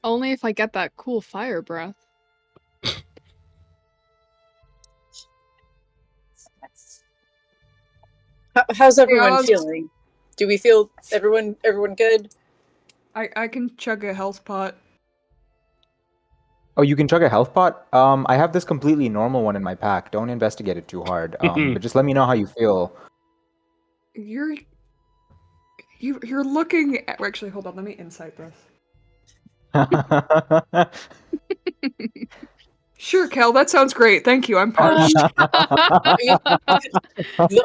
Only if I get that cool fire breath. How's everyone Oz. feeling? Do we feel everyone good? I can chug a health pot. Oh, you can chug a health pot? I have this completely normal one in my pack. Don't investigate it too hard. But just let me know how you feel. You're looking at, actually, hold on, let me insight this. Sure, Kel, that sounds great. Thank you. I'm parched. The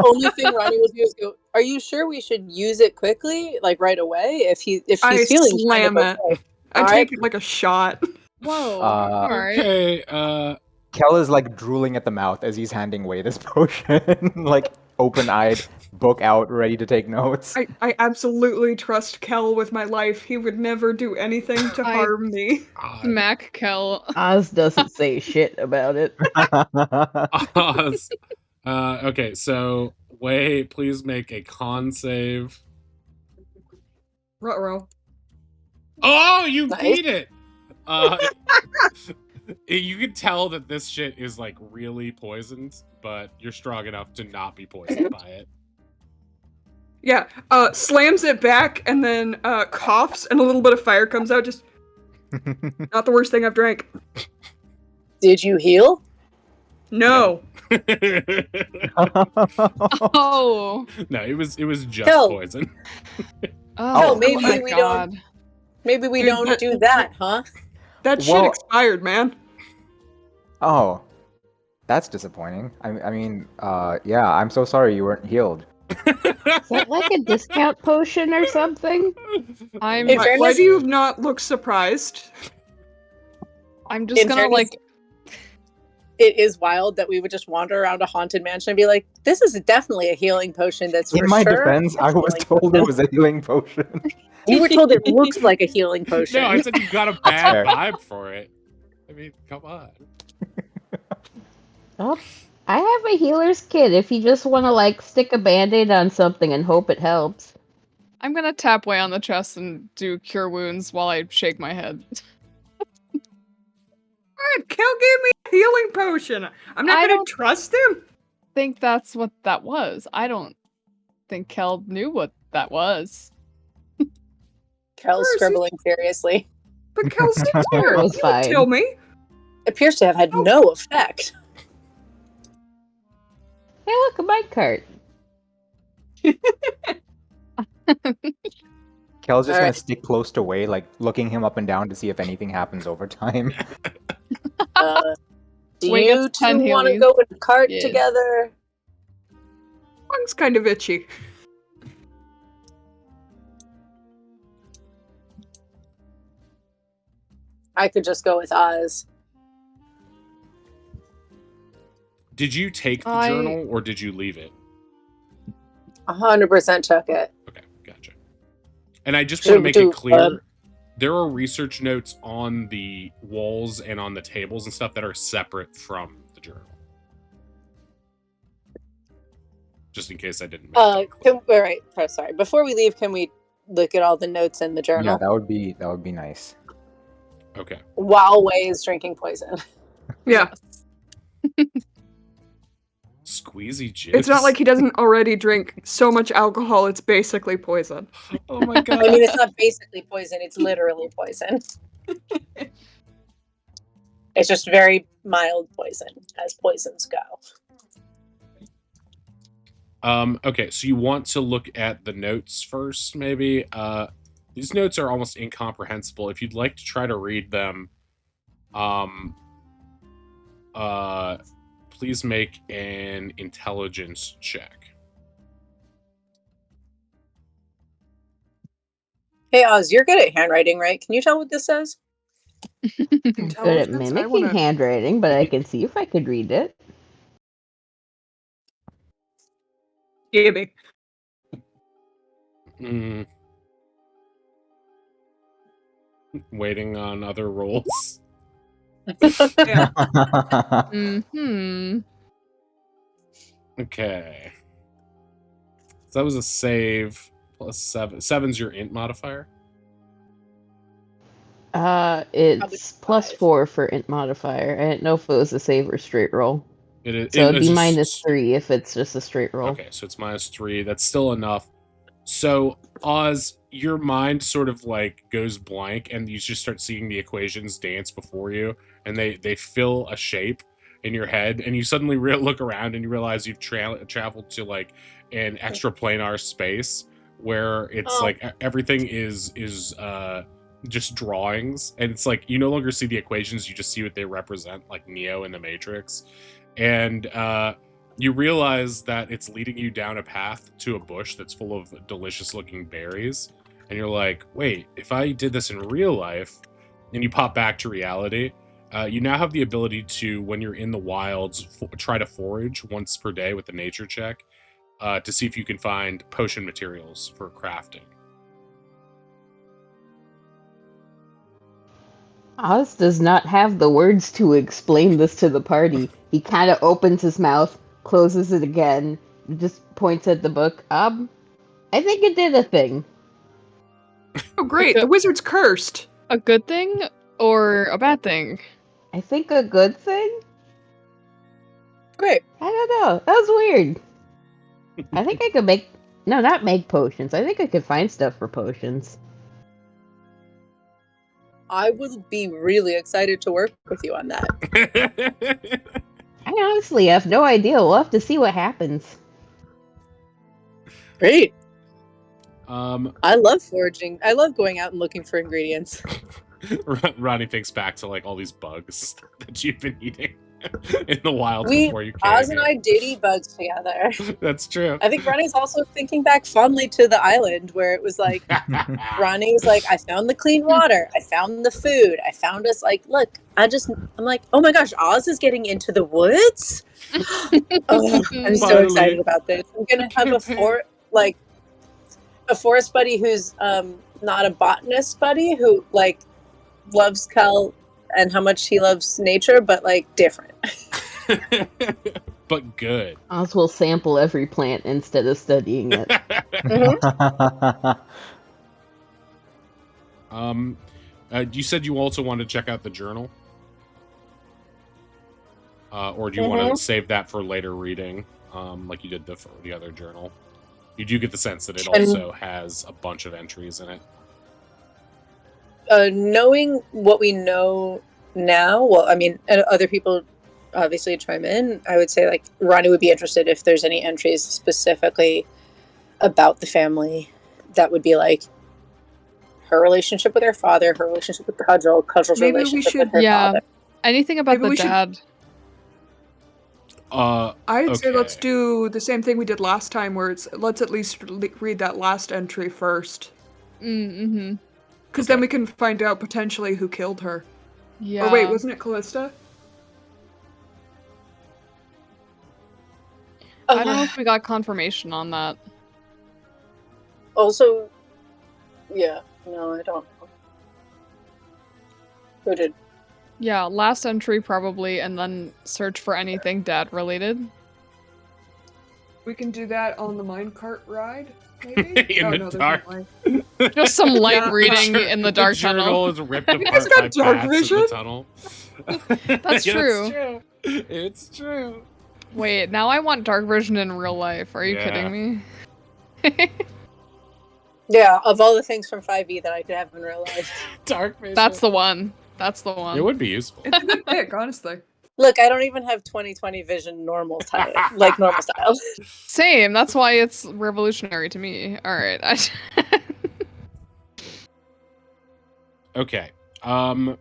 only thing Ronnie will do is go, "Are you sure we should use it quickly, like right away? If he's I feeling kind slam of it. okay." I All take right. it like a shot. Whoa. Uh, All right. Okay, Kel is like drooling at the mouth as he's handing away this potion, like open-eyed, book out, ready to take notes. I absolutely trust Kel with my life. He would never do anything to I- harm me. Mac Kel. Oz doesn't say shit about it. Oz. Okay, so Wei, please make a con save. Ruh-roh. Oh, you Nice. beat it! You can tell that this shit is like really poisoned, but you're strong enough to not be poisoned by it. Yeah, slams it back and then coughs and a little bit of fire comes out. Just not the worst thing I've drank. Did you heal? No. Oh. No, it was just Kel. poison. Oh, maybe my we God. don't. Maybe we Dude, don't that- do that, huh? That shit Well- expired, man. Oh, that's disappointing. I mean, yeah, I'm so sorry you weren't healed. Is that like a discount potion or something? I'm In Why fairness- do you not look surprised? just In gonna fairness- like It is wild that we would just wander around a haunted mansion and be like, "This is definitely a healing potion." That's In for my sure defense, a I was healing told it potion." was a healing potion. You were told it looks like a healing potion. No, I said you got a fair. bad vibe for it. I mean, come on. Oh, I have a healer's kit if you just want to like stick a band-aid on something and hope it helps. I'm gonna tap Way on the chest and do cure wounds while I shake my head. Alright, Kel gave me a healing potion. I'm not I gonna don't- trust him. Think that's what that was. I don't think Kel knew what that was. Carol's Where is he? scribbling furiously. But Kel's Sure, here. it was He would fine. tell me. Appears to have had no effect. Hey, look, a bike cart. Kel's just gonna Alright. stick close to Wei, like looking him up and down to see if anything happens over time. Do Wait, you it's 10 two want to healies. go in a cart Yes. together? Tongue's kind of itchy. I could just go with Oz. Did you take the I- journal or did you leave it? 100% took it. Okay, gotcha. And I just Should want to we make do, it clear, there are research notes on the walls and on the tables and stuff that are separate from the journal. Just in case I didn't make that clear. All right. Oh, sorry. Before we leave, can we look at all the notes in the journal Yeah, that would be nice. Okay. while Wei is drinking poison? Yeah. Squeezy juice. It's not like he doesn't already drink so much alcohol, it's basically poison. Oh my god. I mean, it's not basically poison; it's literally poison. It's just very mild poison, as poisons go. Okay, so you want to look at the notes first, maybe? These notes are almost incomprehensible. If you'd like to try to read them, please make an intelligence check. Hey, Oz, you're good at handwriting, right? Can you tell what this says? I'm good at Intelligence? I mimicking wanna- handwriting, but I can see if I could read it. Gimme. Waiting on other rolls. Yeah. Hmm. Okay. So that was a save plus 7. 7's your int modifier. It's Probably plus 5. 4 for int modifier. I didn't know if it was a save or straight roll. So it'd be is -3 if it's just a straight roll. Okay, so it's -3. That's still enough. So, Oz, your mind sort of like goes blank, and you just start seeing the equations dance before you, and they fill a shape in your head, and you suddenly look around and you realize you've traveled to like an extraplanar space where it's like everything is just drawings, and it's like you no longer see the equations, you just see what they represent, like Neo in the Matrix, and you realize that it's leading you down a path to a bush that's full of delicious looking berries. And you're like, wait, if I did this in real life, and you pop back to reality, you now have the ability to, when you're in the wilds, try to forage once per day with the nature check to see if you can find potion materials for crafting. Oz does not have the words to explain this to the party. He kind of opens his mouth, closes it again, just points at the book. I think it did a thing. Oh, great! The wizard's cursed. A good thing or a bad thing? I think a good thing? Great. I don't know. That was weird. I think I could make... No, not make potions. I think I could find stuff for potions. I would be really excited to work with you on that. I honestly have no idea. We'll have to see what happens. Great. I love foraging. I love going out and looking for ingredients. Ronnie thinks back to like all these bugs that you've been eating in the wild before you came. Oz and I did eat bugs together. That's true. I think Ronnie's also thinking back fondly to the island where it was like, Ronnie was like, I found the clean water. I found the food. I found us like, look, I'm like, oh my gosh, Oz is getting into the woods? Oh, I'm so excited about this. I'm going to have a forest buddy who's not a botanist buddy who like loves Cal and how much he loves nature, but like different. But good. Oz will sample every plant instead of studying it. You said you also want to check out the journal? Or do you want to save that for later reading, like you did for the other journal? You do get the sense that it also has a bunch of entries in it. Knowing what we know now, well, I mean, other people obviously chime in. I would say, like, Ronnie would be interested if there's any entries specifically about the family that would be like her relationship with her father, her relationship with Cudgel's relationship with her father. Anything about the dad. I'd say let's do the same thing we did last time, where let's at least read that last entry first. Mm-hmm. Because then we can find out potentially who killed her. Yeah. Or wait, wasn't it Callista? I don't know if we got confirmation on that. Also, yeah, no, I don't know. Who did? Yeah, last entry probably, and then search for anything dad related. We can do that on the minecart ride, maybe? In the dark. Just some light reading in the dark tunnel. Is ripped apart You guys got dark vision? in the tunnel. That's true. It's true. Wait, now I want dark vision in real life. Are you kidding me? Yeah, of all the things from 5e that I could have in real life. Dark vision. That's the one. That's the one. It would be useful. It's a good pick, honestly. Look, I don't even have 20/20 vision normal style. Same. That's why it's revolutionary to me. All right. Okay. So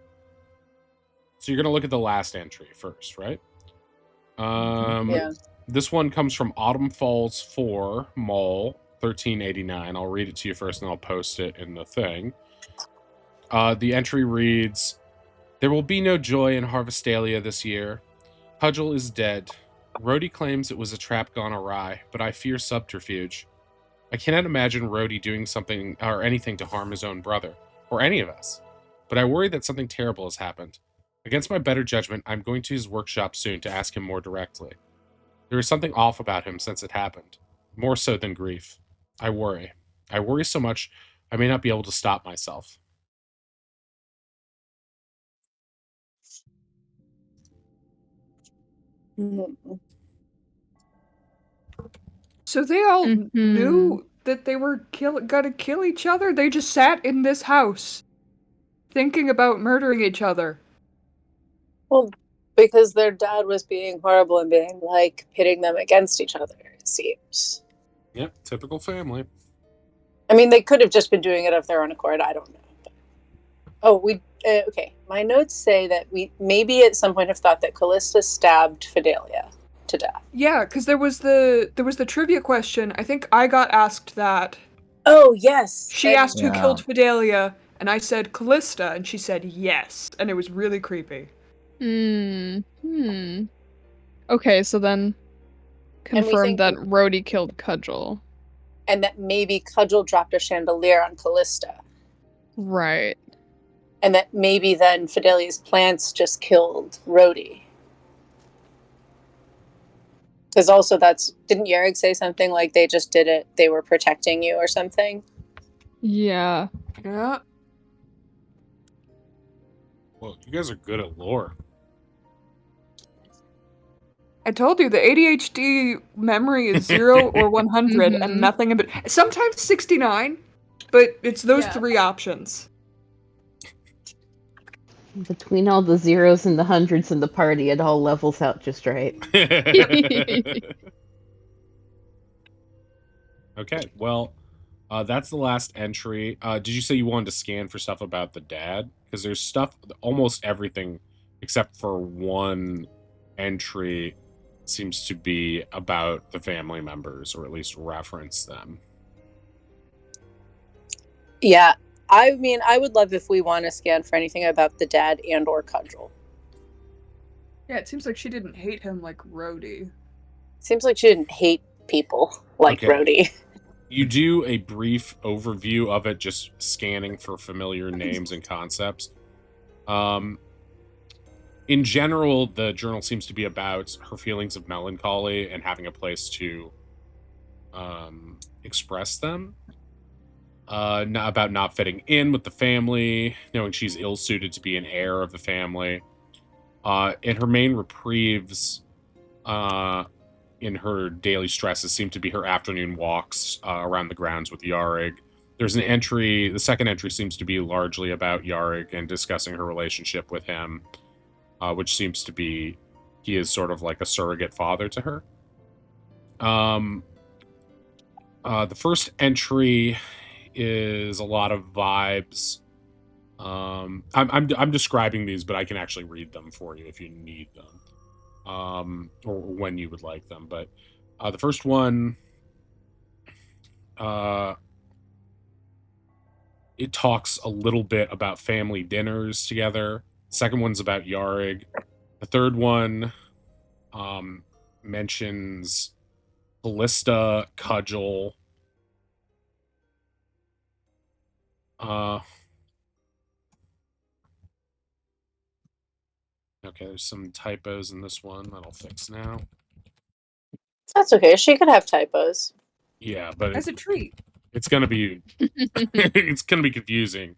you're gonna look at the last entry first, right? Yeah. This one comes from Autumn Falls 4 Mall 1389. I'll read it to you first, and I'll post it in the thing. The entry reads, "There will be no joy in Harvestalia this year. Cudgel is dead. Rhodey claims it was a trap gone awry, but I fear subterfuge. I cannot imagine Rhodey doing something or anything to harm his own brother, or any of us. But I worry that something terrible has happened. Against my better judgment, I'm going to his workshop soon to ask him more directly. There is something off about him since it happened, more so than grief. I worry. I worry so much I may not be able to stop myself." Mhm. So they all Mhm. knew that they were gonna kill each other? They just sat in this house thinking about murdering each other. Well, because their dad was being horrible and being like pitting them against each other, it seems. Yep, typical family. I mean, they could have just been doing it of their own accord. I don't know. Oh, okay. My notes say that we maybe at some point have thought that Callista stabbed Fidelia to death. Yeah, because there was the trivia question. I think I got asked that. Oh yes. She asked who Yeah. killed Fidelia, and I said Callista, and she said yes, and it was really creepy. Okay, so then And we confirm think that Rhodey killed Cudgel. and that maybe Cudgel dropped a chandelier on Callista. Right. And that maybe then Fidelia's plants just killed Rhodey. Because also didn't Yerrig say something like they just did it, they were protecting you or something? Yeah. Yeah. Well, you guys are good at lore. I told you the ADHD memory is 0 or 100 and nothing in between. Sometimes 69, but it's those 3 options. Between all the zeros and the hundreds in the party, it all levels out just right. Okay, well, that's the last entry. Did you say you wanted to scan for stuff about the dad? Because there's stuff, almost everything except for one entry seems to be about the family members, or at least reference them. Yeah. I mean, I would love if we want to scan for anything about the dad and or Cudgel. Yeah, it seems like she didn't hate him like Rhodey. Seems like she didn't hate people like Rhodey. You do a brief overview of it, just scanning for familiar names and concepts. In general, the journal seems to be about her feelings of melancholy and having a place to express them. Not about not fitting in with the family, knowing she's ill-suited to be an heir of the family. And her main reprieves in her daily stresses seem to be her afternoon walks around the grounds with Yarig. There's an entry, the second entry seems to be largely about Yarig and discussing her relationship with him, which seems to be he is sort of like a surrogate father to her. The first entry is a lot of vibes. I'm describing these, but I can actually read them for you if you need them, or when you would like them. But the first one, it talks a little bit about family dinners together. The second one's about Yarig. The third one mentions Callista, Cudgel. Okay, there's some typos in this one that I'll fix now. That's okay. She could have typos. Yeah, but as a treat. It's gonna be it's gonna be confusing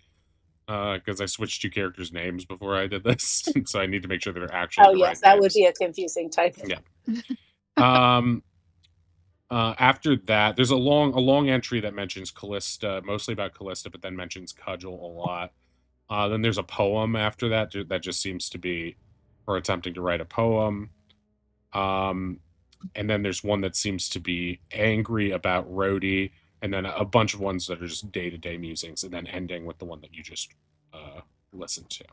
because I switched 2 characters' names before I did this, so I need to make sure they're actually the right that names. would be a confusing typo. Yeah. After that, there's a long entry that mentions Callista, mostly about Callista, but then mentions Cudgel a lot. Then there's a poem after that that just seems to be her attempting to write a poem. And then there's one that seems to be angry about Rhodey, and then a bunch of ones that are just day-to-day musings, and then ending with the one that you just listened to.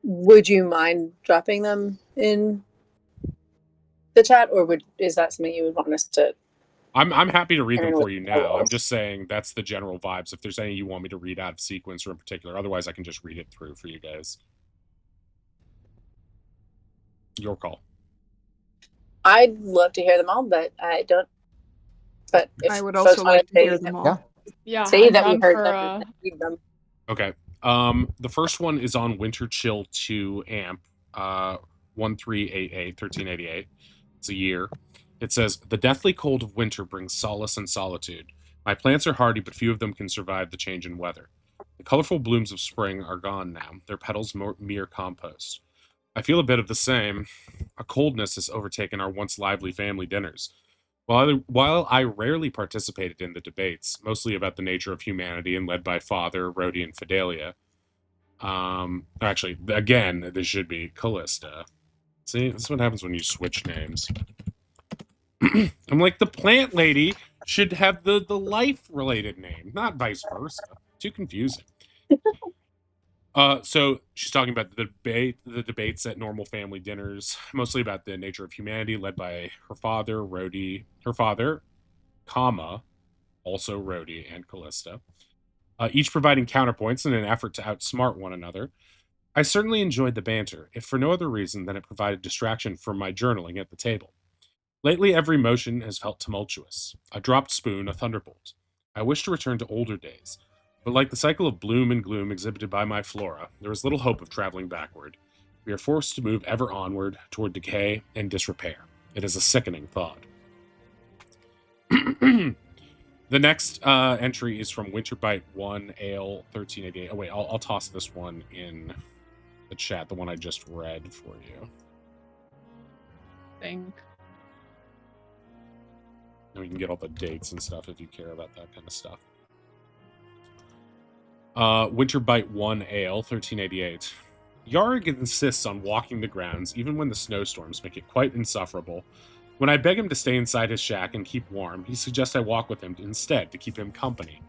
Would you mind dropping them in the chat, or is that something you would want us to? I'm happy to read them for you now. I'm just saying that's the general vibes. If there's any you want me to read out of sequence or in particular, otherwise I can just read it through for you guys. Your call. I'd love to hear them all, but I don't. But if I would also like to hear them all. Yeah, say I'm that we down heard for, them and read them. Okay. The first one is on Winter Chill 2 AMP 1388 1388. It's a year. It says, "The deathly cold of winter brings solace and solitude. My plants are hardy, but few of them can survive the change in weather. The The colorful blooms of spring are gone now, their petals mere compost. I feel a bit of the same. A coldness has overtaken our once lively family dinners. While I rarely participated in the debates, mostly about the nature of humanity and led by Father, Rhodey, and Fidelia, actually, again, this should be Callista. See, this is what happens when you switch names. I'm like, the plant lady should have the life-related name, not vice versa. Too confusing. So she's talking about the debates at normal family dinners, mostly about the nature of humanity, led by her father, Rhodey, also Rhodey and Callista, each providing counterpoints in an effort to outsmart one another. I certainly enjoyed the banter, if for no other reason than it provided distraction from my journaling at the table. Lately, every motion has felt tumultuous. A dropped spoon, a thunderbolt. I wish to return to older days, but like the cycle of bloom and gloom exhibited by my flora, there is little hope of traveling backward. We are forced to move ever onward toward decay and disrepair. It is a sickening thought. The next entry is from Winterbite 1 Ale 1388. Oh wait, I'll toss this one in the chat, the one I just read for you. Think. And we can get all the dates and stuff if you care about that kind of stuff. Winterbite 1 Ale 1388. Yarg insists on walking the grounds even when the snowstorms make it quite insufferable. When I beg him to stay inside his shack and keep warm, he suggests I walk with him instead to keep him company.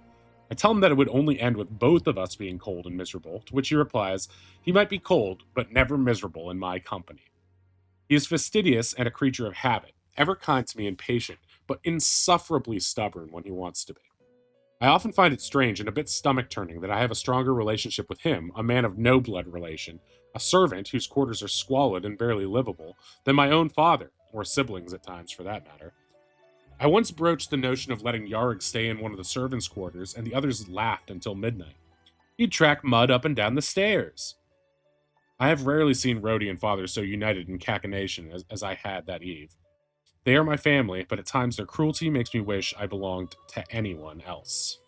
I tell him that it would only end with both of us being cold and miserable, to which he replies, he might be cold, but never miserable in my company. He is fastidious and a creature of habit, ever kind to me and patient, but insufferably stubborn when he wants to be. I often find it strange and a bit stomach-turning that I have a stronger relationship with him, a man of no blood relation, a servant whose quarters are squalid and barely livable, than my own father, or siblings at times for that matter. I once broached the notion of letting Yarg stay in one of the servants' quarters, and the others laughed until midnight. He'd track Mud up and down the stairs. I have rarely seen Rhodey and Father so united in cachinnation as I had that eve. They are my family, but at times their cruelty makes me wish I belonged to anyone else.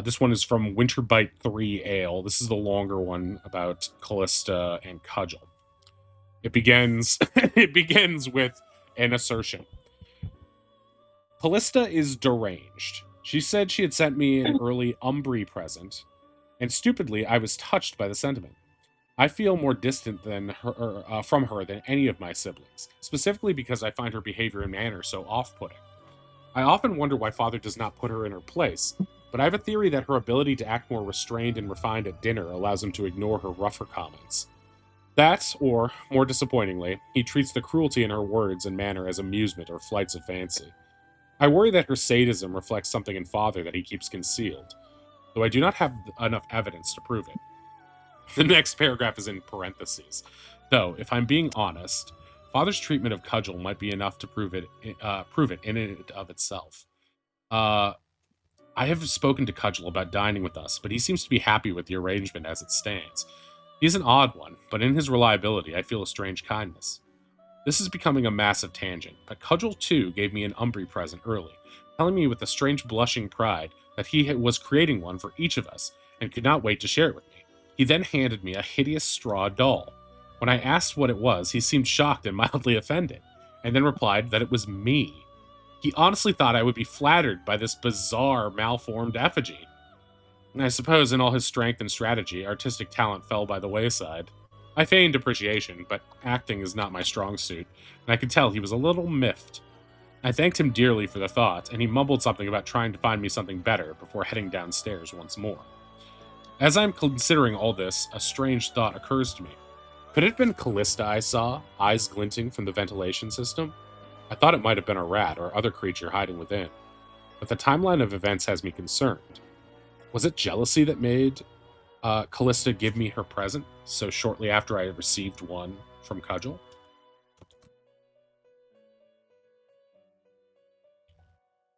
This one is from Winterbite 3 Ale. This is the longer one about Callista and Cudgel. It begins with an assertion. Callista is deranged. She said she had sent me an early Umbri present, and stupidly I was touched by the sentiment. I feel more distant from her than any of my siblings, specifically because I find her behavior and manner so off-putting. I often wonder why Father does not put her in her place, but I have a theory that her ability to act more restrained and refined at dinner allows him to ignore her rougher comments. That, or, more disappointingly, he treats the cruelty in her words and manner as amusement or flights of fancy. I worry that her sadism reflects something in Father that he keeps concealed, though I do not have enough evidence to prove it. The next paragraph is in parentheses. Though, if I'm being honest, Father's treatment of Cudgel might be enough to prove it in and of itself. I have spoken to Cudgel about dining with us, but he seems to be happy with the arrangement as it stands. He's an odd one, but in his reliability I feel a strange kindness. This is becoming a massive tangent, but Cudgel too gave me an Umbri present early, telling me with a strange blushing pride that he was creating one for each of us, and could not wait to share it with me. He then handed me a hideous straw doll. When I asked what it was, he seemed shocked and mildly offended, and then replied that it was me. He honestly thought I would be flattered by this bizarre, malformed effigy. And I suppose in all his strength and strategy, artistic talent fell by the wayside. I feigned appreciation, but acting is not my strong suit, and I could tell he was a little miffed. I thanked him dearly for the thought, and he mumbled something about trying to find me something better before heading downstairs once more. As I'm considering all this, a strange thought occurs to me. Could it have been Callista I saw, eyes glinting from the ventilation system? I thought it might have been a rat or other creature hiding within, but the timeline of events has me concerned. Was it jealousy that made Callista give me her present so shortly after I received one from Cudgel?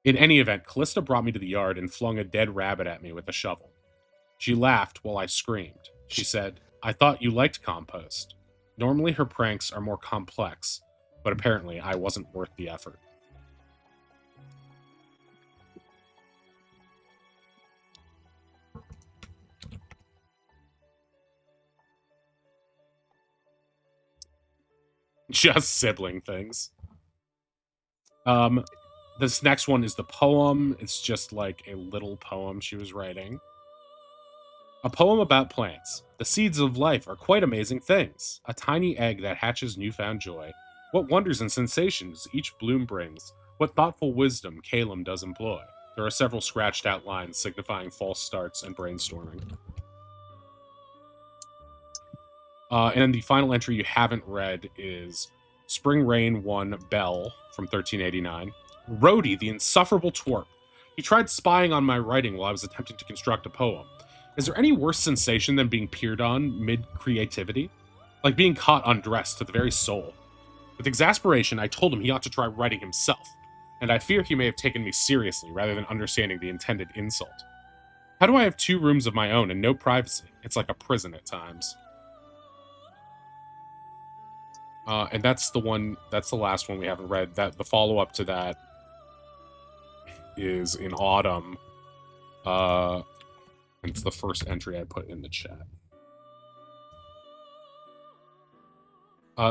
In any event, Callista brought me to the yard and flung a dead rabbit at me with a shovel. She laughed while I screamed. She said, "I thought you liked compost." Normally her pranks are more complex, but apparently I wasn't worth the effort. Just sibling things. This next one is the poem. It's just like a little poem she was writing. A poem about plants. The seeds of life are quite amazing things. A tiny egg that hatches newfound joy. What wonders and sensations each bloom brings. What thoughtful wisdom Calum does employ. There are several scratched out lines signifying false starts and brainstorming. And then the final entry you haven't read is Spring Rain 1 Bell from 1389. Rhodey, the insufferable twerp. He tried spying on my writing while I was attempting to construct a poem. Is there any worse sensation than being peered on mid-creativity? Like being caught undressed to the very soul. With exasperation, I told him he ought to try writing himself, and I fear he may have taken me seriously rather than understanding the intended insult. How do I have 2 rooms of my own and no privacy? It's like a prison at times. And that's the last one we haven't read. That the follow-up to that is in autumn. It's the first entry I put in the chat.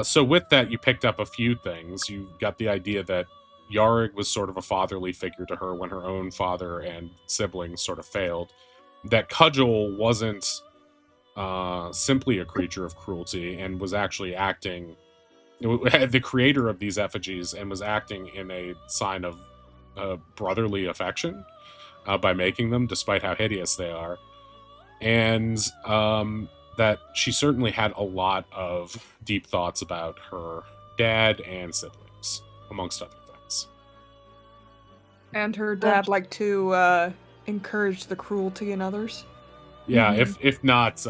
So with that, you picked up a few things. You got the idea that Yarig was sort of a fatherly figure to her when her own father and siblings sort of failed. That Cudgel wasn't simply a creature of cruelty and was actually acting... the creator of these effigies and was acting in a sign of brotherly affection by making them, despite how hideous they are. And that she certainly had a lot of deep thoughts about her dad and siblings, amongst other things. And her dad liked to encourage the cruelty in others. Yeah, if not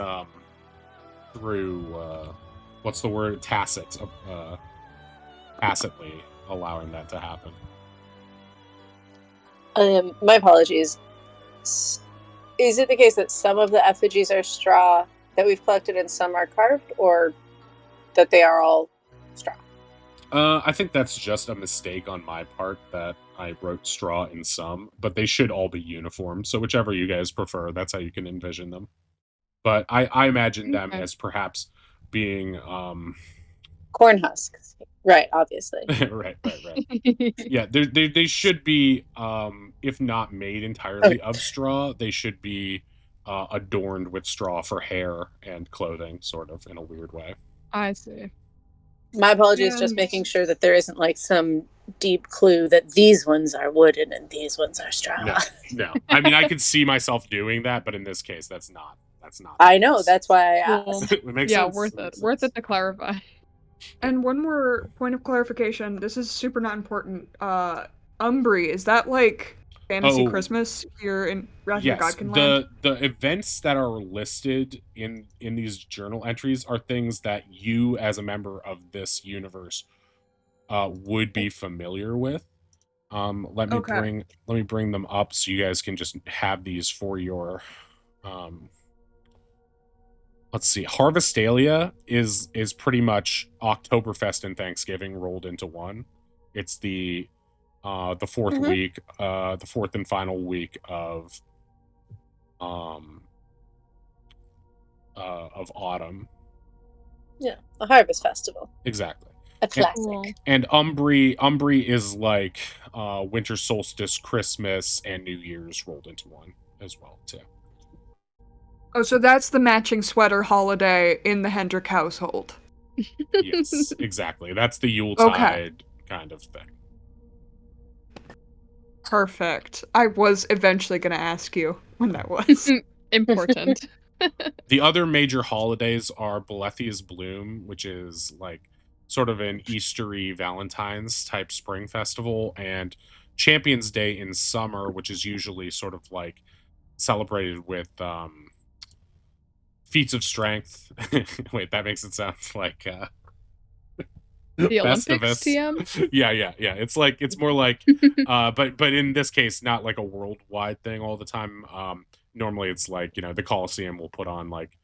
through what's the word? Tacitly allowing that to happen. My apologies. Is it the case that some of the effigies are straw that we've collected and some are carved, or that they are all straw? I think that's just a mistake on my part that I wrote straw in some, but they should all be uniform. So whichever you guys prefer, that's how you can envision them. But I imagine them as perhaps being corn husks, right? Obviously, right. Yeah, they should be, if not made entirely of straw, they should be adorned with straw for hair and clothing, sort of in a weird way. I see. My apologies, just making sure that there isn't like some deep clue that these ones are wooden and these ones are straw. No. I mean, I could see myself doing that, but in this case, that's not. I know, that's why I asked. It makes sense. Worth it to clarify. And one more point of clarification. This is super not important. Umbri, is that like Fantasy Christmas here in Wrath of the Godkin Land? The events that are listed in these journal entries are things that you, as a member of this universe, would be familiar with. Let me bring them up so you guys can just have these for your let's see. Harvestalia is pretty much Oktoberfest and Thanksgiving rolled into one. It's the fourth week, the fourth and final week of autumn. Yeah, a harvest festival. Exactly. A classic. And Umbri is like winter solstice, Christmas, and New Year's rolled into one as well too. Oh, so that's the matching sweater holiday in the Hendrick household. Yes, exactly. That's the Yuletide kind of thing. Perfect. I was eventually going to ask you when that was. Important. The other major holidays are Bolethia's Bloom, which is like sort of an Eastery Valentine's type spring festival, and Champions Day in summer, which is usually sort of like celebrated with feats of strength. Wait, that makes it sound like the Olympics, TM? Yeah. It's like, it's more like but in this case, not like a worldwide thing all the time. Normally it's like, the Coliseum will put on like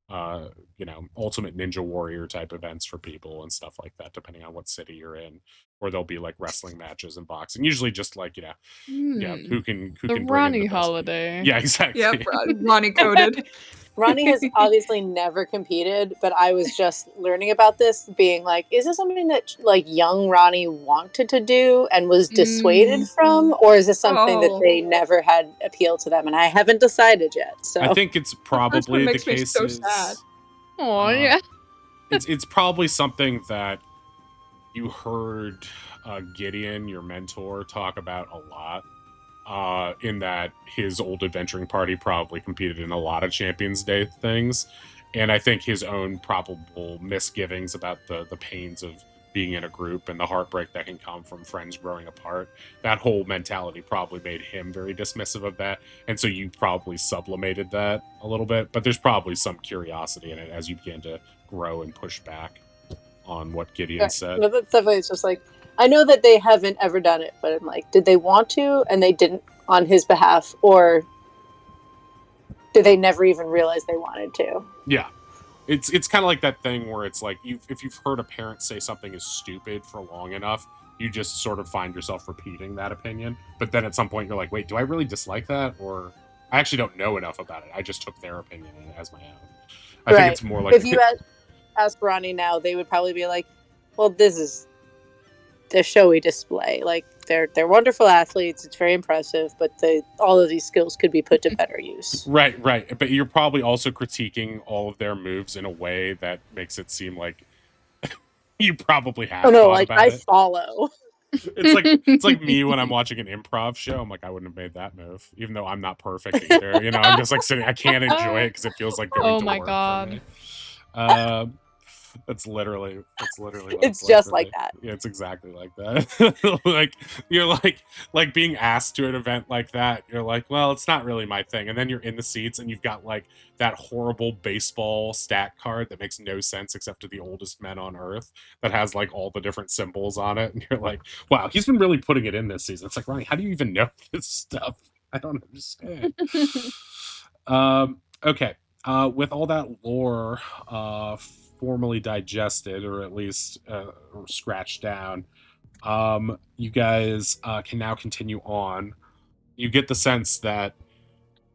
Ultimate Ninja Warrior type events for people and stuff like that, depending on what city you're in. or there'll be like wrestling matches and boxing. Usually just like, yeah, Hmm. who can The bring in Ronnie the best. holiday. Yeah, exactly. Yep, Ronnie coded. Ronnie has obviously never competed, but I was just learning about this, being like, is this something that like young Ronnie wanted to do and was dissuaded from, or is this something that they never had appealed to them? And I haven't decided yet. So I think it's The first one probably the makes me case so is sad. Oh yeah. it's probably something that you heard Gideon, your mentor, talk about a lot. In that his old adventuring party probably competed in a lot of Champions Day things, and I think his own probable misgivings about the pains of being in a group and the heartbreak that can come from friends growing apart, that whole mentality probably made him very dismissive of that, and so you probably sublimated that a little bit, but there's probably some curiosity in it as you begin to grow and push back on what Gideon said. But that's definitely, it's just like, I know that they haven't ever done it, but I'm like, did they want to and they didn't on his behalf, or did they never even realize they wanted to? Yeah. It's kind of like that thing where it's like, if you've heard a parent say something is stupid for long enough, you just sort of find yourself repeating that opinion. But then at some point you're like, wait, do I really dislike that? Or I actually don't know enough about it. I just took their opinion as my own. I think it's more like... If you ask Ronnie now, they would probably be like, well, this is the showy display. Like, they're wonderful athletes. It's very impressive, but all of these skills could be put to better use. Right. But you're probably also critiquing all of their moves in a way that makes it seem like you probably have thought about I it. follow. It's like me when I'm watching an improv show. I'm like, I wouldn't have made that move, even though I'm not perfect either. I'm just like sitting. I can't enjoy it because it feels like going to work for me. That's literally what it's just like me. that. Yeah, it's exactly like that. Like you're like being asked to an event like that. You're like, well, it's not really my thing. And then you're in the seats and you've got like that horrible baseball stat card that makes no sense except to the oldest men on earth that has like all the different symbols on it. And you're like, wow, he's been really putting it in this season. It's like, Ronnie, how do you even know this stuff? I don't understand. Okay. With all that lore formally digested, or at least or scratched down, you guys can now continue on. You get the sense that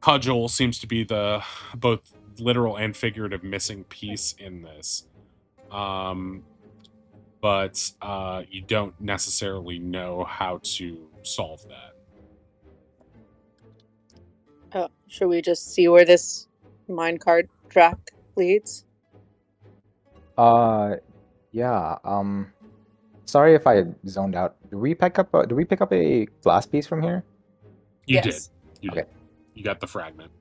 Cudgel seems to be the both literal and figurative missing piece in this. But you don't necessarily know how to solve that. Should we just see where this minecart track leads? Yeah. Sorry if I zoned out. Do we pick up a glass piece from here? You Yes. did. You Okay. did. You got the fragment.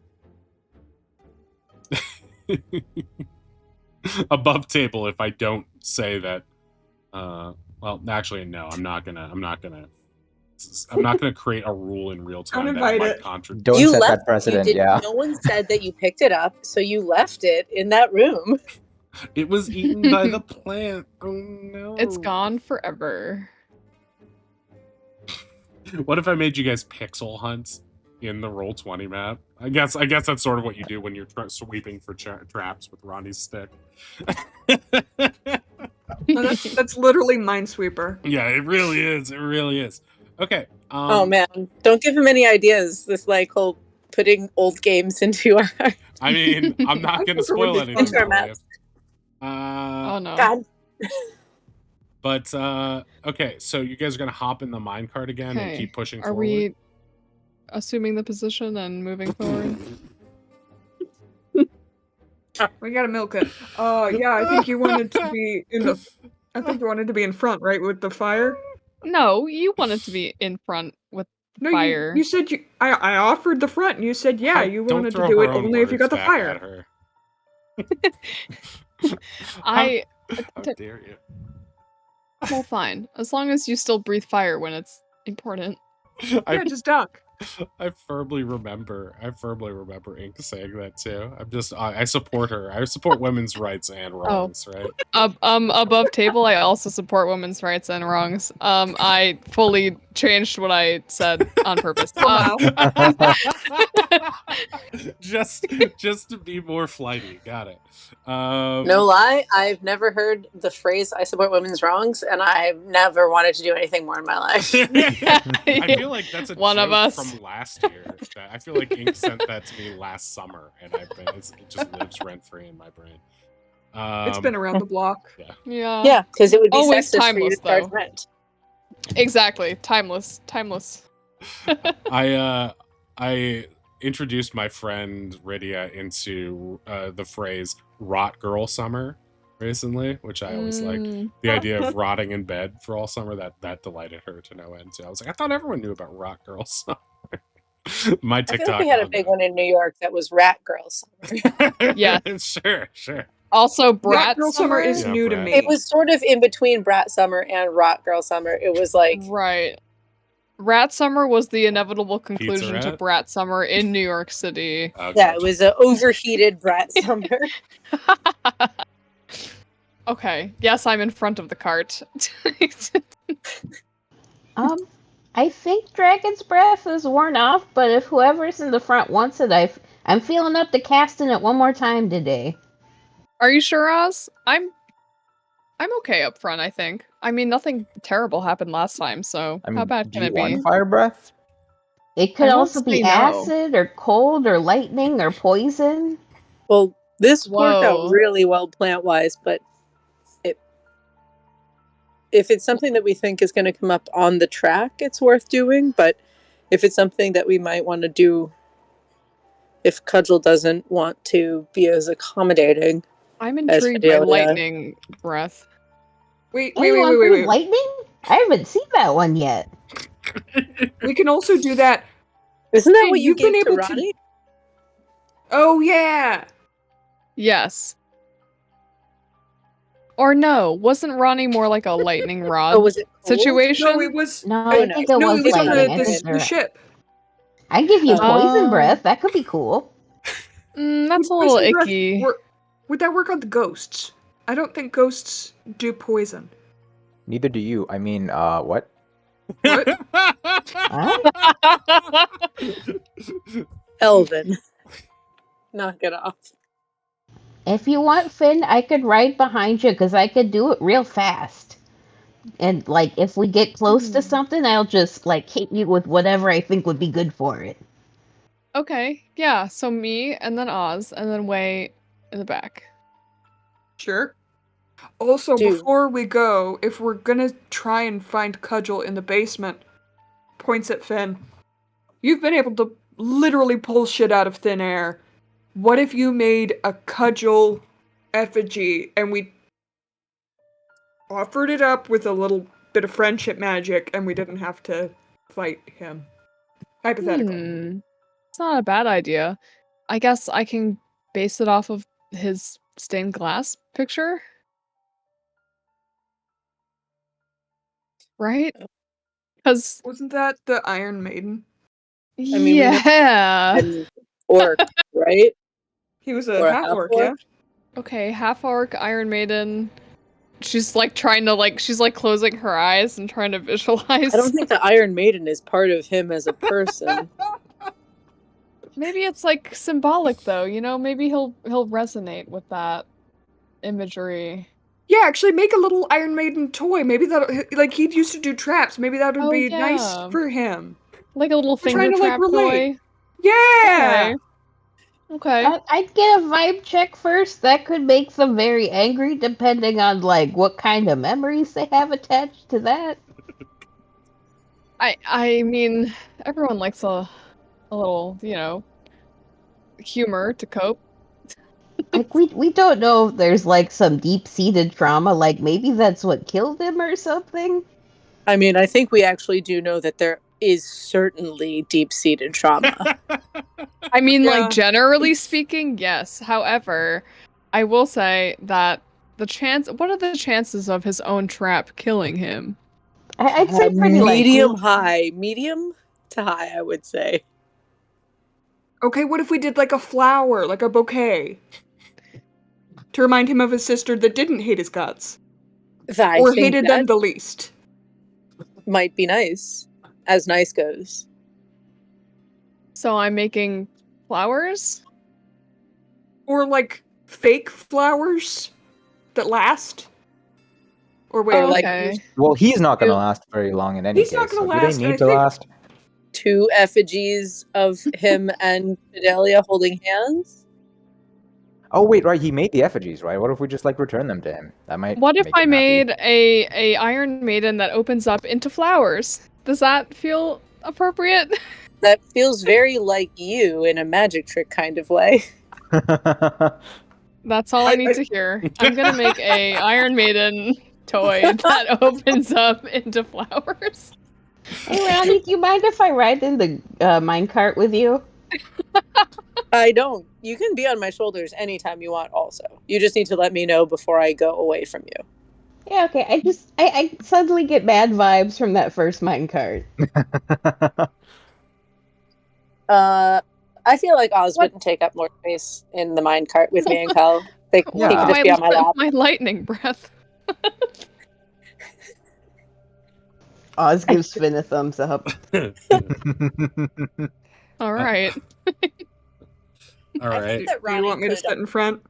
Above table, if I don't say that, well, actually, no, I'm not gonna create a rule in real time Don't that invite might it. contradict. Don't You set left. that precedent. You did. Yeah. No one said that you picked it up, so you left it in that room. It was eaten by the plant. Oh no! It's gone forever. What if I made you guys pixel hunt in the Roll20 map? I guess that's sort of what you do when you're sweeping for traps with Ronnie's stick. No, that's literally Minesweeper. Yeah, it really is. It really is. Okay. Oh man, don't give him any ideas. This like whole putting old games into our. I mean, I'm not going to spoil anything. Into our maps. Oh no. God. But okay, so you guys are gonna hop in the minecart again and keep pushing Are forward. we assuming the position and moving forward? We gotta milk it. Yeah, I think you wanted to be in the. I think you wanted to be in front, right, with the fire. No, you wanted to be in front with No, fire. you said you. I offered the front, and you said yeah, you Don't wanted to throw do her it own only if you got words the back at fire. her. How dare you? Well, fine. As long as you still breathe fire when it's important. Yeah, just duck. I firmly remember Ink saying that too. I support her. I support women's rights and wrongs, right? Above table, I also support women's rights and wrongs. I fully changed what I said on purpose. Wow. just to be more flighty. Got it. No lie, I've never heard the phrase "I support women's wrongs," and I've never wanted to do anything more in my life. I feel like that's a One joke of us. from last year. I feel like Ink sent that to me last summer, and it just lives rent free in my brain. It's been around the block. Yeah. Yeah, because it would be Always sexist for you to timeless, charge though. rent. Exactly. Timeless. I introduced my friend Rydia into the phrase "rot girl summer" recently, which I always liked. The idea of rotting in bed for all summer, that delighted her to no end. So I was like, I thought everyone knew about rot girl summer. My I feel TikTok. like we had a big one in New York that was Rat Girl Summer. Yeah. Sure. Also, Rat Brat Girl Summer is Yeah, new to Brat. me. It was sort of in between Brat Summer and Rot Girl Summer. It was like Right. Rat Summer was the inevitable conclusion to Rat? Brat Summer in New York City. Oh, yeah, gotcha. it was an overheated Brat Summer. Okay. Yes, I'm in front of the cart. I think Dragon's Breath is worn off, but if whoever's in the front wants it, I'm feeling up to casting it one more time today. Are you sure, Oz? I'm okay up front, I think. I mean, nothing terrible happened last time, so I mean, how bad do can you it be? want fire breath? It could I won't also be say no. acid or cold or lightning or poison. Well, this worked out Whoa. really well plant-wise, but if it's something that we think is going to come up on the track, it's worth doing. But if it's something that we might want to do, if Cudgel doesn't want to be as accommodating, I'm as intrigued by Fidelia. lightning breath. Wait. Anyone do lightning? I haven't seen that one yet. We can also do that. Isn't that Hey, what you you've been gave to able to- Ronnie? Oh, yeah. Yes. Or no, wasn't Ronnie more like a lightning rod Oh, was it cold? situation? No, it was. No, Oh, I no. think it No, was it was on lightning. I the think you're right. ship. I give you poison Oh. breath. That could be cool. That's a Would little poison breath icky. Would that work on the ghosts? I don't think ghosts do poison. Neither do you. I mean, what? What? Elvin. Knock it off. If you want, Finn, I could ride behind you because I could do it real fast. And like, if we get close to something, I'll just like hit you with whatever I think would be good for it. Okay, yeah, so me, and then Oz, and then Wei in the back. Sure. Also, Dude. before we go, if we're gonna try and find Cudgel in the basement, points at Finn. You've been able to literally pull shit out of thin air. What if you made a Cudgel effigy and we offered it up with a little bit of friendship magic and we didn't have to fight him? Hypothetically. It's not a bad idea. I guess I can base it off of his stained glass picture? Right? Because Wasn't that the Iron Maiden? I mean, yeah. An orc, right? He was Or a a half orc, half-orc? yeah? Okay, half orc, Iron Maiden. She's like trying to she's like closing her eyes and trying to visualize. I don't think the Iron Maiden is part of him as a person. Maybe it's like symbolic though, you know? Maybe he'll resonate with that imagery. Yeah, actually make a little Iron Maiden toy. Maybe that, like, he used to do traps. Maybe that would Oh, be nice yeah. for him. Like a little We're finger trying to, like, trap relate. toy. Yeah! Okay. I'd get a vibe check first. That could make them very angry, depending on like what kind of memories they have attached to that. I mean, everyone likes a little, you know, humor to cope. Like we don't know if there's like some deep-seated trauma. Like maybe that's what killed him or something. I mean, I think we actually do know that there is certainly deep-seated trauma. I mean, Yeah. like, generally speaking, yes. However, I will say that what are the chances of his own trap killing him? I'd say pretty medium likely. high. Medium? to high, I would say. Okay, what if we did like a flower, like a bouquet? To remind him of his sister that didn't hate his guts. I Or think hated that them the least. might be nice, as nice goes. So I'm making flowers? Or like fake flowers that last. Or wait, Oh, like okay. Well, he's not going to Two- last very long in any He's not case. gonna So do they last, and I need to think- last? 2 effigies of him and Fidelia holding hands. Oh wait, right. He made the effigies, right? What if we just like return them to him? That might. What if make I him happy. made a Iron Maiden that opens up into flowers? Does that feel appropriate? That feels very like you in a magic trick kind of way. That's all I need to hear. I'm gonna make a Iron Maiden toy that opens up into flowers. Hey, Ronnie, do you mind if I ride in the minecart with you? I don't. You can be on my shoulders anytime you want also. You just need to let me know before I go away from you. Yeah, okay. I suddenly get bad vibes from that first minecart. I feel like Oz wouldn't take up more space in the minecart with me and Kel. He could Yeah. just be on my lap. My lightning breath. Oz gives Finn a thumbs up. All right. All I right. think that Do you Ronnie want me to could sit in front?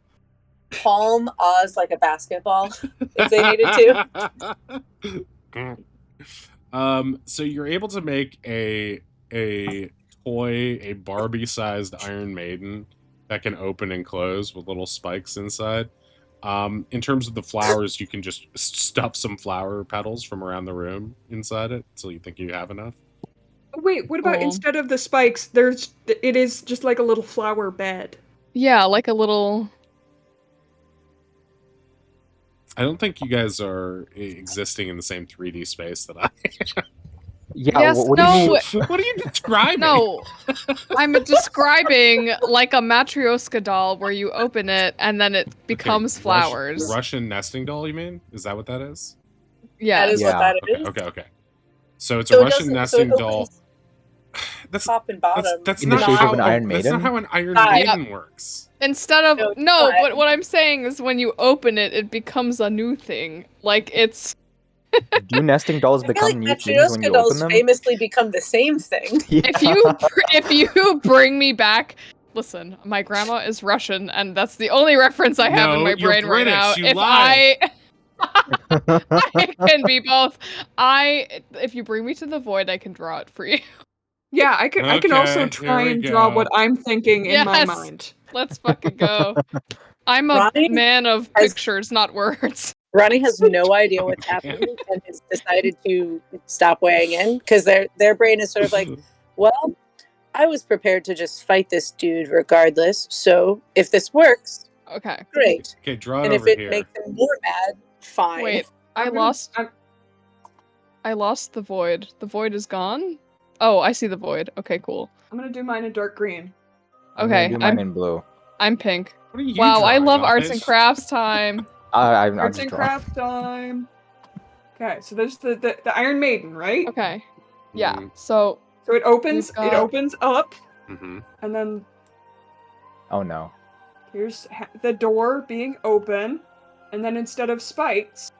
palm Oz like a basketball if they needed to. So you're able to make a toy, a Barbie-sized Iron Maiden that can open and close with little spikes inside. In terms of the flowers, you can just stuff some flower petals from around the room inside it, so you think you have enough. Wait, what about Cool. instead of the spikes, it is just like a little flower bed. Yeah, like a little. I don't think you guys are existing in the same 3D space that I am. Yeah. Yes, what do you mean? no. What are you describing? No, I'm describing like a Matryoshka doll where you open it and then it becomes Okay, flowers. Russian nesting doll, you mean? Is that what that is? Yeah. That is Yeah. what that Okay, is. okay. So it's So a it Russian doesn't. So it nesting doll. opens That's top and bottom. that's In the not shape how of an Iron that's not Maiden? how an Iron Hi. Maiden works. Instead of No, it's no, not. but what I'm saying is when you open it, it becomes a new thing. Like it's Do nesting dolls I feel become like new things when Matryoshka you open dolls them? famously become the same thing. if you bring me back. Listen, my grandma is Russian, and that's the only reference I have in No, my you're brain right now. British, you If lie. I can be both. If you bring me to the void, I can draw it for you. Yeah, I can also Okay, try here we and draw go. what I'm thinking in my Yes. mind. Let's fucking go. I'm a Ronnie man of has- pictures, not words. Ronnie has no idea what's happening and has decided to stop weighing in because their brain is sort of like, well, I was prepared to just fight this dude regardless. So if this works, Okay. great. Okay, draw it And if over it here. makes him more mad, fine. Wait, I lost the void. The void is gone? Oh, I see the void. Okay, cool. I'm gonna do mine in dark green. I'm gonna Okay, do mine in blue. I'm pink. What are you Wow, I drawing, love arts and Ash? crafts time. I'm Arts just and drawing. craft time. Okay, so there's the Iron Maiden, right? Okay. Yeah. Mhm. So So it opens We've got- up, Mhm. and then Oh no. here's the door being open, and then instead of spikes,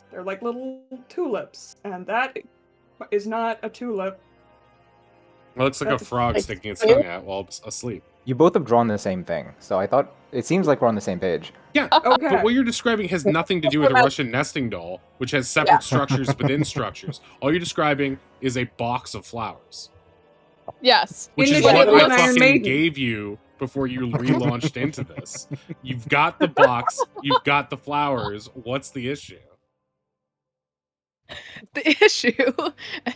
they're like little tulips, and that is not a tulip. It looks like a frog Like, sticking its tongue out while it's asleep. You both have drawn the same thing, so I thought it seems like we're on the same page. Yeah, Okay. but what you're describing has nothing to do with a Russian nesting doll, which has separate structures within structures. All you're describing is a box of flowers, yes. which In is the what shape of I an Iron fucking Maiden. gave you before you relaunched into this. You've got the box, you've got the flowers. What's the issue? The issue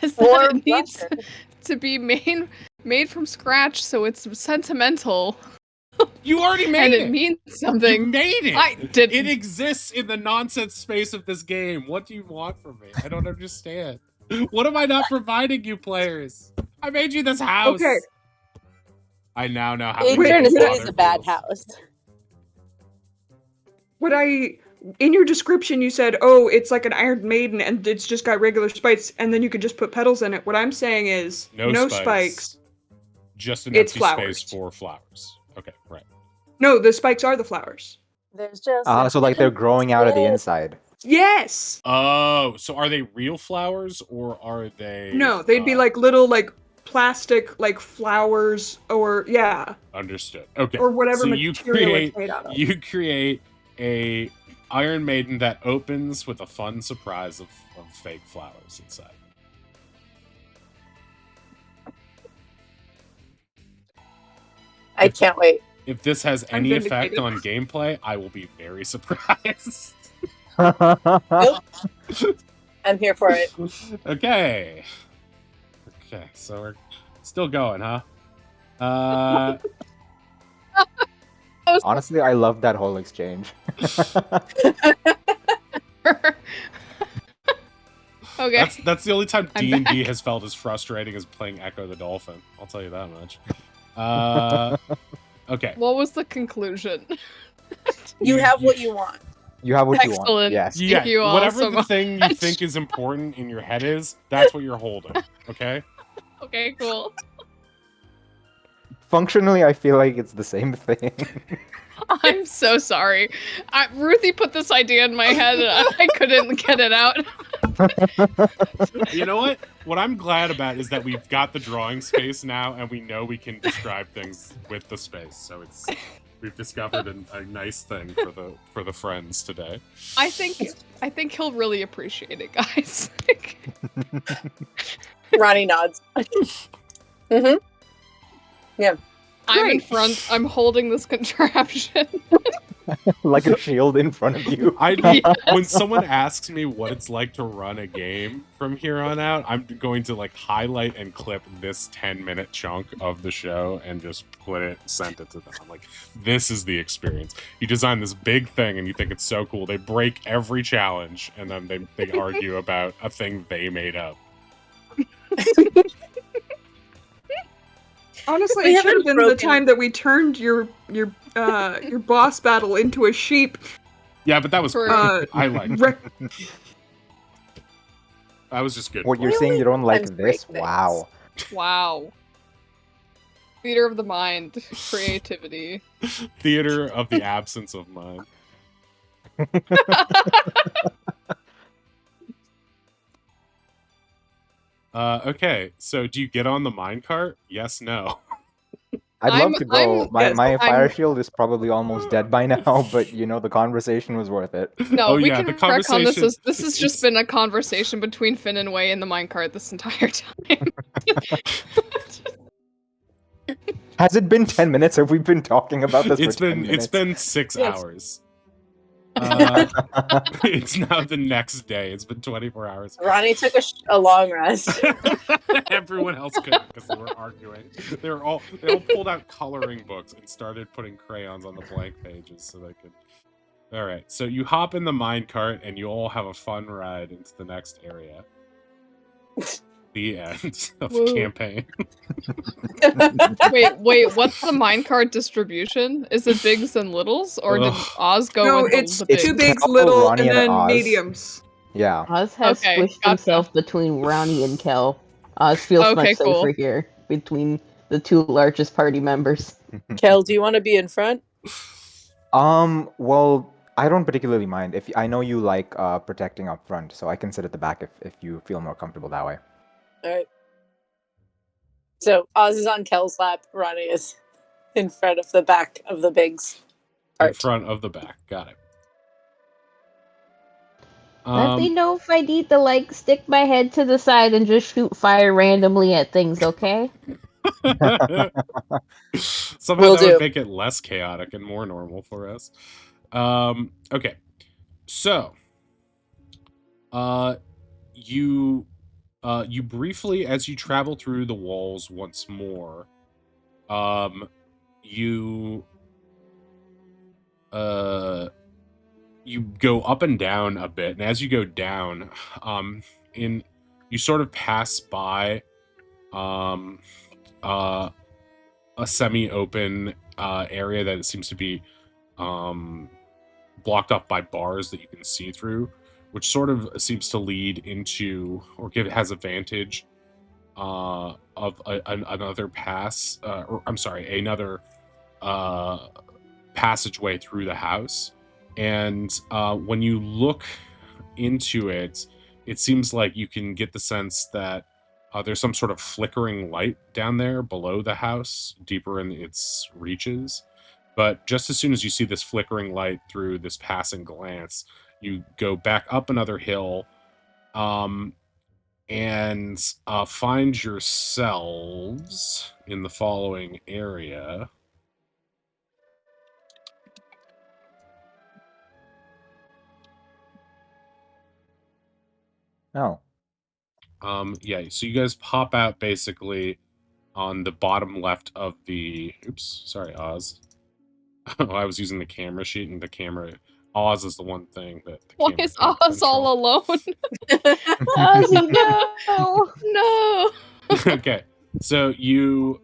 is Or that it needs Russian. to be made from scratch, so it's sentimental You already and made it it. means You something. made it. I didn't. It exists in the nonsense space of this game. What do you want from me? I don't understand. What am I not providing you, players? I made you this house. Okay. I now know how. In Wait, fairness, what- it is a bad house. What I in your description you said, "Oh, it's like an Iron Maiden and it's just got regular spikes, and then you could just put petals in it." What I'm saying is, no spikes. Just an It's empty flowers. space for flowers. Okay, right. No, the spikes are the flowers. There's just So like they're growing out of the inside. Yes. Oh, so are they real flowers or are they? No, they'd be like little like plastic like flowers or Understood. Okay. or whatever so material it's made out of. You create a Iron Maiden that opens with a fun surprise of fake flowers inside. I can't wait. If this has I'm any effect vindicated. on gameplay, I will be very surprised. Nope. I'm here for it. Okay, so we're still going, huh? Honestly, I love that whole exchange. Okay. That's the only time I'm D&D back. has felt as frustrating as playing Echo the Dolphin. I'll tell you that much. Okay. What was the conclusion? You have what you want. You have what you want. Excellent. Yes. Yeah, you all whatever so the thing you much. think is important in your head is, that's what you're holding. Okay? Okay, cool. Functionally, I feel like it's the same thing. I'm so sorry. Ruthie put this idea in my head and I couldn't get it out. You know what? What I'm glad about is that we've got the drawing space now, and we know we can describe things with the space. So we've discovered a nice thing for the friends today. I think he'll really appreciate it, guys. Ronnie nods. Mm-hmm. Yeah. I'm in front. I'm holding this contraption. Like a shield in front of you. When someone asks me what it's like to run a game from here on out, I'm going to like highlight and clip this 10-minute chunk of the show and just send it to them. I'm like, this is the experience. You design this big thing and you think it's so cool. They break every challenge and then they argue about a thing they made up. Honestly, We it should have haven't been the broken- time that we turned your boss battle into a sheep. Yeah, but that was For- great. I liked Rec- it. That was just good. What you're Really? saying you don't like Sometimes great this? things. Wow. Wow. Theater of the mind, creativity. Theater of the absence of mind. Okay, so do you get on the minecart? Yes, no. I'd love to go. My yes, fire I'm- shield is probably almost dead by now, but you know the conversation was worth it. No, Oh, we yeah, can the wreck on this. conversation- This has just been a conversation between Finn and Wei in the minecart this entire time. Has it been 10 minutes? Have we been talking about this It's for 10 been minutes? it's been 6 Yes. hours. It's now the next day. It's been 24 hours. Ronnie took a long rest. Everyone else couldn't because they were arguing. They all pulled out coloring books and started putting crayons on the blank pages so they could. All right, so you hop in the minecart and you all have a fun ride into the next area. The end of the Woo. campaign. Wait, what's the minecart distribution? Is it bigs and littles, or did Ugh. Oz go no, with the, it's the It's two bigs? bigs, Cal, little, Ronnie, and and then Oz. mediums. Yeah. Oz has Okay, squished gotcha. himself between Ronnie and Kel. Oz feels Okay, much cool. safer here between the two largest party members. Kel, do you want to be in front? Well, I don't particularly mind. If I know you like protecting up front, so I can sit at the back if you feel more comfortable that way. All right. So Oz is on Kel's lap. Ronnie is in front of the back of the bigs. In Art. front of the back. Got it. Let me know if I need to like stick my head to the side and just shoot fire randomly at things, okay? Somehow Will that would do. make it less chaotic and more normal for us. Okay. So, you briefly, as you travel through the walls once more, you go up and down a bit, and as you go down, you sort of pass by a semi-open area that seems to be blocked off by bars that you can see through, which sort of seems to lead into or has advantage of another pass, or I'm sorry, another passageway through the house. And when you look into it, it seems like you can get the sense that there's some sort of flickering light down there below the house, deeper in its reaches. But just as soon as you see this flickering light through this passing glance, you go back up another hill, and find yourselves in the following area. Oh. Yeah, so you guys pop out basically on the bottom left of the. Oops, sorry, Oz. Oh, I was using the camera sheet, and the camera. Oz is the one thing that the Why camera is can't Oz all control. alone? Ozzy, no! No. Okay, so you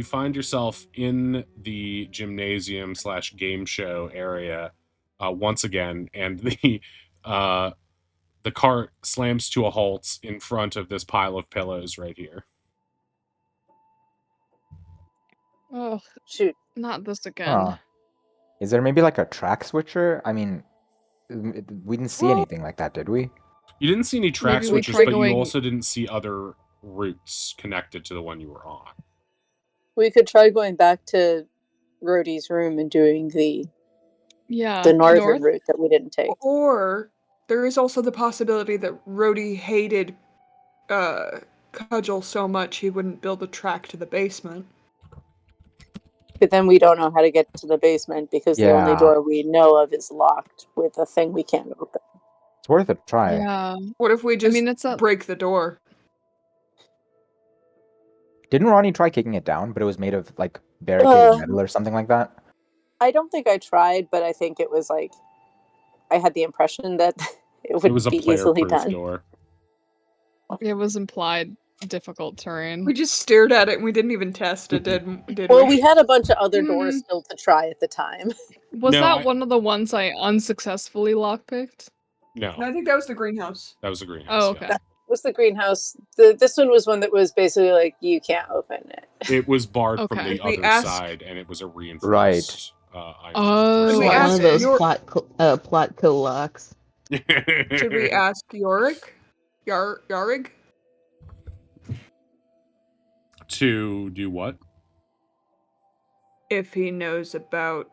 find yourself in the gymnasium / game show area once again, and the cart slams to a halt in front of this pile of pillows right here. Oh, Shoot. not this again. Is there maybe like a track switcher? I mean, we didn't see anything like that, did we? You didn't see any track Maybe we switches, try but you going- also didn't see other routes connected to the one you were on. We could try going back to Rhodey's room and doing the Yeah, northern route that we didn't take. Or there is also the possibility that Rhodey hated Cudgel so much he wouldn't build a track to the basement. But then we don't know how to get to the basement because the only Yeah. door we know of is locked with a thing we can't open. It's worth a try. Yeah. What if we just it's a break the door? Didn't Ronnie try kicking it down, but it was made of like barricaded metal or something like that? I don't think I tried, but I think it was like I had the impression that it would It was a be easily player-proof done. door. It was implied difficult terrain. We just stared at it and we didn't even test it, did Well, we? we had a bunch of other doors still to try at the time. Was No, that I- one of the ones I unsuccessfully lockpicked? No, No, I think that was the greenhouse. that was a greenhouse. Oh, yeah. okay. That was the greenhouse. This one was one that was basically like, you can't open it. It was barred from Okay. the We other asked- side, and it was a reinforced. Right. Iron Oh. Should we One ask of those your- plot co-locks. Should we ask Yorick? Yarig? To do what? If he knows about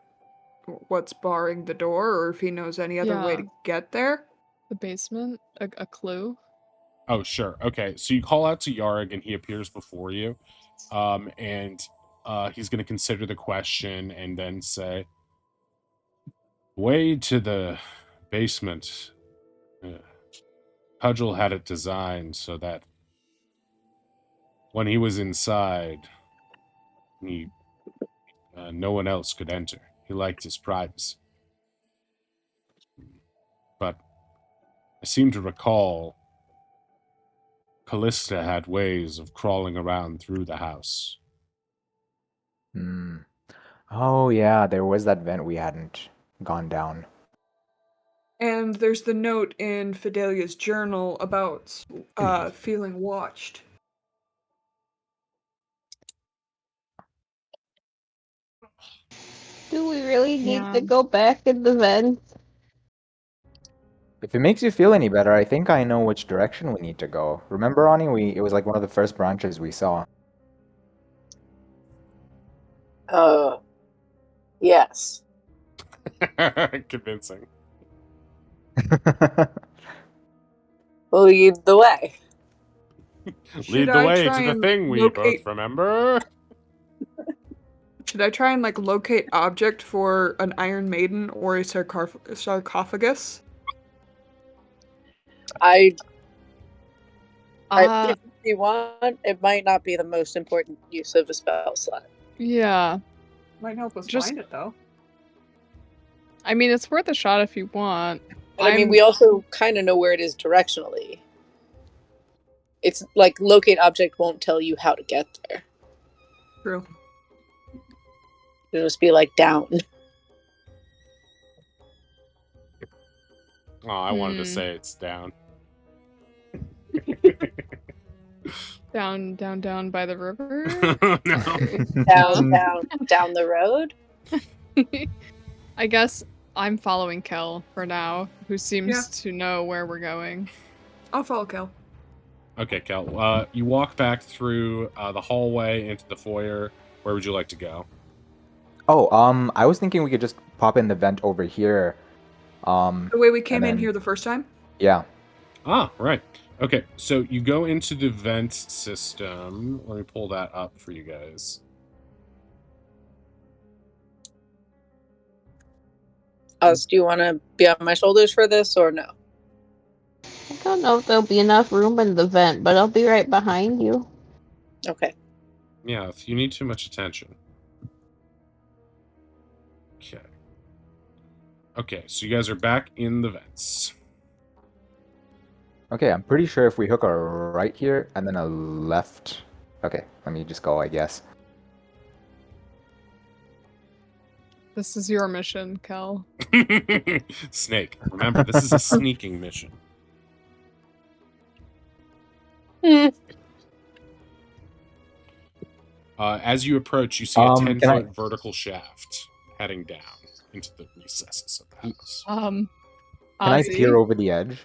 what's barring the door or if he knows any other way Yeah. to get there? The basement? A clue? Oh, sure. Okay, so you call out to Yarig, and he appears before you, and he's going to consider the question and then say, "Way to the basement. Cudgel had it designed so that when he was inside, no one else could enter. He liked his privacy. But I seem to recall Callista had ways of crawling around through the house." Hmm. Oh yeah, there was that vent we hadn't gone down. And there's the note in Fidelia's journal about feeling watched. Do we really need Yeah. to go back in the vent? If it makes you feel any better, I think I know which direction we need to go. Remember, Ronnie? It was like one of the first branches we saw. Yes. Convincing. We'll lead the way. Lead the way to the thing we both remember. Should I try and like locate object for an Iron Maiden or a sarcophagus? If Uh, you want, it might not be the most important use of a spell slot. yeah. Might help us Just- find it though. I mean, it's worth a shot if you want. But I mean, I'm- we also kind of know where it is directionally. It's like locate object won't tell you how to get there. True. It'll just be like down. Oh, I wanted to say it's down. Down by the river? No. Down the road? I guess I'm following Kel for now, who seems to know where we're going. I'll follow Kel. Okay, Kel. You walk back through the hallway into the foyer. Where would you like to go? Oh, I was thinking we could just pop in the vent over here. The way we came and in then- here the first time? Yeah. Ah, right. Okay, so you go into the vent system. Let me pull that up for you guys. Oz, do you want to be on my shoulders for this or no? I don't know if there'll be enough room in the vent, but I'll be right behind you. Okay. Yeah, if you need too much attention. Okay. Okay, so you guys are back in the vents. Okay, I'm pretty sure if we hook a right here and then a left. Okay, let me just go, I guess. This is your mission, Kel. Snake. Remember, this is a sneaking mission. As you approach, you see a 10-foot vertical shaft heading down into the recesses of the house. Can I peer over the edge?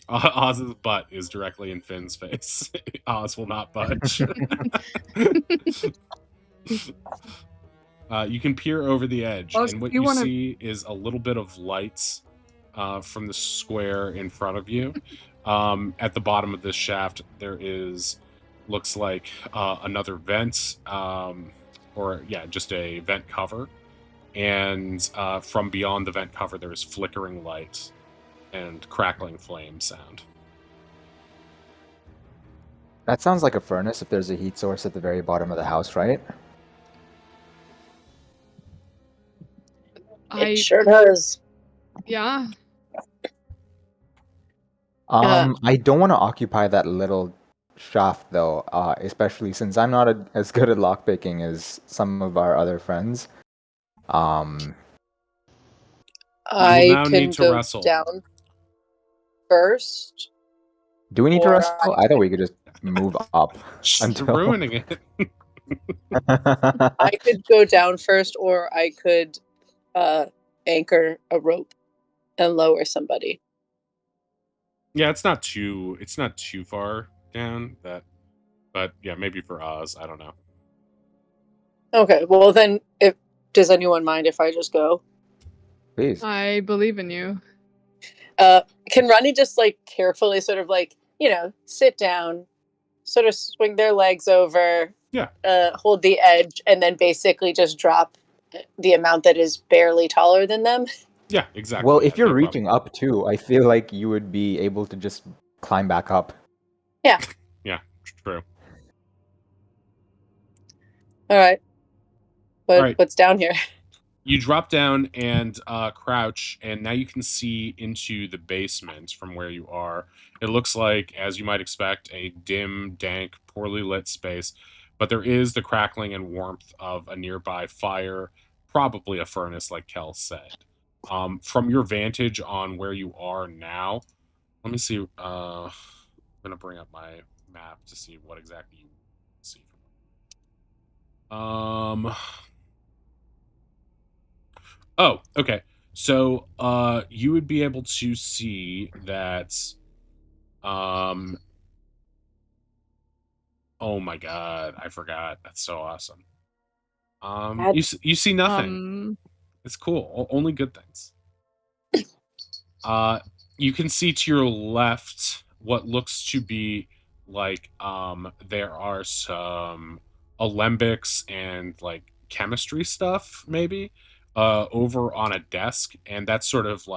Oz's butt is directly in Finn's face. Oz will not budge. You can peer over the edge, Oz, and what you you wanna- see is a little bit of lights from the square in front of you. At the bottom of this shaft, there looks like another vent, just a vent cover. And from beyond the vent cover, there is flickering light and crackling flame sound. That sounds like a furnace if there's a heat source at the very bottom of the house, right? It sure does. Yeah. I don't want to occupy that little shaft though, especially since I'm not as good at lockpicking as some of our other friends. I need can to go wrestle. down first. Do we need to Or wrestle? I thought we could just move up until ruining it. I could go down first, or I could anchor a rope and lower somebody. Yeah, it's not too far down but yeah, maybe for Oz, I don't know. Okay, well then, does anyone mind if I just go? Please. I believe in you. Can Ronnie just carefully sort of sit down, sort of swing their legs over, hold the edge, and then basically just drop the amount that is barely taller than them? Yeah, exactly. Well, if you're reaching up too, I feel like you would be able to just climb back up. Yeah. Yeah, true. All right. All right. What's down here? You drop down and crouch, and now you can see into the basement from where you are. It looks like, as you might expect, a dim, dank, poorly lit space, but there is the crackling and warmth of a nearby fire, probably a furnace, like Kel said. From your vantage on where you are now, let me see. I'm going to bring up my map to see what exactly you see. Oh, okay. So, you would be able to see that, oh my god, I forgot. That's so awesome. You see nothing. It's cool. Only good things. You can see to your left what looks to be like, there are some alembics and chemistry stuff, maybe, over on a desk, and that's sort of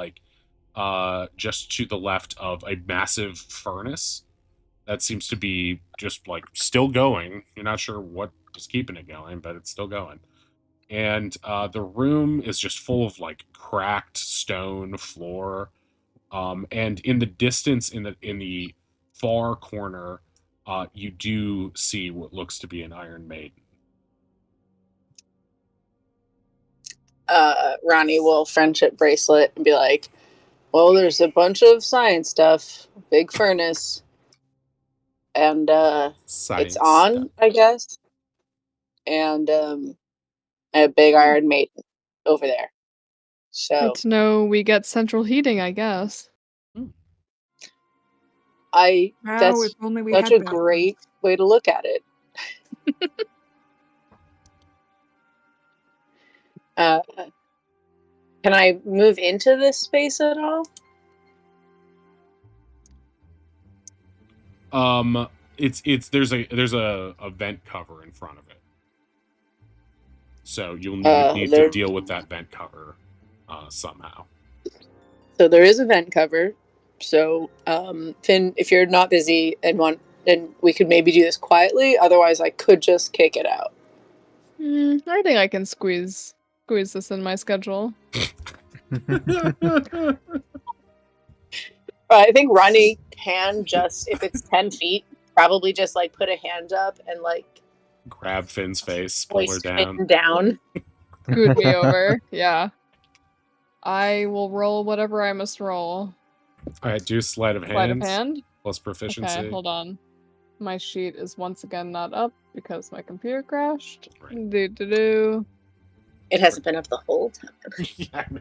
just to the left of a massive furnace that seems to be just still going. You're not sure what is keeping it going, but it's still going. And the room is just full of cracked stone floor. And in the distance, in the far corner, you do see what looks to be an Iron Maiden. Ronnie will friendship bracelet and be like, well, there's a bunch of science stuff, big furnace, and it's on, stuff. I guess, and a big iron maiden over there. So Good to know we get central heating, I guess. Now, that's if only we such had a bathrooms. great way to look at it. Can I move into this space at all? It's there's a vent cover in front of it, so you would need to deal with that vent cover somehow. So there is a vent cover. So Finn, if you're not busy and want, then we could maybe do this quietly. Otherwise, I could just kick it out. I think I can squeeze this in my schedule. I think Ronnie can just, if it's 10 feet, probably just like put a hand up and like grab Finn's face, pull her hoist down. Finn down. Scoot me over. Yeah. I will roll whatever I must roll. All right, do sleight of hand. Sleight of hand? Plus proficiency. Okay, hold on. My sheet is once again not up because my computer crashed. Right. Do. It hasn't been up the whole time. Yeah, I know.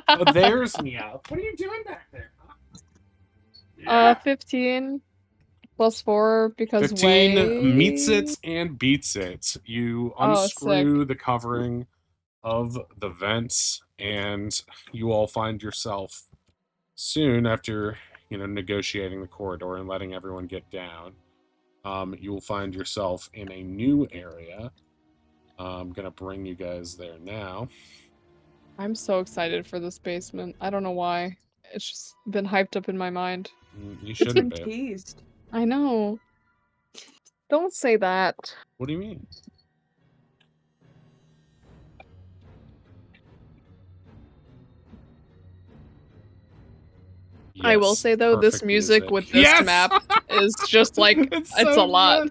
Oh, there's Meowth. What are you doing back there? Yeah. 15 plus 4 because 15 meets it and beats it. You unscrew the covering of the vents, and you all find yourself soon after negotiating the corridor and letting everyone get down. You will find yourself in a new area. I'm gonna bring you guys there now. I'm so excited for this basement. I don't know why. It's just been hyped up in my mind. You shouldn't be. Teased. I know. Don't say that. What do you mean? Yes, I will say though, this music with this map is just like it's a lot.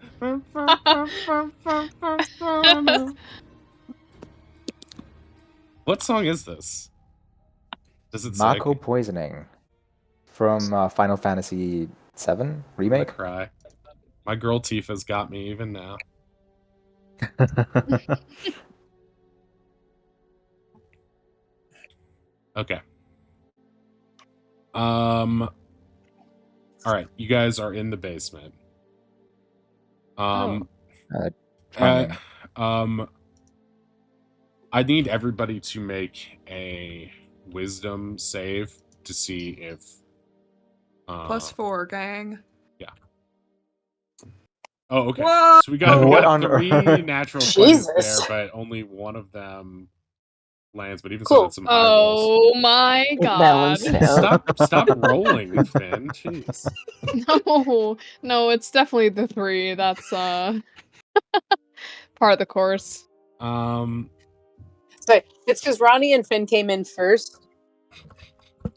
What song is this? Does it Mako Poisoning from Final Fantasy VII Remake? I cry. My girl Tifa's got me even now. Okay. All right, you guys are in the basement. I need everybody to make a wisdom save to see if +4, gang. Yeah. Oh, okay. Whoa! So we got 3 natural 20s there, but only one of them lands. But even so, that's some high rolls. Oh my god! Stop rolling, Finn. Jeez. No, it's definitely the 3. That's part of the course. Sorry, it's because Ronnie and Finn came in first,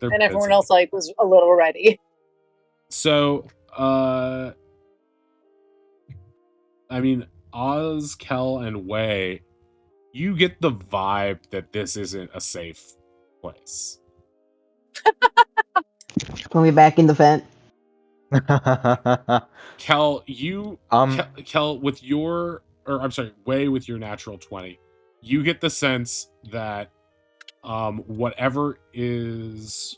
and everyone else was a little ready. So, I mean, Oz, Kel, and Wei, you get the vibe that this isn't a safe place. Put me back in the vent. Kel, Kel, with your, or I'm sorry, Wei, with your natural 20, you get the sense that whatever is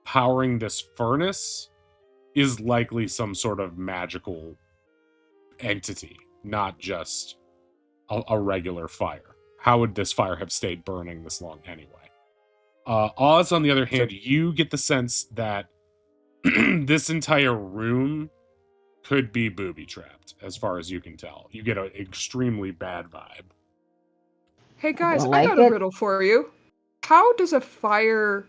powering this furnace is likely some sort of magical entity, not just a regular fire. How would this fire have stayed burning this long anyway? Oz, on the other hand, you get the sense that this entire room could be booby-trapped, as far as you can tell. You get an extremely bad vibe. Hey guys, I got a riddle for you. How does a fire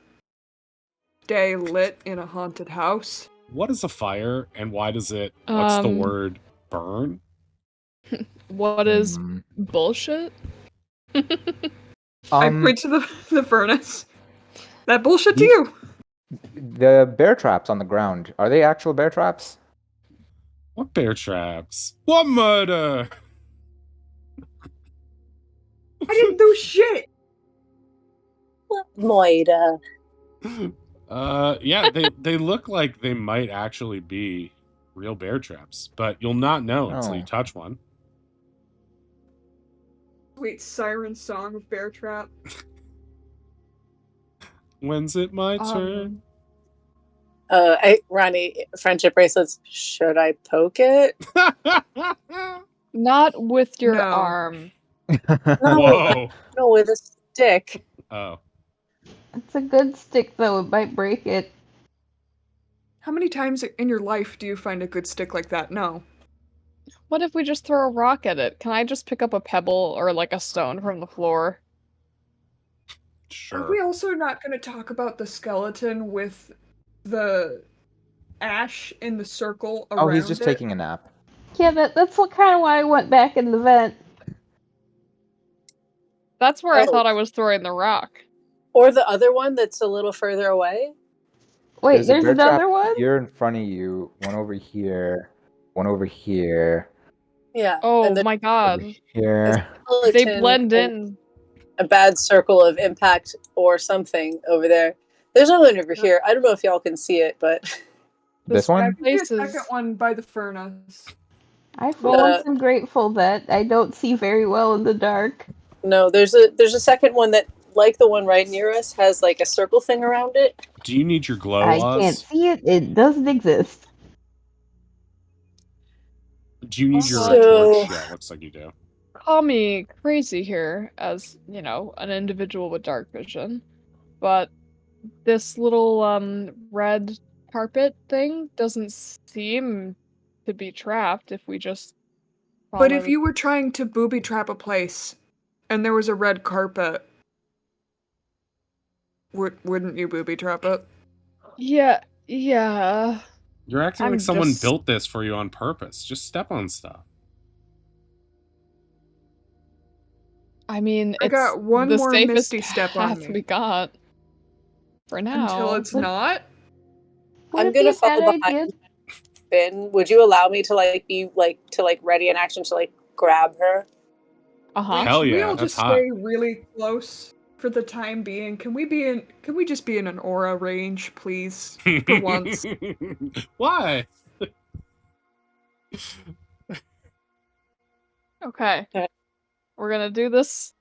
stay lit in a haunted house? What is a fire, and why does it, what's the word, burn? What is bullshit? I point to the furnace. That bullshit to you. The bear traps on the ground, are they actual bear traps? What bear traps? What murder? I didn't do shit. Moida. Yeah, they look like they might actually be real bear traps, but you'll not know until you Oh. touch one. Sweet siren song of Bear Trap. When's it my turn? Ronnie, friendship bracelets. Should I poke it? Not with your No. arm. Whoa. No, with a stick. Oh. It's a good stick, though. It might break it. How many times in your life do you find a good stick like that? No. What if we just throw a rock at it? Can I just pick up a pebble or like a stone from the floor? Sure. Are we also not going to talk about the skeleton with the ash in the circle around Oh, he's just it? taking a nap. Yeah, that's what kind of why I went back in the vent. That's where I Oh. thought I was throwing the rock. Or the other one that's a little further away. Wait, there's a bear trap another one? here in front of you, one over here, one over here, Yeah. Oh and my over god. here. They skeleton blend and in. a bad circle of impact or something over there. There's another one over here. I don't know if y'all can see it, but This I one? can see a Place is- second one by the furnace. I for Well, once am grateful that I don't see very well in the dark. no, there's a second one that, like the one right near us, has like a circle thing around it. Do you need your glow, I Oz? can't see it. It doesn't exist. Do you need your So- torch? Yeah, looks like you do. call me crazy here as, you know, an individual with dark vision, but this little red carpet thing doesn't seem to be trapped if we just But follow if you were trying to booby trap a place and there was a red carpet, wouldn't you booby trap it? Yeah. You're acting I'm like someone just- built this for you on purpose. Just step on stuff. I mean, I it's got one the more safest misty step on path me. we got for now. Until it's not? Would I'm it be gonna a bad follow idea? behind Finn. Would you allow me to ready in action to like grab her? Uh-huh. Hell Should we yeah, all that's just hot. stay really close for the time being? Can we just be in an aura range, please? For once. Why? Okay. Okay. We're gonna do this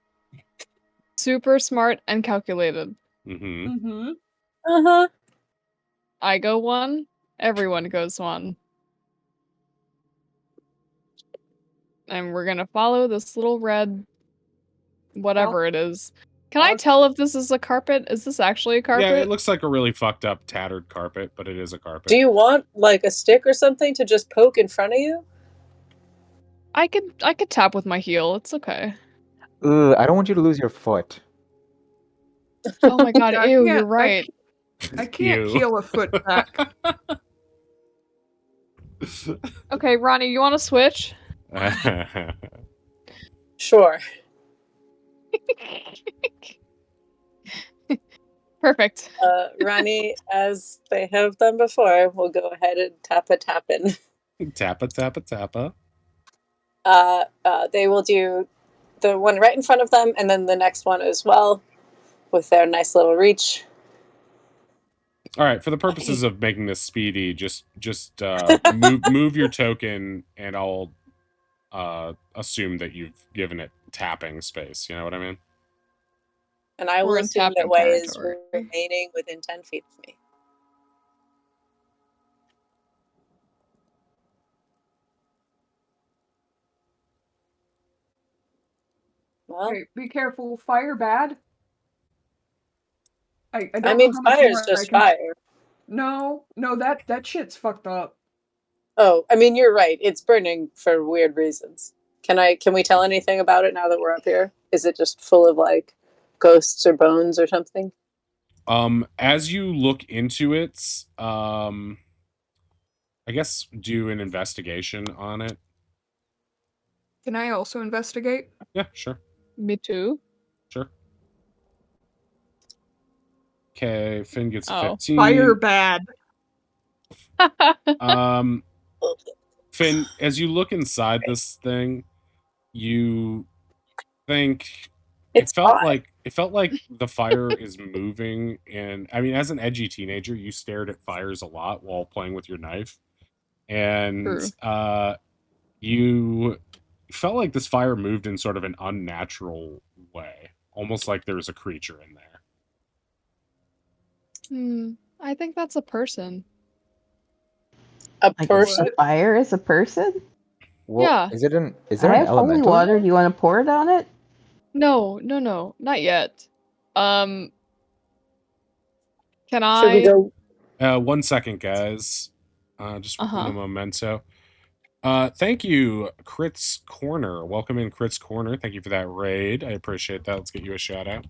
super smart and calculated. Mm-hmm. Mm-hmm. Uh-huh. I go one, everyone goes one. And we're gonna follow this little red whatever it is. Can I tell if this is a carpet? Is this actually a carpet? Yeah, it looks like a really fucked up, tattered carpet, but it is a carpet. Do you want like a stick or something to just poke in front of you? I could tap with my heel. It's okay. Ugh, I don't want you to lose your foot. Oh my god, Yeah, I ew, can't- you're right. I can't Ew. heal a foot back. Okay, Ronnie, you wanna switch? Sure. Perfect. Ronnie, as they have done before, will go ahead and tappin'. Tappa, tappa, tappa. They will do the one right in front of them, and then the next one as well, with their nice little reach. All right, for the purposes of making this speedy, just move your token, and I'll assume that you've given it tapping space. You know what I mean? And I will We're in assume that tapping Way is territory. remaining within 10 feet of me. Well, Okay, be careful. Fire bad. I don't I mean, know how much fire's more just I can... fire. No, that shit's fucked up. Oh, I mean, you're right. It's burning for weird reasons. Can we tell anything about it now that we're up here? Is it just full of like ghosts or bones or something? As you look into it, I guess do an investigation on it. Can I also investigate? Yeah, sure. Me too. Sure. Okay, Finn gets a Oh. 15. Fire bad. Finn, as you look inside this thing, you think It's hot. it felt like the fire is moving, and I mean, as an edgy teenager, you stared at fires a lot while playing with your knife, and True. you felt like this fire moved in sort of an unnatural way, almost like there was a creature in there. I think that's a person. A Like person? a fire is a person? Well, Yeah. is there I an have holy elemental? water. Do you want to pour it on it? No, not yet. Can Should we I? go? 1 second, guys. Just in Uh-huh. a memento. Thank you, Crit's Corner. Welcome in, Crit's Corner. Thank you for that raid. I appreciate that. Let's get you a shout out.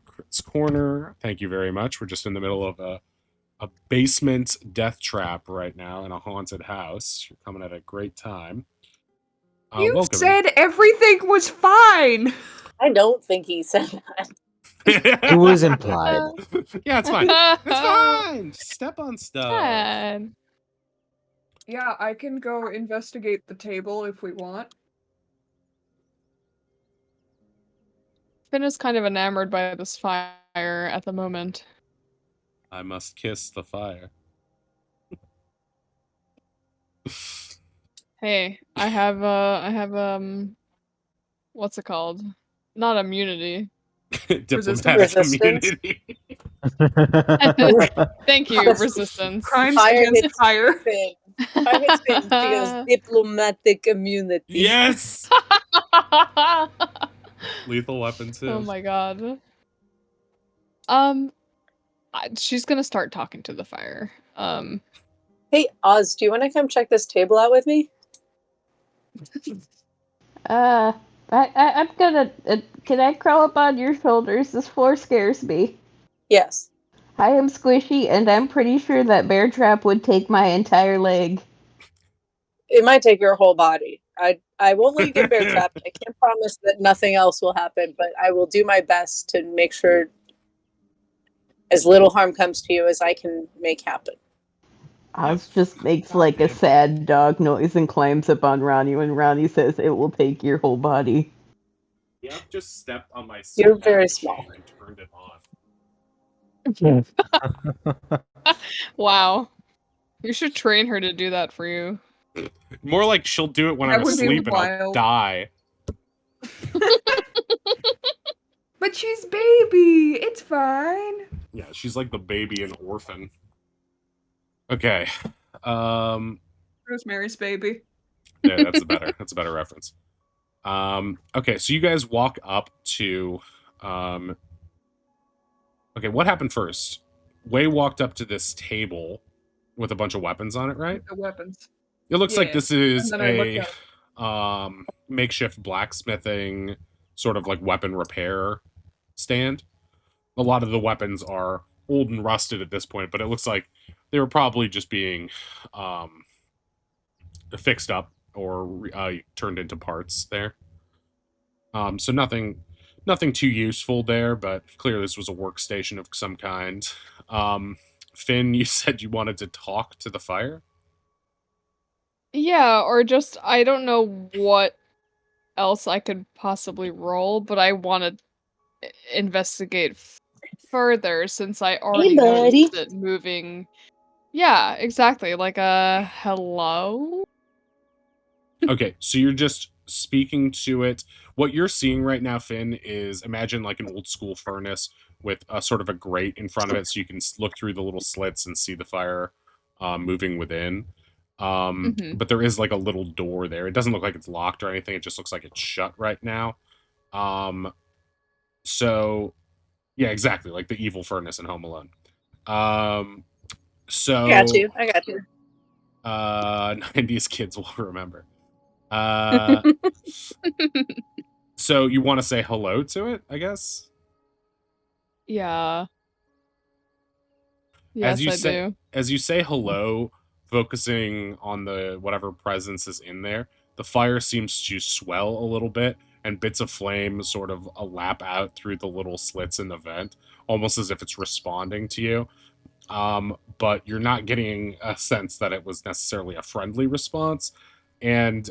Crit's Corner. Thank you very much. We're just in the middle of a basement death trap right now in a haunted house. You're coming at a great time. You Welcome said everything was fine. I don't think he said that. It was implied. Yeah, it's fine. It's fine. Just step on stuff. Fine. Yeah, I can go investigate the table if we want. Finn is kind of enamored by this fire at the moment. I must kiss the fire. Hey, I have what's it called? Not immunity. Diplomatic Resistance? immunity. Thank you, resistance. Crimes Fire against hits fire. Finn. Fire hits Finn. She goes, diplomatic immunity. Yes. Lethal weapon too. Oh my god. She's gonna start talking to the fire. Hey, Oz, do you want to come check this table out with me? I'm gonna. Can I crawl up on your shoulders? This floor scares me. Yes. I am squishy, and I'm pretty sure that bear trap would take my entire leg. It might take your whole body. I won't let you get bear trapped. I can't promise that nothing else will happen, but I will do my best to make sure as little harm comes to you as I can make happen. Oz just makes like a sad dog noise and climbs up on Ronnie when Ronnie says it will take your whole body. Yep, just stepped on my You're very machine small. and turned it on. Wow. You should train her to do that for you. More like she'll do it when That I'm would be asleep and I'll wild. die. But she's baby. It's fine. Yeah, she's like the baby and orphan. Okay. Rosemary's Baby. Yeah, that's a better reference. Okay, so you guys walk up to okay, what happened first? Way walked up to this table with a bunch of weapons on it, right? The weapons. It looks like Yeah, this is and then I looked a makeshift blacksmithing sort of like weapon repair stand. A lot of the weapons are old and rusted at this point, but it looks like they were probably just being fixed up or turned into parts there. So nothing too useful there, but clearly this was a workstation of some kind. Finn, you said you wanted to talk to the fire? Yeah, or just I don't know what else I could possibly roll, but I want to investigate further since I already buddy. noticed it moving. Yeah, exactly. Like a hello? Okay, so you're just speaking to it. What you're seeing right now, Finn, is imagine like an old school furnace with a sort of a grate in front of it so you can look through the little slits and see the fire moving within. But there is like a little door there. It doesn't look like it's locked or anything. It just looks like it's shut right now. So yeah, exactly, like the evil furnace in Home Alone. So I got you. 90s kids will remember. So you want to say hello to it, I guess? Yeah. Yes, I do. As you say hello, focusing on the whatever presence is in there, the fire seems to swell a little bit, and bits of flame sort of lap out through the little slits in the vent, almost as if it's responding to you. But you're not getting a sense that it was necessarily a friendly response. And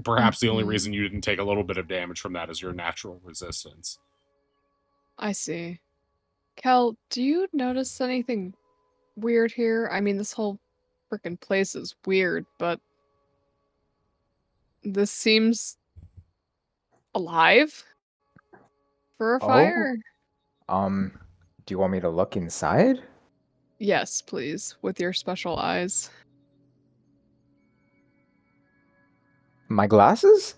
perhaps the only Mhm. reason you didn't take a little bit of damage from that is your natural resistance. I see. Kel, do you notice anything weird here? I mean, this whole freaking place is weird, but this seems alive for a Oh, fire. do you want me to look inside? Yes, please, with your special eyes. My glasses?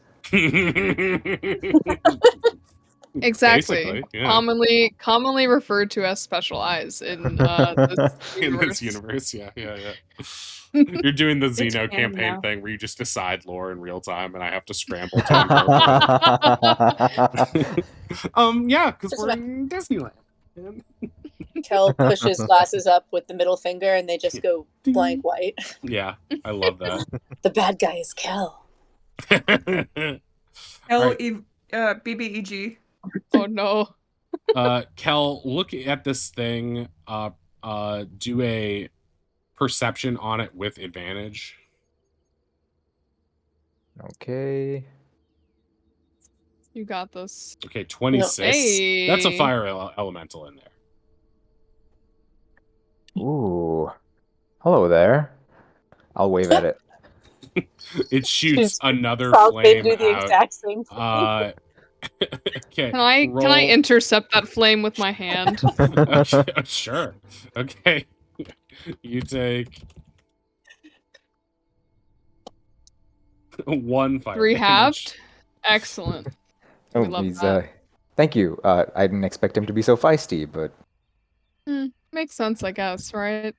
Exactly. Basically, yeah. Commonly referred to as special eyes in this In this universe. universe, yeah. You're doing the It's Xeno canon campaign now. thing where you just decide lore in real time, and I have to scramble to incorporate it. Yeah, because Just we're about in Disneyland. Kel pushes glasses up with the middle finger and they just Yeah. go blank white. Yeah, I love that. The bad guy is Kel. All right, BBEG. Oh no. Kel, look at this thing. Do a perception on it with advantage. Okay. You got this. Okay, 26. That's a Hey. fire elemental in there. Ooh. Hello there. I'll wave at it. It shoots another Frog, they flame do the out. exact same thing. Okay, Can I roll. intercept that flame with my hand? Sure. Okay. You take 1 fire 3 damage. halved? Excellent. We Oh, love he's that. thank you. I didn't expect him to be so feisty, but Makes sense, I guess, right?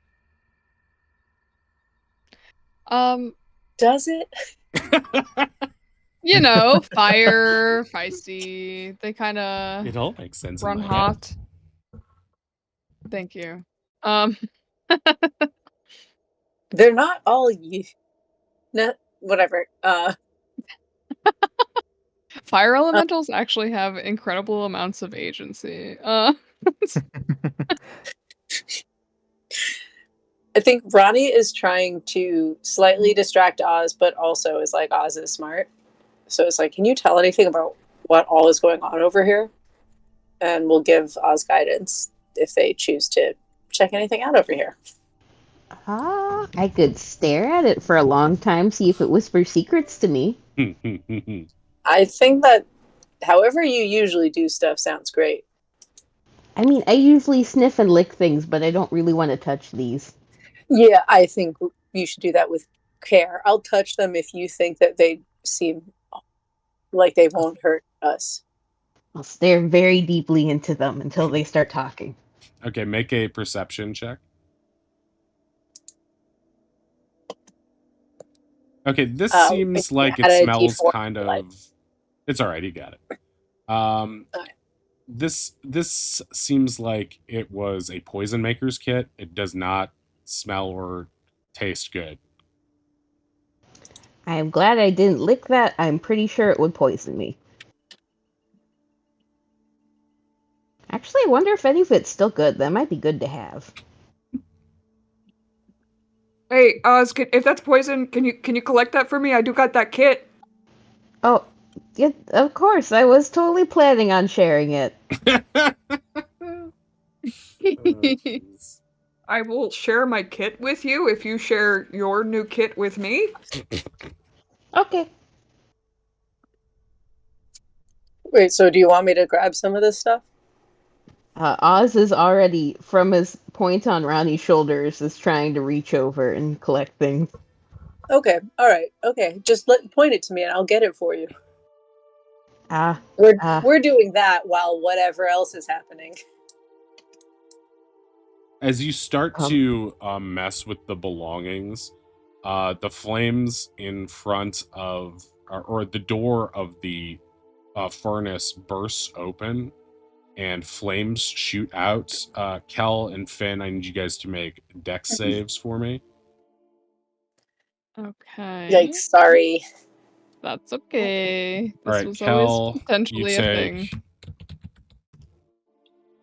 Does it? You know, fire, feisty. They kind of It all makes sense in run my head. hot. Thank you. They're not all you. No, whatever. Fire elementals actually have incredible amounts of agency. I think Ronnie is trying to slightly distract Oz, but also is like Oz is smart. So it's like, can you tell anything about what all is going on over here? And we'll give Oz guidance if they choose to check anything out over here. I could stare at it for a long time, see if it whispers secrets to me. I think that however you usually do stuff sounds great. I mean, I usually sniff and lick things, but I don't really want to touch these. Yeah, I think you should do that with care. I'll touch them if you think that they seem like they won't hurt us. I'll stare very deeply into them until they start talking. Okay, make a perception check. Okay, this seems like it smells kind of... It's all right, you got it. This seems like it was a poison maker's kit. It does not smell or taste good. I'm glad I didn't lick that. I'm pretty sure it would poison me. Actually, I wonder if any of it's still good. That might be good to have. Hey, Oz, if that's poison, can you collect that for me? I do got that kit. Oh, yeah, of course. I was totally planning on sharing it. I will share my kit with you if you share your new kit with me. Okay. Wait, so do you want me to grab some of this stuff? Oz is already, from his point on Ronnie's shoulders, is trying to reach over and collect things. Okay, all right, okay. Just point it to me and I'll get it for you. We're doing that while whatever else is happening. As you start to mess with the belongings, the flames in front of, or the door of the furnace bursts open, and flames shoot out. Kel and Finn, I need you guys to make dex saves for me. Okay. Yikes, sorry. That's okay. This All right, was Kel, always potentially you a take thing.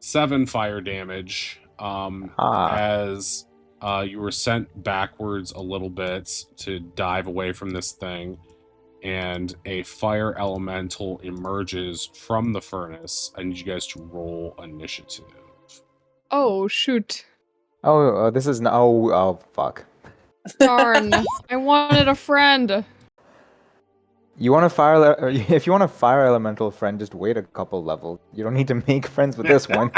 7 fire damage as You were sent backwards a little bit to dive away from this thing, and a fire elemental emerges from the furnace. I need you guys to roll initiative. Oh, shoot. Oh, this is oh fuck. Darn. I wanted a friend. You want if you want a fire elemental friend, just wait a couple levels. You don't need to make friends with this one.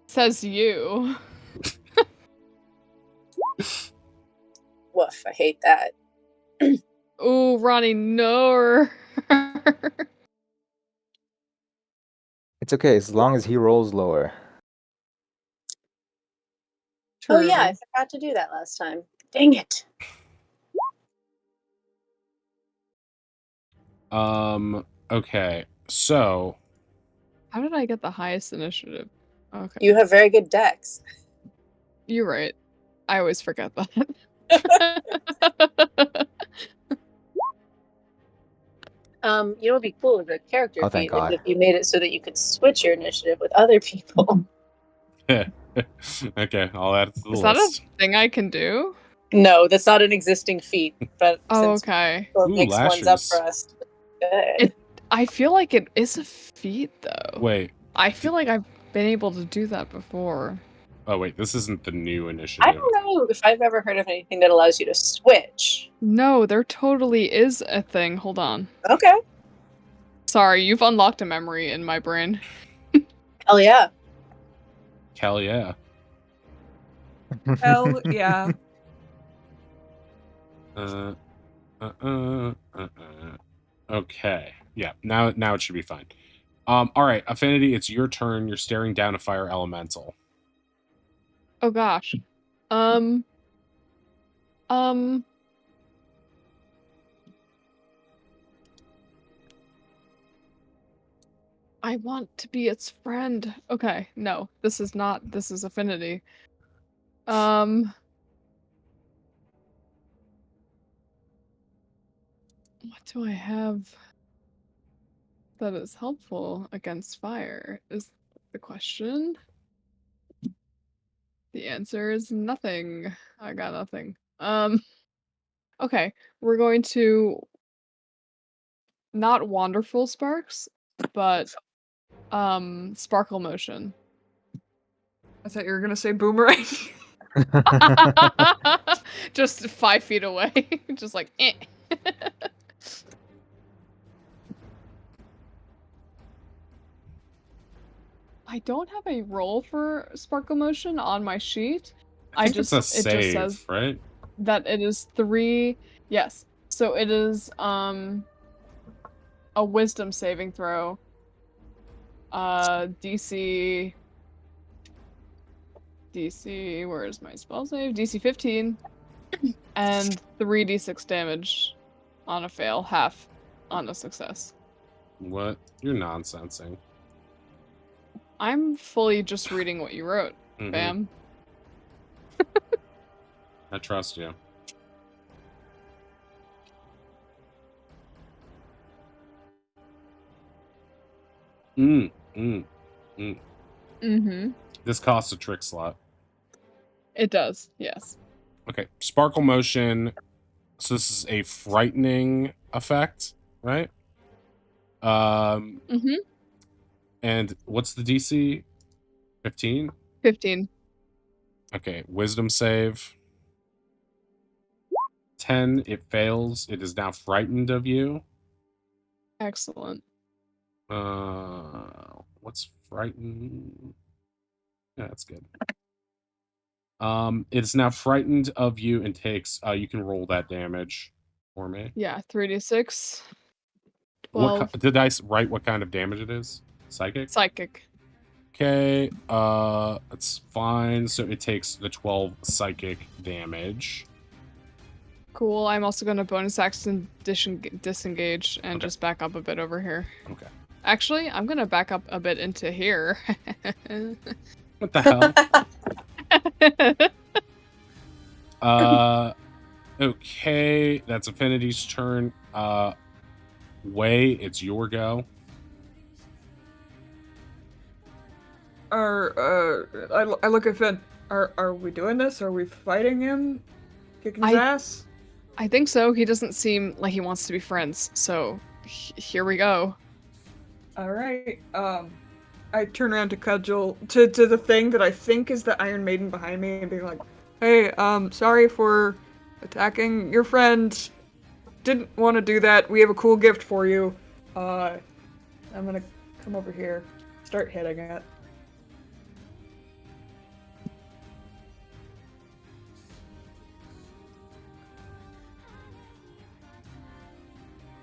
Says you. Woof, I hate that. Ooh, Ronnie, no. It's okay as long as he rolls lower. Oh yeah, I forgot to do that last time. Dang it. Okay, so How did I get the highest initiative? Okay. You have very good decks. You're right. I always forget that. You know, it'd be cool with a character Oh, feat thank God. if you made it so that you could switch your initiative with other people. okay, I'll add it to the Is that a list. thing I can do? No, that's not an existing feat, but Oh, since okay. Thor Ooh, makes ones up for lashers. us, good. I feel like it is a feat, though. Wait. I feel like I've been able to do that before. Oh wait, this isn't the new initiative. I don't know if I've ever heard of anything that allows you to switch. No, there totally is a thing. Hold on. Okay. Sorry, you've unlocked a memory in my brain. Hell yeah. Hell yeah. Hell yeah. Okay. Yeah. Now it should be fine. All right, Affinity, it's your turn. You're staring down a fire elemental. Oh gosh. I want to be its friend. Okay, no, this is not. This is Affinity. What do I have that is helpful against fire? Is the question. The answer is nothing. I got nothing. Okay, we're going to not Wonderful Sparks, but Sparkle Motion. I thought you were gonna say boomerang. Just 5 feet away. Just like, eh. I don't have a roll for Sparkle Motion on my sheet. I think it's a save, it just says right? that it is 3. Yes. So it is a wisdom saving throw. DC, where is my spell save? DC 15 and 3d6 damage on a fail, half on a success. What? You're nonsensing. I'm fully just reading what you wrote, Mhm. Bam. I trust you. Mm-hmm. This costs a trick slot. It does, yes. Okay, Sparkle Motion. So this is a frightening effect, right? Mm-hmm. And what's the DC? 15? 15. Okay, Wisdom save. 10, it fails. It is now frightened of you. Excellent. What's frightened? Yeah, that's good. It's now frightened of you and takes, you can roll that damage for me. Yeah, 3d6. 12. Did I write what kind of damage it is? Psychic? Psychic. Okay, it's fine. So it takes the 12 psychic damage. Cool. I'm also going to bonus action disengage and just back up a bit over here. Okay. Actually, I'm going to back up a bit into here. What the hell? Okay, that's Affinity's turn. Way, it's your go. I look at Finn. Are we doing this? Are we fighting him? Kicking his ass? I think so. He doesn't seem like he wants to be friends, so here we go. All right. I turn around to Cudgel to the thing that I think is the Iron Maiden behind me and be like, "Hey, sorry for attacking your friend. Didn't want to do that. We have a cool gift for you. I'm gonna come over here, start hitting it."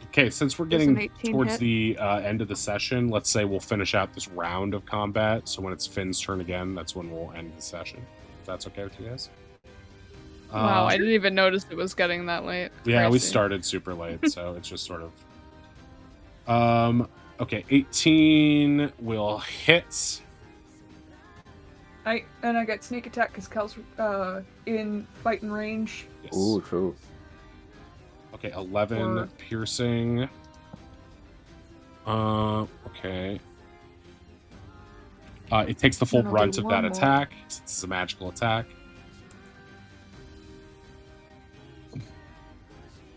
Okay, since we're Does getting an 18 towards hit? the end of the session, let's say we'll finish out this round of combat. So when it's Finn's turn again, that's when we'll end the session. If that's okay with you guys? Wow, I didn't even notice it was getting that late. Yeah, we Crazy. started super late, so it's just sort of... Okay, 18 will hit. I get sneak attack because Kel's in fighting range. Yes. Ooh, true. Okay, 11 Or- piercing. Okay. It takes the full Then I'll brunt do of that one more. attack, since it's a magical attack.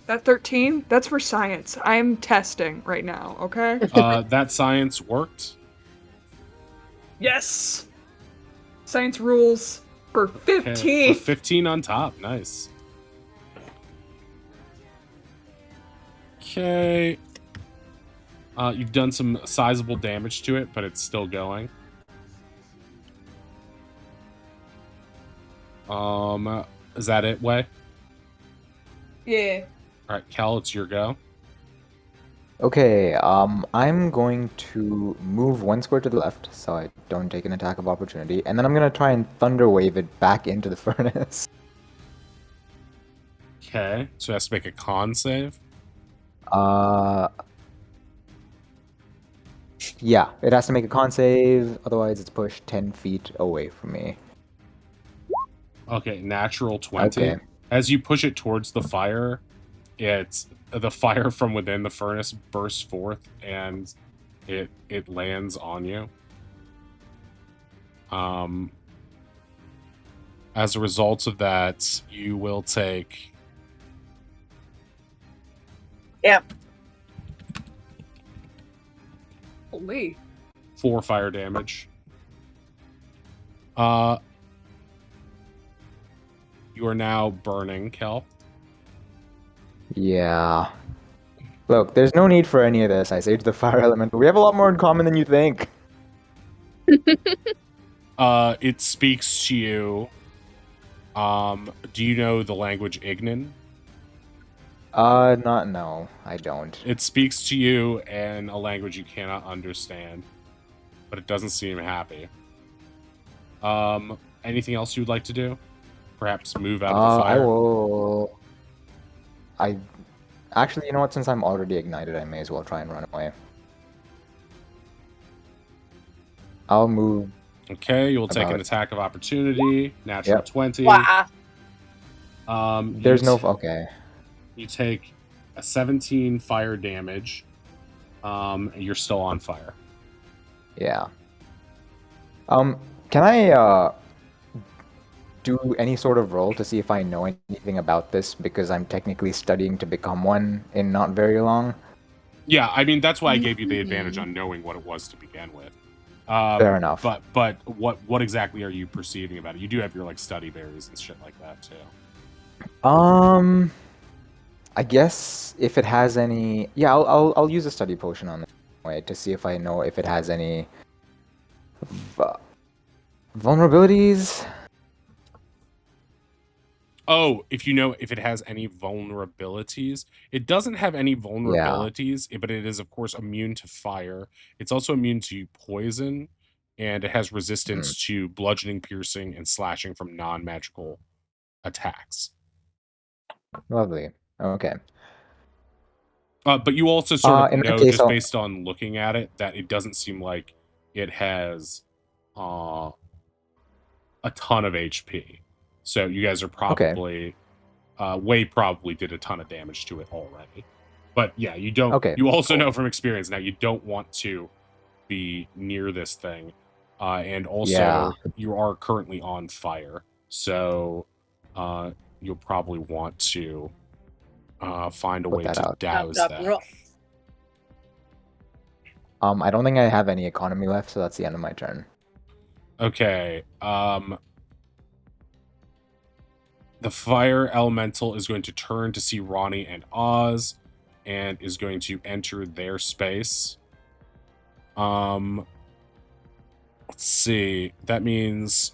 That 13, that's for science. I'm testing right now, okay? That science worked. Yes! Science rules for Okay, 15. for 15 on top. Nice. Okay. You've done some sizable damage to it, but it's still going. Is that it, Way? Yeah. All right, Cal, it's your go. Okay, I'm going to move 1 square to the left so I don't take an attack of opportunity, and then I'm gonna try and thunder wave it back into the furnace. Okay, so it has to make a con save. Yeah, it has to make a con save, otherwise it's pushed 10 feet away from me. Okay, natural 20. Okay. As you push it towards the fire, the fire from within the furnace bursts forth and it lands on you. As a result of that, you will take Holy. 4 fire damage. You are now burning, Kel. Yeah. Look, there's no need for any of this. I saved the fire element, but we have a lot more in common than you think. It speaks to you. Do you know the language Ignan? No, I don't. It speaks to you in a language you cannot understand, but it doesn't seem happy. Anything else you would like to do? Perhaps move out of the fire? Actually, you know what? Since I'm already ignited, I may as well try and run away. I'll move. Okay, you will take an About- attack of opportunity. Natural Yep. 20. Wow. There's no. Okay. You take a 17 fire damage. You're still on fire. Yeah. Can I do any sort of roll to see if I know anything about this? Because I'm technically studying to become one in not very long. Yeah, I mean that's why I gave you the advantage on knowing what it was to begin with. Fair enough. But what exactly are you perceiving about it? You do have your like study berries and shit like that too. I guess if it has any, yeah, I'll use a study potion on it way to see if I know if it has any vulnerabilities. Oh, if you know if it has any vulnerabilities. It doesn't have any vulnerabilities, but it is, of course, immune to fire. It's also immune to poison, and it has resistance to bludgeoning, piercing, and slashing from non-magical attacks. Lovely. Okay. But you also sort in of that know, case, just I'll- based on looking at it, that it doesn't seem like it has a ton of HP. So you guys are probably... Way probably did a ton of damage to it already. But yeah, you don't... Okay, You also know from experience now, you don't want to be near this thing. and also Yeah. you are currently on fire, so you'll probably want to find a Put way that to out. douse Drop and that. roll. I don't think I have any economy left, so that's the end of my turn. Okay. The fire elemental is going to turn to see Ronnie and Oz, and is going to enter their space. Let's see. That means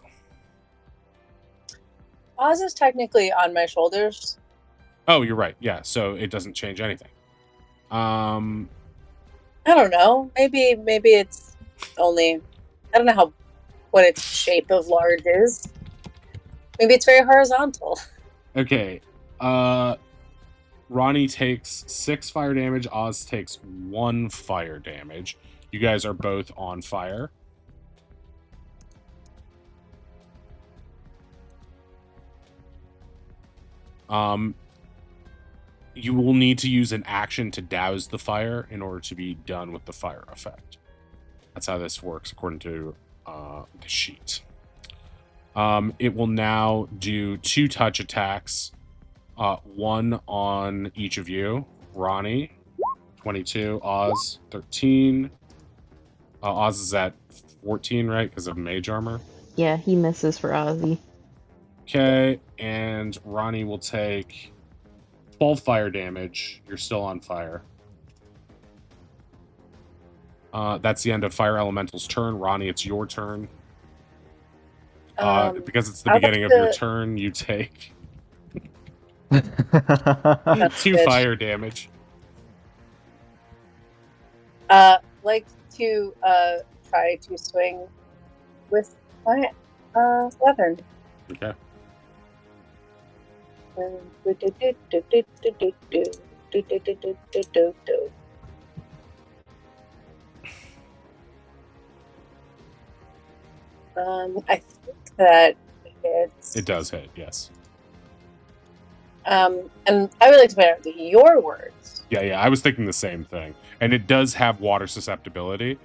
Oz is technically on my shoulders. oh, you're right. Yeah, so it doesn't change anything. I don't know. Maybe it's only. I don't know what its shape of large is. Maybe it's very horizontal. Okay. Ronnie takes 6 fire damage. Oz takes 1 fire damage. You guys are both on fire. You will need to use an action to douse the fire in order to be done with the fire effect. That's how this works according to the sheet. It will now do 2 touch attacks, 1 on each of you. Ronnie, 22. Oz, 13. Oz is at 14, right? Because of mage armor. Yeah, he misses for Ozzy. Okay, and Ronnie will take 12 fire damage. You're still on fire. That's the end of Fire Elemental's turn. Ronnie, it's your turn. Because it's the beginning of your turn, you take 2 fire damage. Like to try to swing with my weapon. Okay. I think that hits. It does hit, yes. And I would like to point out that your words. Yeah, I was thinking the same thing. And it does have water susceptibility,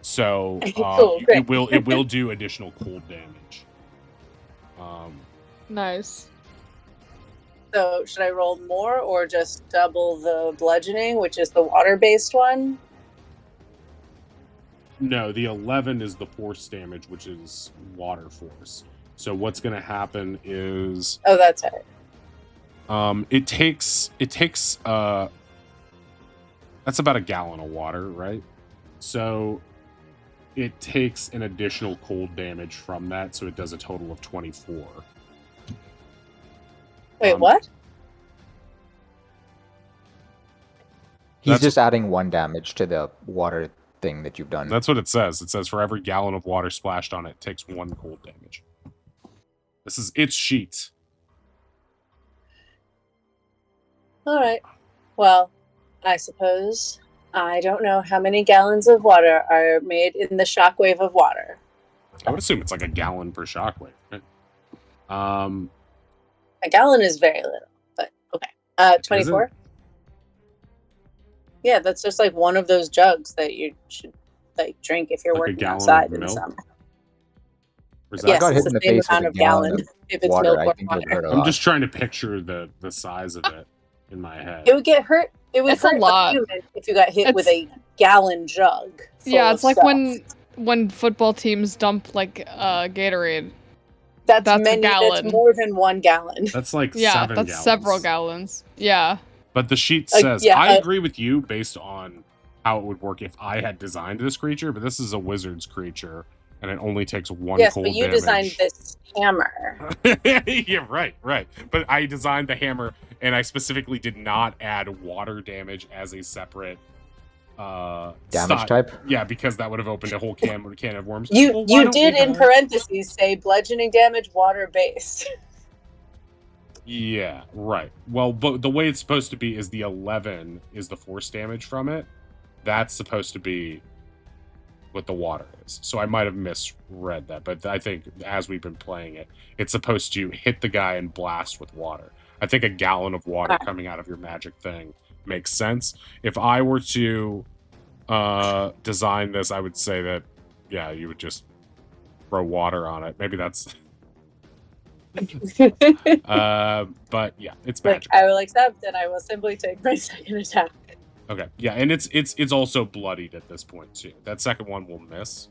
so Cool, great. it will do additional cold damage. Nice. So should I roll more or just double the bludgeoning, which is the water-based one? No, the 11 is the force damage, which is water force. So what's going to happen is that's it. It takes that's about a gallon of water, right? So it takes an additional cold damage from that, so it does a total of 24. Wait, what? He's just adding 1 damage to the water thing that you've done. That's what it says. It says for every gallon of water splashed on it, it takes 1 cold damage. This is its sheet. All right. Well, I suppose I don't know how many gallons of water are made in the shockwave of water. I would assume it's like a gallon per shockwave. Right? A gallon is very little, but okay. 24. Yeah, that's just like one of those jugs that you should like drink if you're Like a working gallon outside of in the milk? summer. If Yes, I got it's hit in the the same face with amount a of gallon gallon of if it's water, milk I or think it would water. hurt a I'm lot. just trying to picture the size of it in my head. It would get hurt. It would It's a hurt lot. human if you got hit with a gallon jug. Yeah, full it's of like stuff. when football teams dump like Gatorade. That's a many. That's gallon. more than 1 gallon. That's like Yeah, 7 that's gallons. several gallons. Yeah. But the sheet says, yeah, I agree with you based on how it would work if I had designed this creature, but this is a wizard's creature, and it only takes 1 Yes, cold but you damage. designed this hammer. Yeah, right. But I designed the hammer, and I specifically did not add water damage as a separate damage type? Yeah, because that would have opened a whole can of worms. You Well, why don't did we in have- parentheses say bludgeoning damage water based. Yeah, right. Well, but the way it's supposed to be is the 11 is the force damage from it. That's supposed to be what the water is. So I might have misread that, but I think as we've been playing it, it's supposed to hit the guy and blast with water. I think a gallon of water coming out of your magic thing makes sense. If I were to design this, I would say that, yeah, you would just throw water on it. Maybe that's. But yeah, it's Like, magic. I will accept, and I will simply take my second attack. Okay, yeah, and it's also bloodied at this point too. That second one will miss.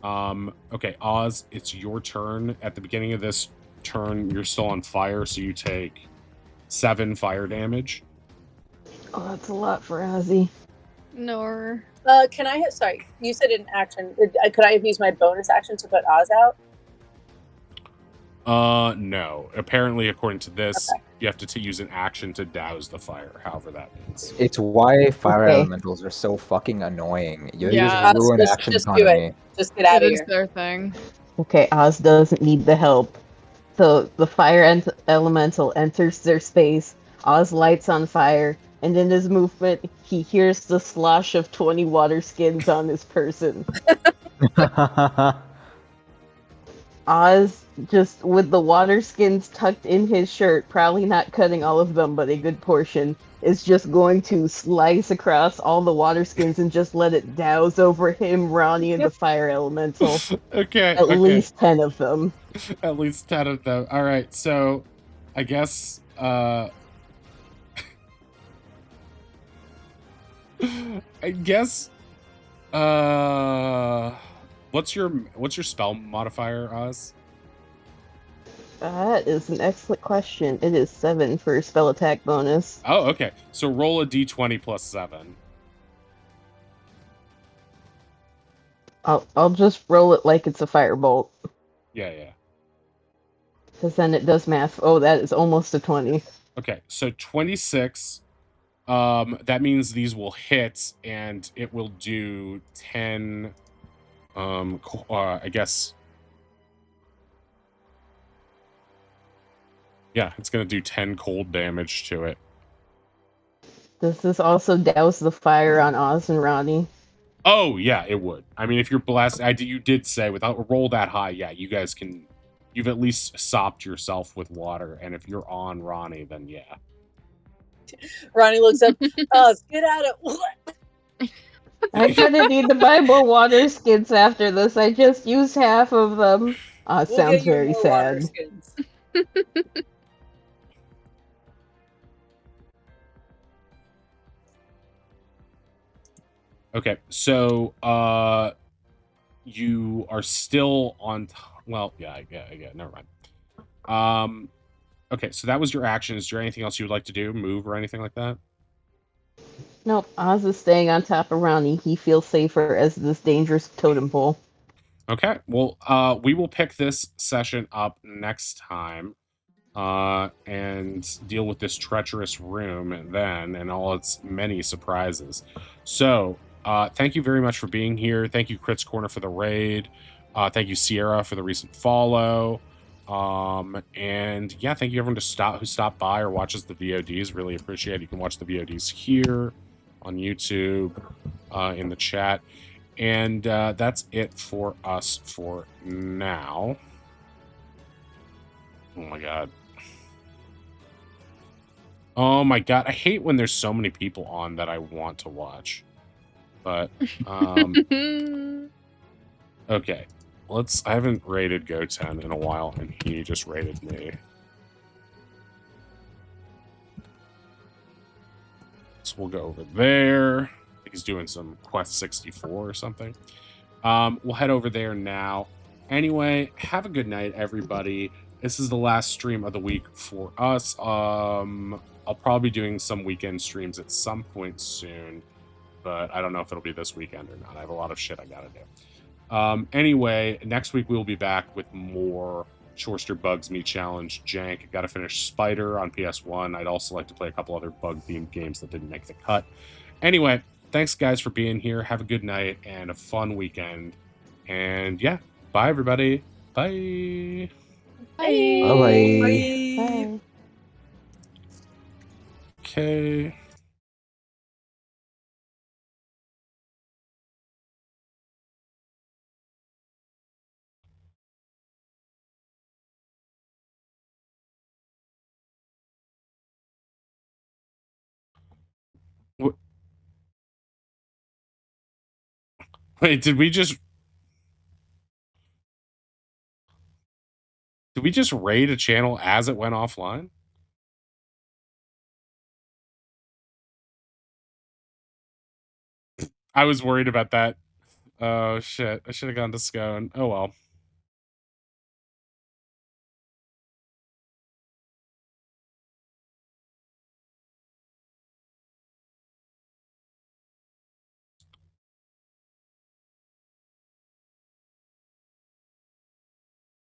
Okay, Oz, it's your turn. At the beginning of this turn, you're still on fire, so you take 7 fire damage. Oh, that's a lot for Ozzy. No. Can I have? Sorry, you said an action. Could I have used my bonus action to put Oz out? No. Apparently, according to this, Okay. you have to use an action to douse the fire. However, that means. It's why fire Okay. elementals are so fucking annoying. You Yeah. just ruin action just do economy. it. Just get out It of is here. their thing. Okay, Oz doesn't need the help. So the fire elemental enters their space. Oz lights on fire, and in his movement, he hears the slosh of 20 water skins on his person. Oz, just with the water skins tucked in his shirt, probably not cutting all of them, but a good portion, is just going to slice across all the water skins and just let it douse over him, Ronnie, and the fire elemental. Okay. At least 10 of them. At least 10 of them. All right. So, I guess. I guess. What's your spell modifier, Oz? That is an excellent question. It is 7 for spell attack bonus. Oh, okay. So roll a d20 plus 7. I'll just roll it like it's a firebolt, Yeah. because then it does math. Oh, that is almost a 20. Okay, so 26. That means these will hit, and it will do 10. I guess. Yeah, it's gonna do 10 cold damage to it. Does this also douse the fire on Oz and Ronnie? Oh yeah, it would. I mean, if you're blessed, you did say without a roll that high, yeah, you guys can. You've at least sopped yourself with water, and if you're on Ronnie, then yeah. Ronnie looks up. Oz, get out of. I'm gonna need to buy more water skins after this. I just used half of them. We'll Sounds get you very more water sad. skins. Okay, so you are still on. Well, yeah, never mind. Okay, so that was your action. Is there anything else you would like to do? Move or anything like that? Nope, Oz is staying on top of Ronnie. He feels safer as this dangerous totem pole. Okay, well, we will pick this session up next time, and deal with this treacherous room then, and all its many surprises. So, thank you very much for being here. Thank you, Crits Corner, for the raid. Thank you, Sierra, for the recent follow. And yeah, thank you everyone who stopped by or watches the VODs. Really appreciate it. You can watch the VODs here on YouTube, in the chat. And that's it for us for now. Oh my god. Oh my god. I hate when there's so many people on that I want to watch. But okay. I haven't raided Goten in a while, and he just raided me. So we'll go over there. I think he's doing some Quest 64 or something. We'll head over there now. Anyway, have a good night, everybody. This is the last stream of the week for us. I'll probably be doing some weekend streams at some point soon, but I don't know if it'll be this weekend or not. I have a lot of shit I gotta do. Anyway, next week we'll be back with more Shorster Bugs Me Challenge jank. Gotta finish Spider on PS1. I'd also like to play a couple other bug-themed games that didn't make the cut. Anyway, thanks guys for being here. Have a good night and a fun weekend. And yeah, bye everybody. Bye. Bye. Bye. Bye. Okay. Wait, did we just Did we just raid a channel as it went offline? I was worried about that. Oh shit! I should have gone to Scone. Oh well.